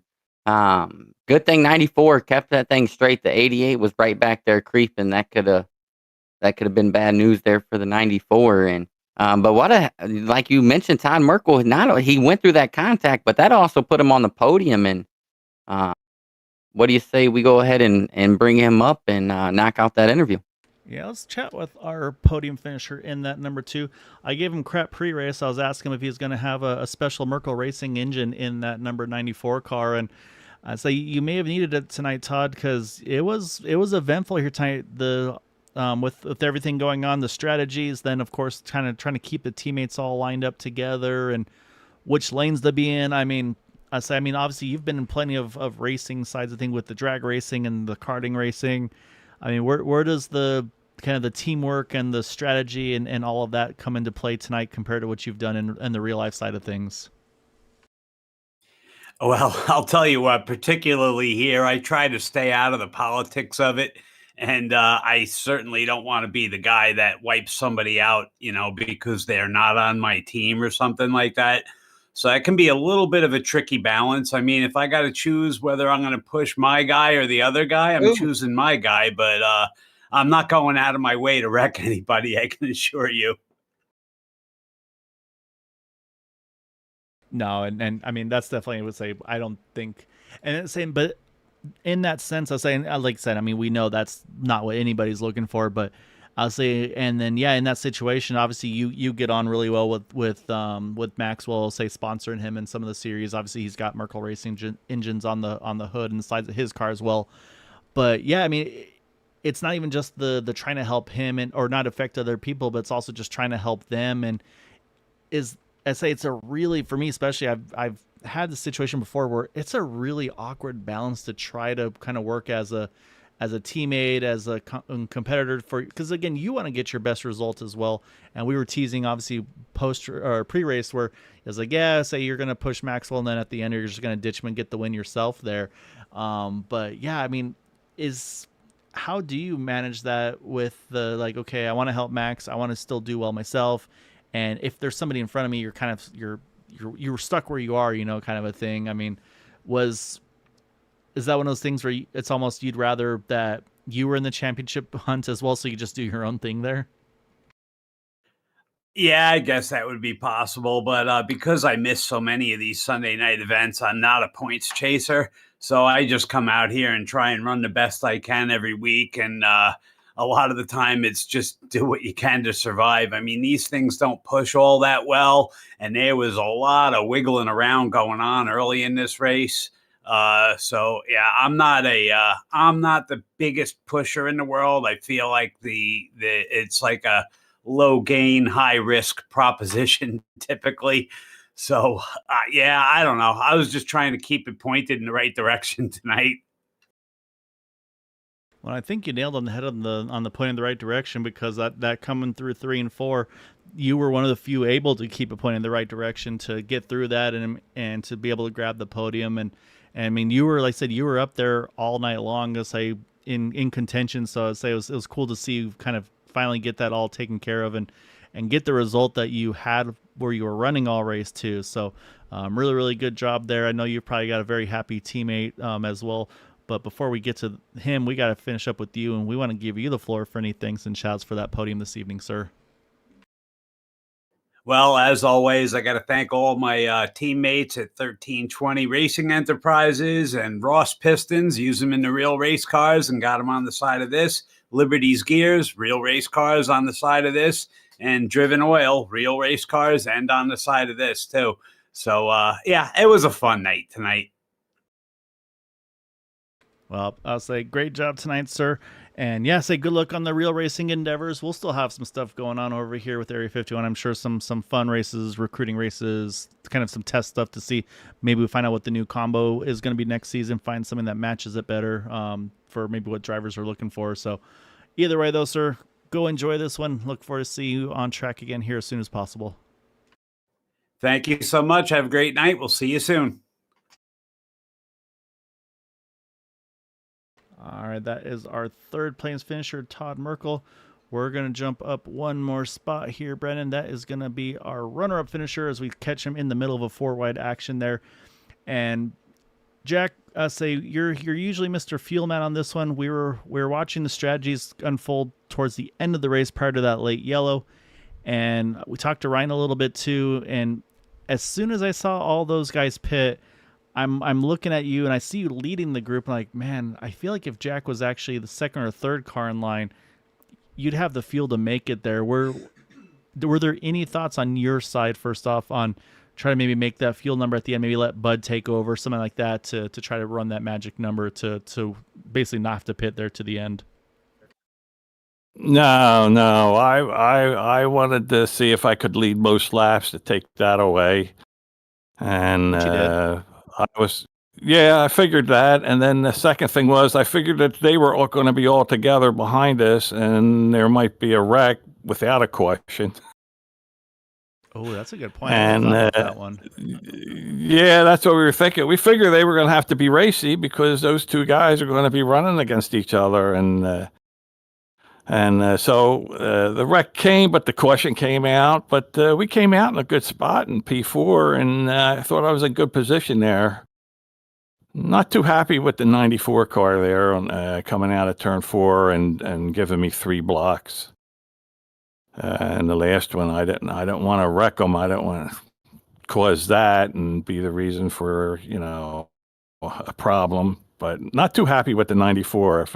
good thing 94 kept that thing straight. The 88 was right back there creeping. That could have been bad news there for the 94. And but like you mentioned, Todd Merkel, he went through that contact, but that also put him on the podium. And what do you say we go ahead and bring him up and knock out that interview? Yeah, let's chat with our podium finisher in that number 2. I gave him crap pre-race. I was asking him if he was going to have a special Merkle Racing engine in that number 94 car, and I say you may have needed it tonight, Todd, because it was eventful here tonight. The with everything going on, the strategies, then of course kind of trying to keep the teammates all lined up together and which lanes to be in. I mean, obviously you've been in plenty of racing sides of things with the drag racing and the karting racing. I mean, where does the kind of the teamwork and the strategy and all of that come into play tonight compared to what you've done in the real life side of things? Well, I'll tell you what, particularly here, I try to stay out of the politics of it. And I certainly don't want to be the guy that wipes somebody out, because they're not on my team or something like that. So that can be a little bit of a tricky balance. I mean, if I got to choose whether I'm going to push my guy or the other guy, I'm choosing my guy, but I'm not going out of my way to wreck anybody, I can assure you. No, and I mean that's definitely, I would say, I don't think, and it's saying, but in that sense, I was saying, like I said, I mean we know that's not what anybody's looking for, but I'll say, and then yeah, in that situation, obviously you get on really well with Maxwell, say sponsoring him in some of the series. Obviously he's got Merkle Racing engines on the hood and sides of his car as well. But yeah, I mean it's not even just the trying to help him and or not affect other people, but it's also just trying to help them. And I say it's a really, for me especially, I've had the situation before where it's a really awkward balance to try to kind of work as a teammate, as a competitor, because again, you want to get your best result as well. And we were teasing obviously post or pre-race where it's like, yeah, say you're going to push Maxwell and then at the end you're just going to ditch him and get the win yourself there. But yeah, I mean, how do you manage that with the, like, okay, I want to help Max, I want to still do well myself, and if there's somebody in front of me, you're stuck where you are, kind of a thing. I mean, is that one of those things where it's almost you'd rather that you were in the championship hunt as well, so you just do your own thing there? Yeah, I guess that would be possible. But because I miss so many of these Sunday night events, I'm not a points chaser. So I just come out here and try and run the best I can every week. And a lot of the time it's just do what you can to survive. I mean, these things don't push all that well. And there was a lot of wiggling around going on early in this race. So yeah, I'm not the biggest pusher in the world. I feel like it's like a low gain, high risk proposition typically. So yeah, I don't know. I was just trying to keep it pointed in the right direction tonight. Well, I think you nailed on the head on the point in the right direction, because that coming through 3 and 4, you were one of the few able to keep it pointed in the right direction to get through that and to be able to grab the podium. And I mean, you were, like I said, you were up there all night long, to say in contention. So I'd say it was cool to see you kind of finally get that all taken care of and get the result that you had where you were running all race too. So really, really good job there. I know you've probably got a very happy teammate as well. But before we get to him, we got to finish up with you, and we want to give you the floor for any thanks and shouts for that podium this evening, sir. Well, as always, I got to thank all my teammates at 1320 Racing Enterprises and Ross Pistons. Use them in the real race cars and got them on the side of this. Liberty's Gears, real race cars on the side of this. And Driven Oil, real race cars, and on the side of this too. So, yeah, it was a fun night tonight. Well, I'll say great job tonight, sir. And yeah, say good luck on the real racing endeavors. We'll still have some stuff going on over here with Area 51. I'm sure some fun races, recruiting races, kind of some test stuff to see. Maybe we find out what the new combo is going to be next season, find something that matches it better for maybe what drivers are looking for. So either way, though, sir, go enjoy this one. Look forward to see you on track again here as soon as possible. Thank you so much. Have a great night. We'll see you soon. All right, that is our third place finisher, Todd Merkle. We're going to jump up one more spot here, Brennan. That is going to be our runner-up finisher as we catch him in the middle of a four-wide action there. And Jack, say you're usually Mr. Fuelman on this one. We were watching the strategies unfold towards the end of the race prior to that late yellow, and we talked to Ryan a little bit too. And as soon as I saw all those guys pit, I'm looking at you and I see you leading the group. And like, man, I feel like if Jack was actually the second or third car in line, you'd have the fuel to make it there. Were there any thoughts on your side, first off, on try to maybe make that fuel number at the end, maybe let Bud take over, something like that, to try to run that magic number to basically not have to pit there to the end? No. I wanted to see if I could lead most laps to take that away. And Which you did. I figured that. And then the second thing was I figured that they were all going to be all together behind us and there might be a wreck without a question. Oh, that's a good point. I hadn't thought about that one. Yeah, that's what we were thinking. We figured they were going to have to be racy because those two guys are going to be running against each other. So the wreck came, but the caution came out. But we came out in a good spot in P4, and I thought I was in good position there. Not too happy with the 94 car there on coming out of turn 4 and giving me 3 blocks. And the last one, I don't want to wreck them. I don't want to cause that and be the reason for, a problem. But not too happy with the 94.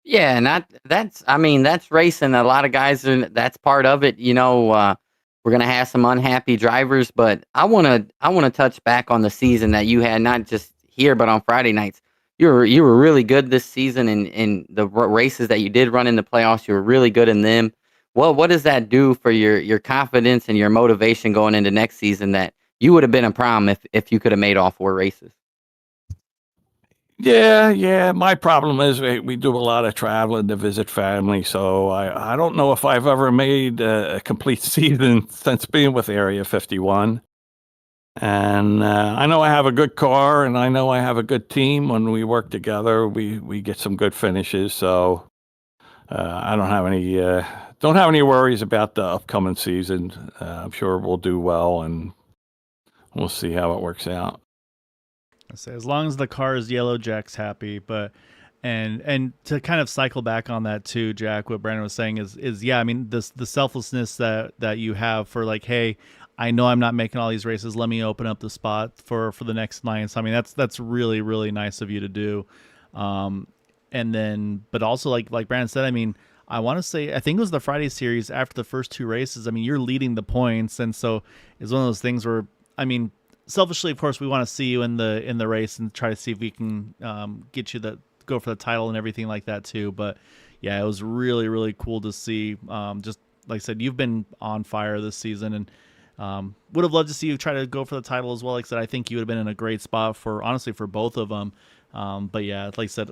Yeah, that's racing. A lot of guys, that's part of it. We're gonna have some unhappy drivers, but I wanna touch back on the season that you had, not just here but on Friday nights. You were really good this season in the races that you did run in the playoffs. You were really good in them. Well, what does that do for your confidence and your motivation going into next season that you would have been a problem if you could have made all 4 races? Yeah. My problem is we do a lot of traveling to visit family, so I don't know if I've ever made a complete season since being with Area 51. And I know I have a good car, and I know I have a good team. When we work together, we get some good finishes. So I don't have any worries about the upcoming season. I'm sure we'll do well, and we'll see how it works out. I say as long as the car is yellow, Jack's happy. But and to kind of cycle back on that too, Jack, what Brandon was saying is yeah, I mean the selflessness that you have for like, hey, I know I'm not making all these races. Let me open up the spot for the next line. So I mean that's really, really nice of you to do. And then but also like Brandon said, I mean, I want to say I think it was the Friday series after the first 2 races. I mean, you're leading the points, and so it's one of those things where I mean, selfishly, of course, we want to see you in the race and try to see if we can get you go for the title and everything like that too. But yeah, it was really, really cool to see. Just like I said, you've been on fire this season, and would have loved to see you try to go for the title as well. Like I said, I think you would have been in a great spot for both of them. But yeah, like I said,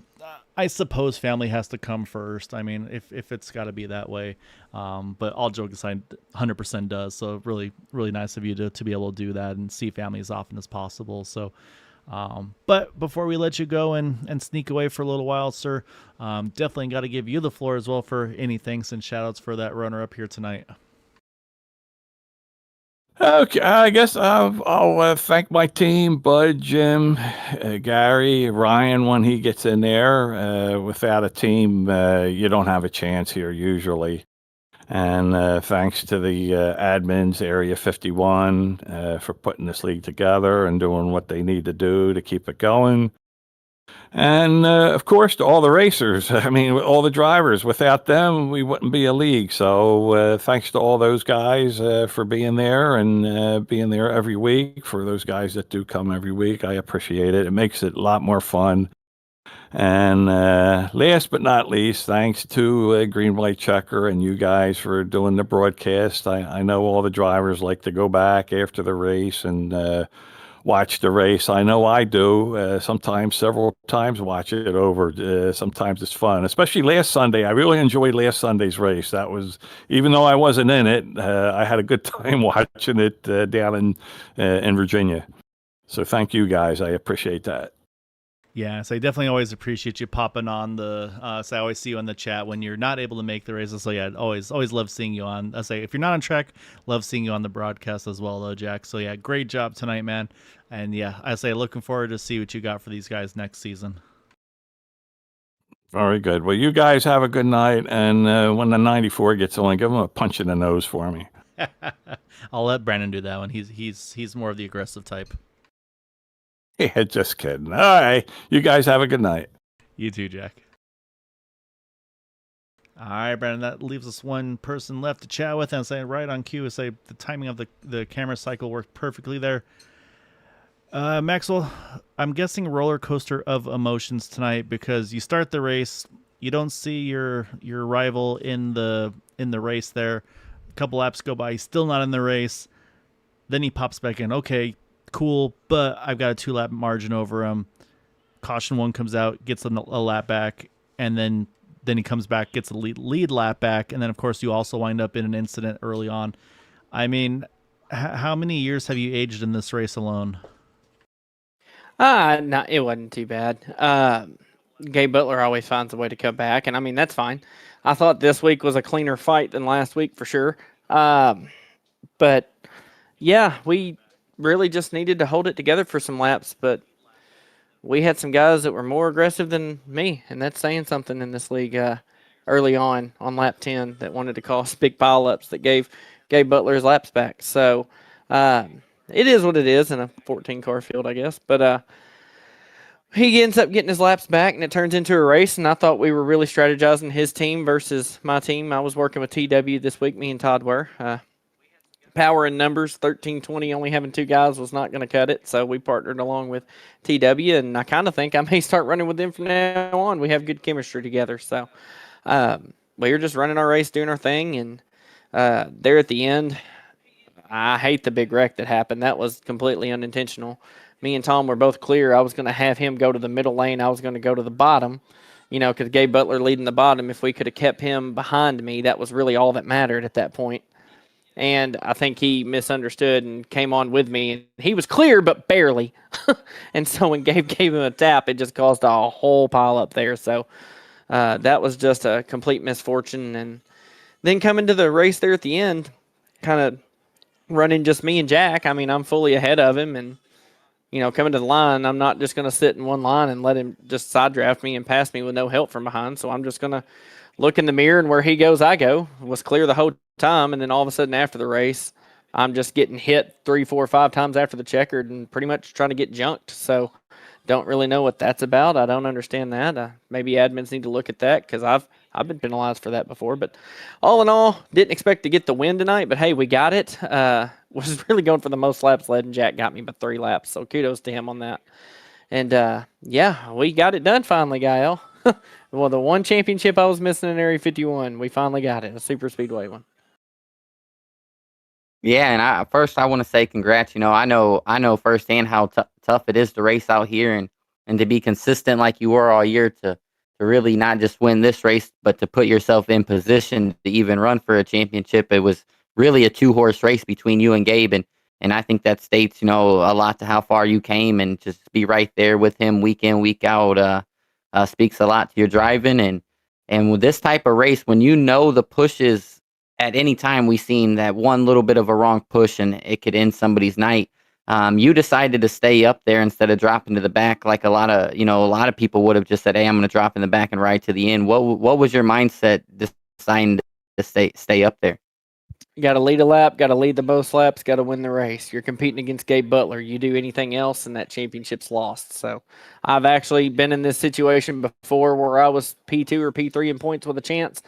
I suppose family has to come first. I mean, if it's got to be that way. But all joke aside, 100% does. So really, really nice of you to be able to do that and see family as often as possible. So, but before we let you go and sneak away for a little while, sir, definitely got to give you the floor as well for any thanks and shout outs for that runner up here tonight. Okay, I guess I'll thank my team, Bud, Jim, Gary, Ryan, when he gets in there. Without a team, you don't have a chance here usually. And thanks to the admins, Area 51, for putting this league together and doing what they need to do to keep it going. And of course, to all the racers, I mean, all the drivers. Without them, we wouldn't be a league. So thanks to all those guys for being there and being there every week. For those guys that do come every week, I appreciate it. It makes it a lot more fun. And last but not least, thanks to Green White Checker and you guys for doing the broadcast. I know all the drivers like to go back after the race and watch the race. I know I do. Sometimes several times watch it over. Sometimes it's fun, especially last Sunday. I really enjoyed last Sunday's race. That was, even though I wasn't in it, I had a good time watching it down in Virginia. So thank you guys. I appreciate that. Yeah, so I definitely always appreciate you popping on the. So I always see you in the chat when you're not able to make the races. So yeah, always love seeing you on. I say if you're not on track, love seeing you on the broadcast as well, though, Jack. So yeah, great job tonight, man. And yeah, I say looking forward to see what you got for these guys next season. Very good. Well, you guys have a good night, and when the 94 gets on, give them a punch in the nose for me. I'll let Brandon do that one. He's more of the aggressive type. Yeah, just kidding. All right. You guys have a good night. You too, Jack. All right, Brandon, that leaves us one person left to chat with, and say right on cue, say the timing of the camera cycle worked perfectly there. Maxwell, I'm guessing roller coaster of emotions tonight because you start the race, you don't see your rival in the race there. A couple laps go by, he's still not in the race. Then he pops back in. Okay, cool, but I've got a 2-lap margin over him. Caution 1 comes out, gets a lap back, and then he comes back, gets a lead lap back, and then of course you also wind up in an incident early on. I mean, how many years have you aged in this race alone? No, it wasn't too bad. Gabe Butler always finds a way to come back, and I mean that's fine. I thought this week was a cleaner fight than last week for sure. But yeah, we really just needed to hold it together for some laps, but we had some guys that were more aggressive than me, and that's saying something in this league early on lap 10 that wanted to cause big pileups that gave Butler his laps back. So it is what it is in a 14-car field, I guess. But he ends up getting his laps back, and it turns into a race, and I thought we were really strategizing his team versus my team. I was working with TW this week, me and Todd were. Power in numbers, 13-20, only having 2 guys was not going to cut it, so we partnered along with TW, and I kind of think I may start running with them from now on. We have good chemistry together, so we were just running our race, doing our thing, and there at the end, I hate the big wreck that happened. That was completely unintentional. Me and Tom were both clear. I was going to have him go to the middle lane. I was going to go to the bottom, because Gabe Butler leading the bottom, if we could have kept him behind me, that was really all that mattered at that point. And I think he misunderstood and came on with me. And he was clear, but barely. And so when Gabe gave him a tap, it just caused a whole pile up there. So that was just a complete misfortune. And then coming to the race there at the end, kind of running just me and Jack. I mean, I'm fully ahead of him. And, coming to the line, I'm not just going to sit in one line and let him just side draft me and pass me with no help from behind. So I'm just going to look in the mirror, and where he goes, I go. It was clear the whole time, and then all of a sudden after the race, I'm just getting hit 3, 4, 5 times after the checkered and pretty much trying to get junked. So don't really know what that's about. I don't understand that. Maybe admins need to look at that because I've been penalized for that before. But all in all, didn't expect to get the win tonight, but hey, we got it. Was really going for the most laps led, and Jack got me by 3 laps, so kudos to him on that. And yeah, we got it done finally, Gael. Well, the one championship I was missing in Area 51, we finally got it, a super speedway one. Yeah, and first I want to say congrats. I know firsthand how tough it is to race out here and to be consistent like you were all year to really not just win this race, but to put yourself in position to even run for a championship. It was really a 2-horse race between you and Gabe, and I think that states a lot to how far you came, and just be right there with him week in, week out speaks a lot to your driving. And with this type of race, when the pushes. At any time we've seen that one little bit of a wrong push and it could end somebody's night. You decided to stay up there instead of dropping to the back like a lot of people would have just said, "Hey, I'm going to drop in the back and ride to the end." What was your mindset deciding to stay up there? You got to lead a lap, got to lead the most laps, got to win the race. You're competing against Gabe Butler. You do anything else, and that championship's lost. So I've actually been in this situation before where I was P2 or P3 in points with a chance,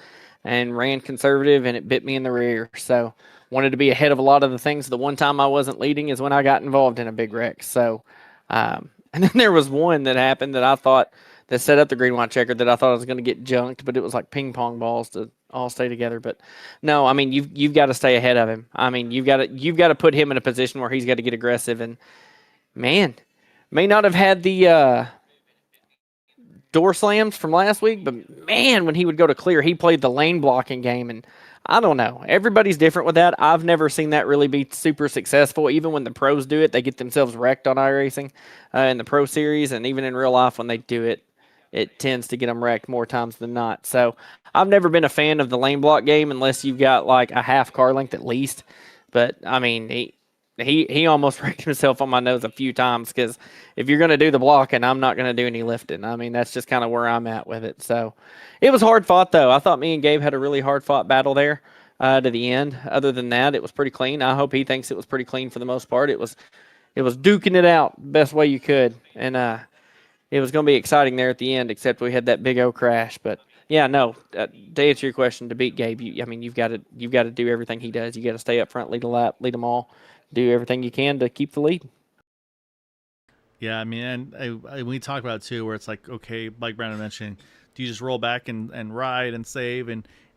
and ran conservative, and it bit me in the rear. So wanted to be ahead of a lot of the things. The one time I wasn't leading is when I got involved in a big wreck. So, and then there was one that happened that I thought that set up the green white checker that I thought I was going to get junked, but it was like ping pong balls to all stay together. But no, I mean you've got to stay ahead of him. I mean you've got to put him in a position where he's got to get aggressive. And man, may not have had the door slams from last week, but man, when he would go to clear, he played the lane blocking game, and I don't know. Everybody's different with that. I've never seen that really be super successful. Even when the pros do it, they get themselves wrecked on iRacing in the pro series, and even in real life when they do it, it tends to get them wrecked more times than not. So I've never been a fan of the lane block game unless you've got like a half car length at least. But I mean, he almost wrecked himself on my nose a few times because if you're going to do the blocking, I'm not going to do any lifting. I mean, that's just kind of where I'm at with it. So it was hard fought, though. I thought me and Gabe had a really hard fought battle there. to the end. Other than that, it was pretty clean. I hope he thinks it was pretty clean for the most part. It was duking it out best way you could, and it was going to be exciting there at the end. Except we had that big O crash. But yeah, no. To answer your question, to beat Gabe, you've got to do everything he does. You got to stay up front, lead a lap, lead them all, do everything you can to keep the lead. Yeah, I mean, and we talk about it too, where it's like, okay, like Brandon mentioned, do you just roll back and ride and save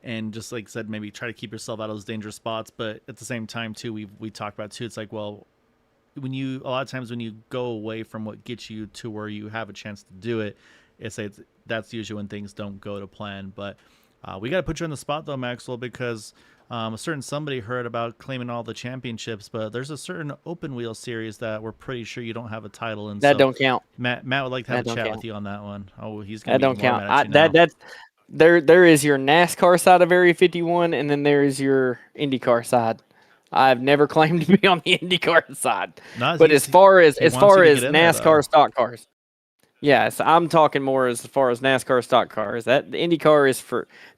and just like I said, maybe try to keep yourself out of those dangerous spots, but at the same time too, we talk about too, it's like, well, a lot of times when you go away from what gets you to where you have a chance to do it, that's usually when things don't go to plan. But we got to put you on the spot though, Maxwell, because a certain somebody heard about claiming all the championships, but there's a certain open wheel series that we're pretty sure you don't have a title in. That don't count. Matt would like to have That a chat don't with you on that one. Oh, he's That going to be don't more count. mad at you now. That's there is your NASCAR side of Area 51, and then there is your IndyCar side. I've never claimed to be on the IndyCar side, but as far as NASCAR stock cars, yes, I'm talking more as far as NASCAR stock cars. That the IndyCar is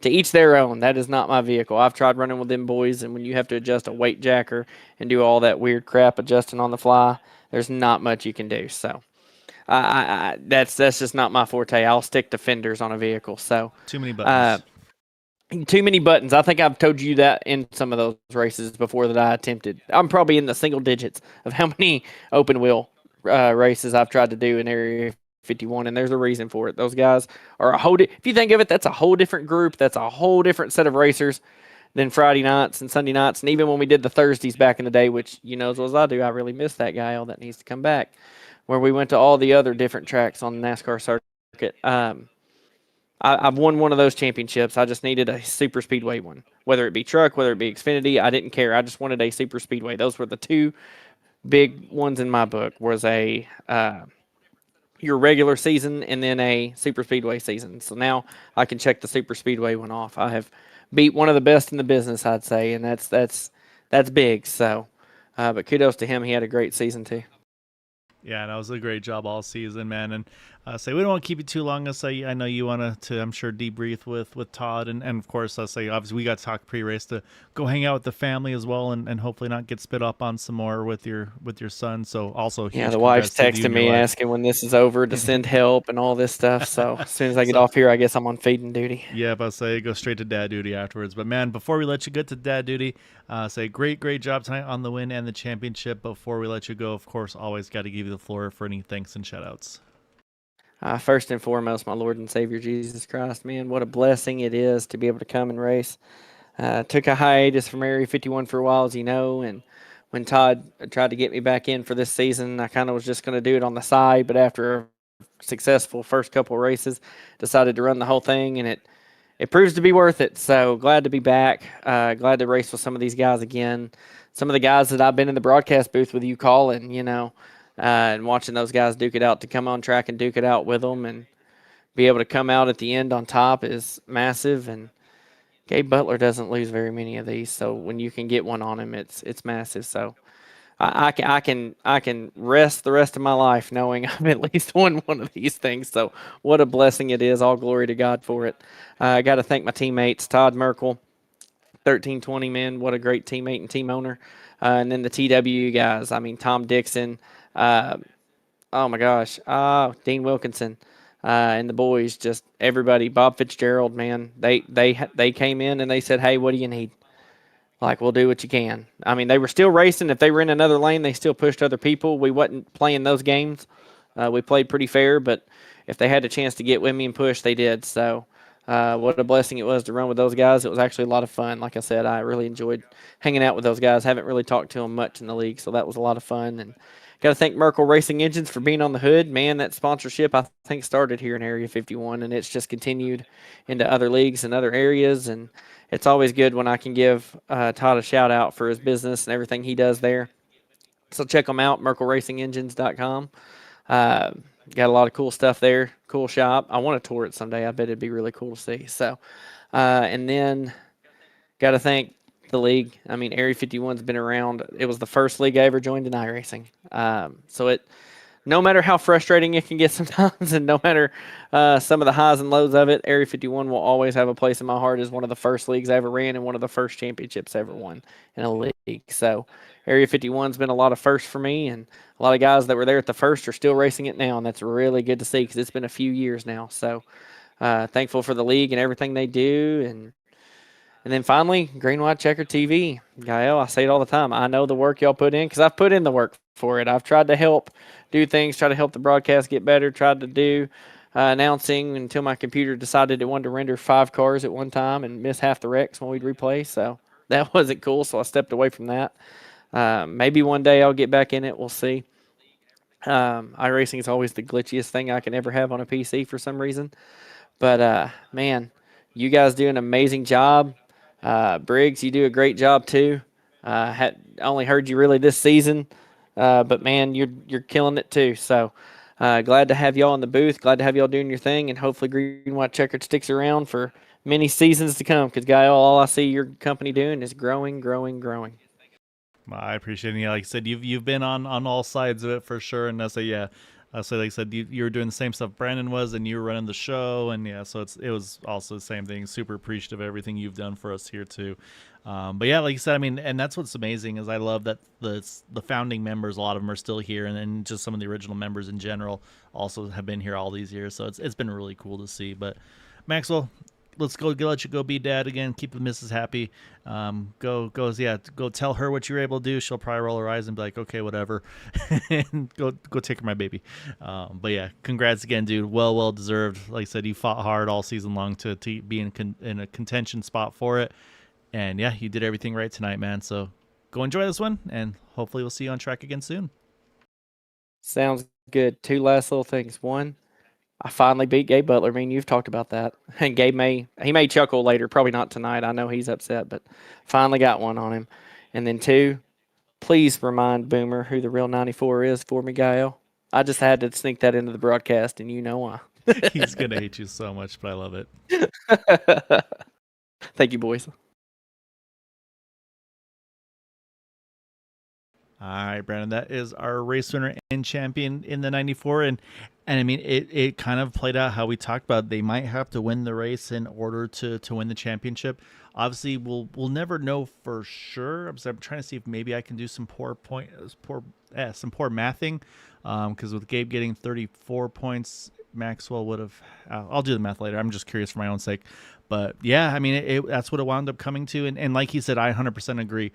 to each their own. That is not my vehicle. I've tried running with them boys, and when you have to adjust a weight jacker and do all that weird crap adjusting on the fly, there's not much you can do. So. That's just not my forte. I'll stick to fenders on a vehicle. So too many buttons. Too many buttons. I think I've told you that in some of those races before that I attempted. I'm probably in the single digits of how many open wheel races I've tried to do in Area 51, and there's a reason for it. Those guys are if you think of it, that's a whole different group. That's a whole different set of racers than Friday nights and Sunday nights. And even when we did the Thursdays back in the day, which you know as well as I do, I really miss that guy. All that needs to come back. Where we went to all the other different tracks on the NASCAR circuit. I've won one of those championships. I just needed a super speedway one, whether it be truck, whether it be Xfinity. I didn't care. I just wanted a super speedway. Those were the two big ones in my book. Was a your regular season and then a super speedway season. So now I can check the super speedway one off. I have beat one of the best in the business, I'd say, and that's big. So, but kudos to him. He had a great season too. Yeah, that was a great job all season, man. And we don't want to keep you too long. I know you want to, I'm sure, debrief with Todd. And of course, obviously, we got to talk pre-race to go hang out with the family as well and hopefully not get spit up on some more with your son. So also, yeah, the wife's texting me asking when this is over to send help and all this stuff. So as soon as I get off here, I guess I'm on feeding duty. Yeah, but go straight to dad duty afterwards. But man, before we let you get to dad duty, great job tonight on the win and the championship. Before we let you go, of course, always got to give you the floor for any thanks and shout outs. First and foremost, my Lord and Savior Jesus Christ, man, what a blessing it is to be able to come and race. Took a hiatus from Area 51 for a while, as you know, and when Todd tried to get me back in for this season, I kind of was just going to do it on the side, but after a successful first couple of races, decided to run the whole thing, and it proves to be worth it. So glad to be back. Glad to race with some of these guys again. Some of the guys that I've been in the broadcast booth with you calling, and watching those guys duke it out, to come on track and duke it out with them and be able to come out at the end on top is massive. And Gabe Butler doesn't lose very many of these, so when you can get one on him, it's massive. So I can rest the rest of my life knowing I've at least won one of these things. So what a blessing it is. All glory to God for it. I got to thank my teammates, Todd Merkel, 1320, man. What a great teammate and team owner. And then the TW guys. I mean, Tom Dixon. Oh my gosh. Dean Wilkinson. And the boys, just everybody. Bob Fitzgerald, man. They came in and they said, "Hey, what do you need?" Like, we'll do what you can. I mean, they were still racing. If they were in another lane, they still pushed other people. We wasn't playing those games. We played pretty fair, but if they had a chance to get with me and push, they did. So what a blessing it was to run with those guys. It was actually a lot of fun. Like I said, I really enjoyed hanging out with those guys. Haven't really talked to them much in the league, so that was a lot of fun. And got to thank Merkel Racing Engines for being on the hood. Man, that sponsorship, I think, started here in Area 51, and it's just continued into other leagues and other areas. And it's always good when I can give Todd a shout-out for his business and everything he does there. So check them out, merkelracingengines.com. Got a lot of cool stuff there, cool shop. I want to tour it someday. I bet it'd be really cool to see. So, and then got to thank the league. I mean, Area 51's been around. It was the first league I ever joined in iRacing. So no matter how frustrating it can get sometimes, and no matter some of the highs and lows of it, Area 51 will always have a place in my heart as one of the first leagues I ever ran and one of the first championships I ever won in a league. So Area 51's been a lot of firsts for me, and a lot of guys that were there at the first are still racing it now, and that's really good to see because it's been a few years now. So thankful for the league and everything they do, and then finally, Green White Checker TV. Gael, I say it all the time. I know the work y'all put in because I've put in the work for it. I've tried to help do things, try to help the broadcast get better, tried to do announcing until my computer decided it wanted to render 5 cars at one time and miss half the wrecks when we'd replay. So that wasn't cool, so I stepped away from that. Maybe one day I'll get back in it. We'll see. iRacing is always the glitchiest thing I can ever have on a PC for some reason. But, man, you guys do an amazing job. Briggs, you do a great job too. Had only heard you really this season, but man, you're killing it too. So glad to have y'all in the booth. Glad to have y'all doing your thing, and hopefully Green White Checkered sticks around for many seasons to come. Because Gael, all I see your company doing is growing, growing, growing. Well, I appreciate it. Yeah, like I said, you've been on all sides of it for sure, and I say yeah. So like I said, you were doing the same stuff Brandon was, and you were running the show, and yeah, so it was also the same thing. Super appreciative of everything you've done for us here too. But yeah, like you said, I mean, and that's what's amazing is I love that the founding members, a lot of them are still here, and then just some of the original members in general also have been here all these years. So it's been really cool to see. But Maxwell, let's let you go be dad again. Keep the missus happy. Go tell her what you were able to do. She'll probably roll her eyes and be like, okay, whatever, and go take care of my baby. But yeah, congrats again, dude. Well deserved. Like I said, you fought hard all season long to be in a contention spot for it, and yeah, you did everything right tonight, man. So go enjoy this one, and hopefully we'll see you on track again soon. Sounds good. 2 last little things. One, I finally beat Gabe Butler. I mean, you've talked about that. And Gabe may chuckle later, probably not tonight. I know he's upset, but finally got one on him. And then 2, please remind Boomer who the real 94 is for me, Gael. I just had to sneak that into the broadcast, and you know why. He's gonna hate you so much, but I love it. Thank you, boys. All right, Brandon, that is our race winner and champion in the 94. And I mean, it kind of played out how we talked about. They might have to win the race in order to win the championship. Obviously, we'll never know for sure. I'm trying to see if maybe I can do some poor mathing. Because with Gabe getting 34 points, Maxwell would have. I'll do the math later. I'm just curious for my own sake. But yeah, I mean, that's what it wound up coming to. And like he said, I 100% agree.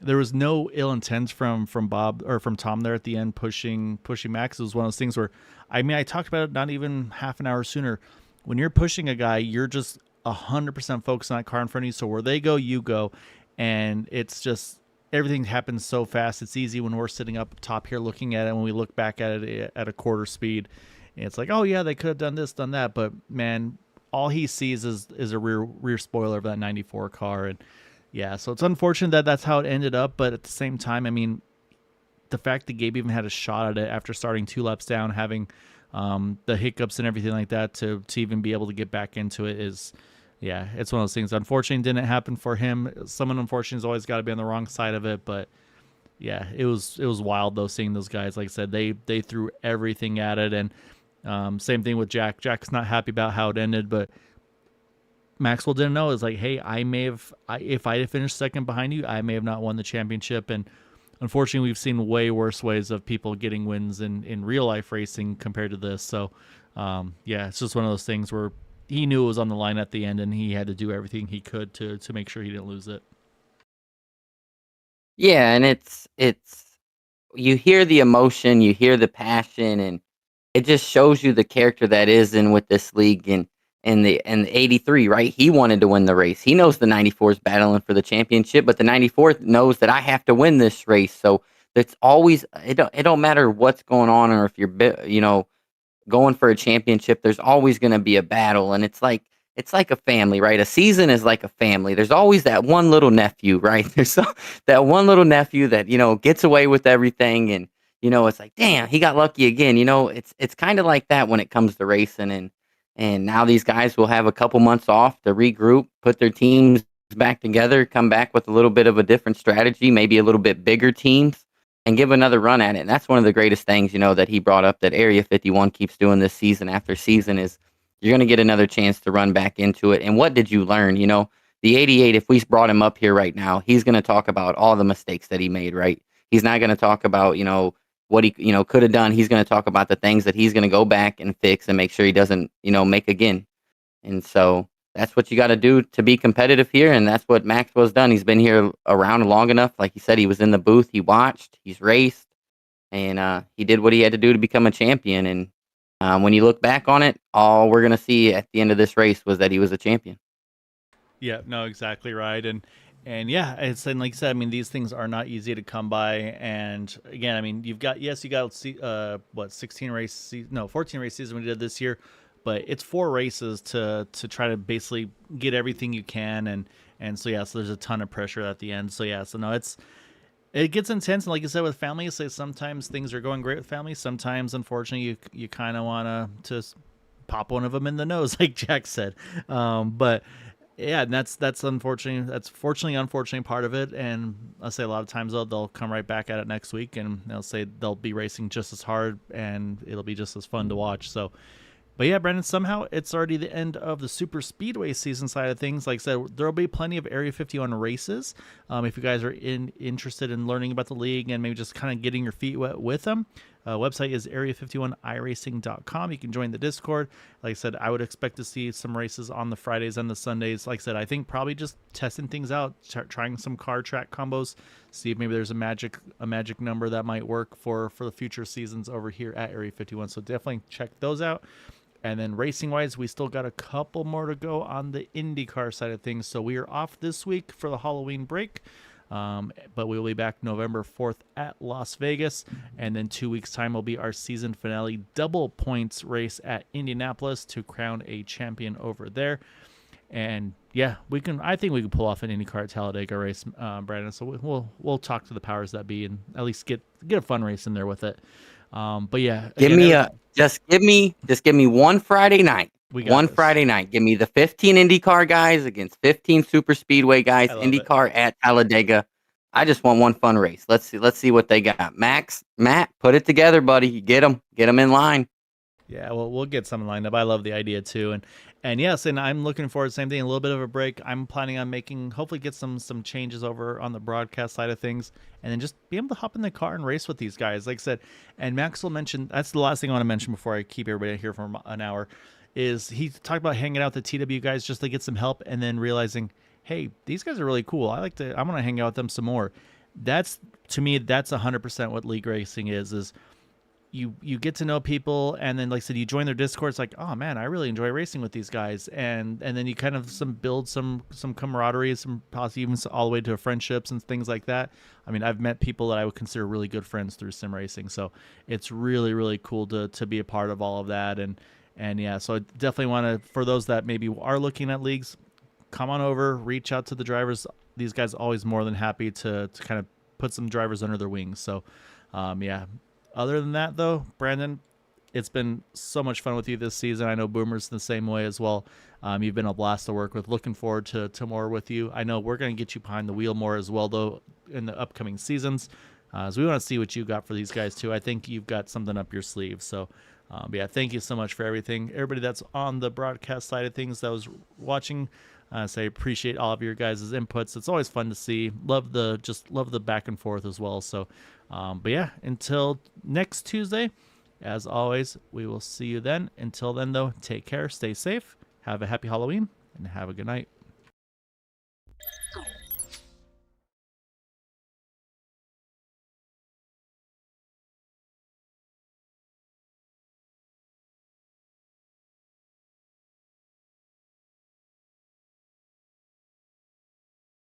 There was no ill intent from Bob or from Tom there at the end pushing Max. It was one of those things where, I mean, I talked about it not even half an hour sooner. When you're pushing a guy, you're just 100% focused on that car in front of you. So where they go, you go. And it's just, everything happens so fast. It's easy when we're sitting up top here looking at it. When we look back at it at a quarter speed, it's like, oh yeah, they could have done this, done that. But man, all he sees is a rear spoiler of that 94 car. And yeah, so it's unfortunate that that's how it ended up, but at the same time, I mean, the fact that Gabe even had a shot at it after starting 2 laps down, having the hiccups and everything like that to even be able to get back into it is, yeah, it's one of those things. Unfortunately, it didn't happen for him. Someone unfortunately has always got to be on the wrong side of it, but yeah, it was wild though seeing those guys. Like I said, they threw everything at it, and same thing with Jack. Jack's not happy about how it ended, but Maxwell didn't know. It's like, hey, if I had finished second behind you, I may have not won the championship. And unfortunately, we've seen way worse ways of people getting wins in real life racing compared to this. So, yeah, it's just one of those things where he knew it was on the line at the end, and he had to do everything he could to make sure he didn't lose it. Yeah, and it's you hear the emotion, you hear the passion, and it just shows you the character that is in with this league. And the 83, right? He wanted to win the race. He knows the 94 is battling for the championship, but the 94 knows that I have to win this race. So it's always it don't matter what's going on, or if you're going for a championship. There's always going to be a battle, and it's like a family, right? A season is like a family. There's always that one little nephew, right? There's that one little nephew that gets away with everything, and it's like, damn, he got lucky again. It's kind of like that when it comes to racing. And now these guys will have a couple months off to regroup, put their teams back together, come back with a little bit of a different strategy, maybe a little bit bigger teams. and give another run at it. And that's one of the greatest things, that he brought up that Area 51 keeps doing this season after season is you're going to get another chance to run back into it. And what did you learn? The 88, if we brought him up here right now, he's going to talk about all the mistakes that he made, right? He's not going to talk about, what he, could have done. He's going to talk about the things that he's going to go back and fix and make sure he doesn't, make again. And so that's what you got to do to be competitive here. And that's what Maxwell's done. He's been here around long enough. Like he said, he was in the booth. He watched, he's raced, and he did what he had to do to become a champion. And when you look back on it, all we're going to see at the end of this race was that he was a champion. Yeah, no, exactly right. And yeah, it's, and like you said, I mean, these things are not easy to come by. And again, I mean, you got 14 race season we did this year, but it's 4 races to try to basically get everything you can. And so, yeah, so there's a ton of pressure at the end. So yeah, so no, it gets intense. And like you said, with family, sometimes things are going great with family. Sometimes, unfortunately, you kind of want to pop one of them in the nose, like Jack said. But yeah, and that's unfortunate. That's unfortunately part of it. And I'll say a lot of times they'll come right back at it next week, and they'll say they'll be racing just as hard, and it'll be just as fun to watch. So, but yeah, Brandon, somehow it's already the end of the super speedway season side of things. Like I said, there'll be plenty of Area 51 races. If you guys are interested in learning about the league and maybe just kind of getting your feet wet with them, website is area51iracing.com. You can join the Discord. Like I said, I would expect to see some races on the Fridays and the Sundays. Like I said, I think probably just testing things out, trying some car track combos, see if maybe there's a magic number that might work for the future seasons over here at Area 51. So definitely check those out. And then racing-wise, we still got a couple more to go on the IndyCar side of things. So we are off this week for the Halloween break, but we will be back November 4th at Las Vegas. And then 2 weeks' time will be our season finale double points race at Indianapolis to crown a champion over there. And yeah, I think we can pull off an IndyCar Talladega race, Brandon. So we'll talk to the powers that be and at least get a fun race in there with it. But yeah, just give me one Friday night. Friday night. Give me the 15 IndyCar guys against 15 super speedway guys. IndyCar at Talladega. I just want one fun race. Let's see what they got. Matt, put it together, buddy. Get them in line. Yeah, well, we'll get something lined up. I love the idea too, and yes, and I'm looking forward to the same thing. A little bit of a break. I'm planning on hopefully get some changes over on the broadcast side of things, and then just be able to hop in the car and race with these guys. Like I said, and Maxwell mentioned, that's the last thing I want to mention before I keep everybody here for an hour, is he talked about hanging out with the TW guys just to get some help, and then realizing, hey, these guys are really cool. I'm going to hang out with them some more. To me, that's 100% what league racing is you get to know people, and then, like I said, you join their Discord. It's like, oh man, I really enjoy racing with these guys, and then you kind of build some camaraderie, some possibly even all the way to friendships and things like that. I mean, I've met people that I would consider really good friends through sim racing, so it's really, really cool to be a part of all of that. And yeah, so I definitely want to, for those that maybe are looking at leagues, come on over, reach out to the drivers. These guys are always more than happy to kind of put some drivers under their wings. So yeah. Other than that, though, Brandon, it's been so much fun with you this season. I know Boomer's the same way as well. You've been a blast to work with. Looking forward to more with you. I know we're going to get you behind the wheel more as well, though, in the upcoming seasons. So we want to see what you got for these guys, too. I think you've got something up your sleeve. So, but yeah, thank you so much for everything. Everybody that's on the broadcast side of things that was watching, I appreciate all of your guys' inputs. It's always fun to see. Love the back and forth as well. So, but yeah, until next Tuesday, as always, we will see you then. Until then, though, take care, stay safe, have a happy Halloween, and have a good night.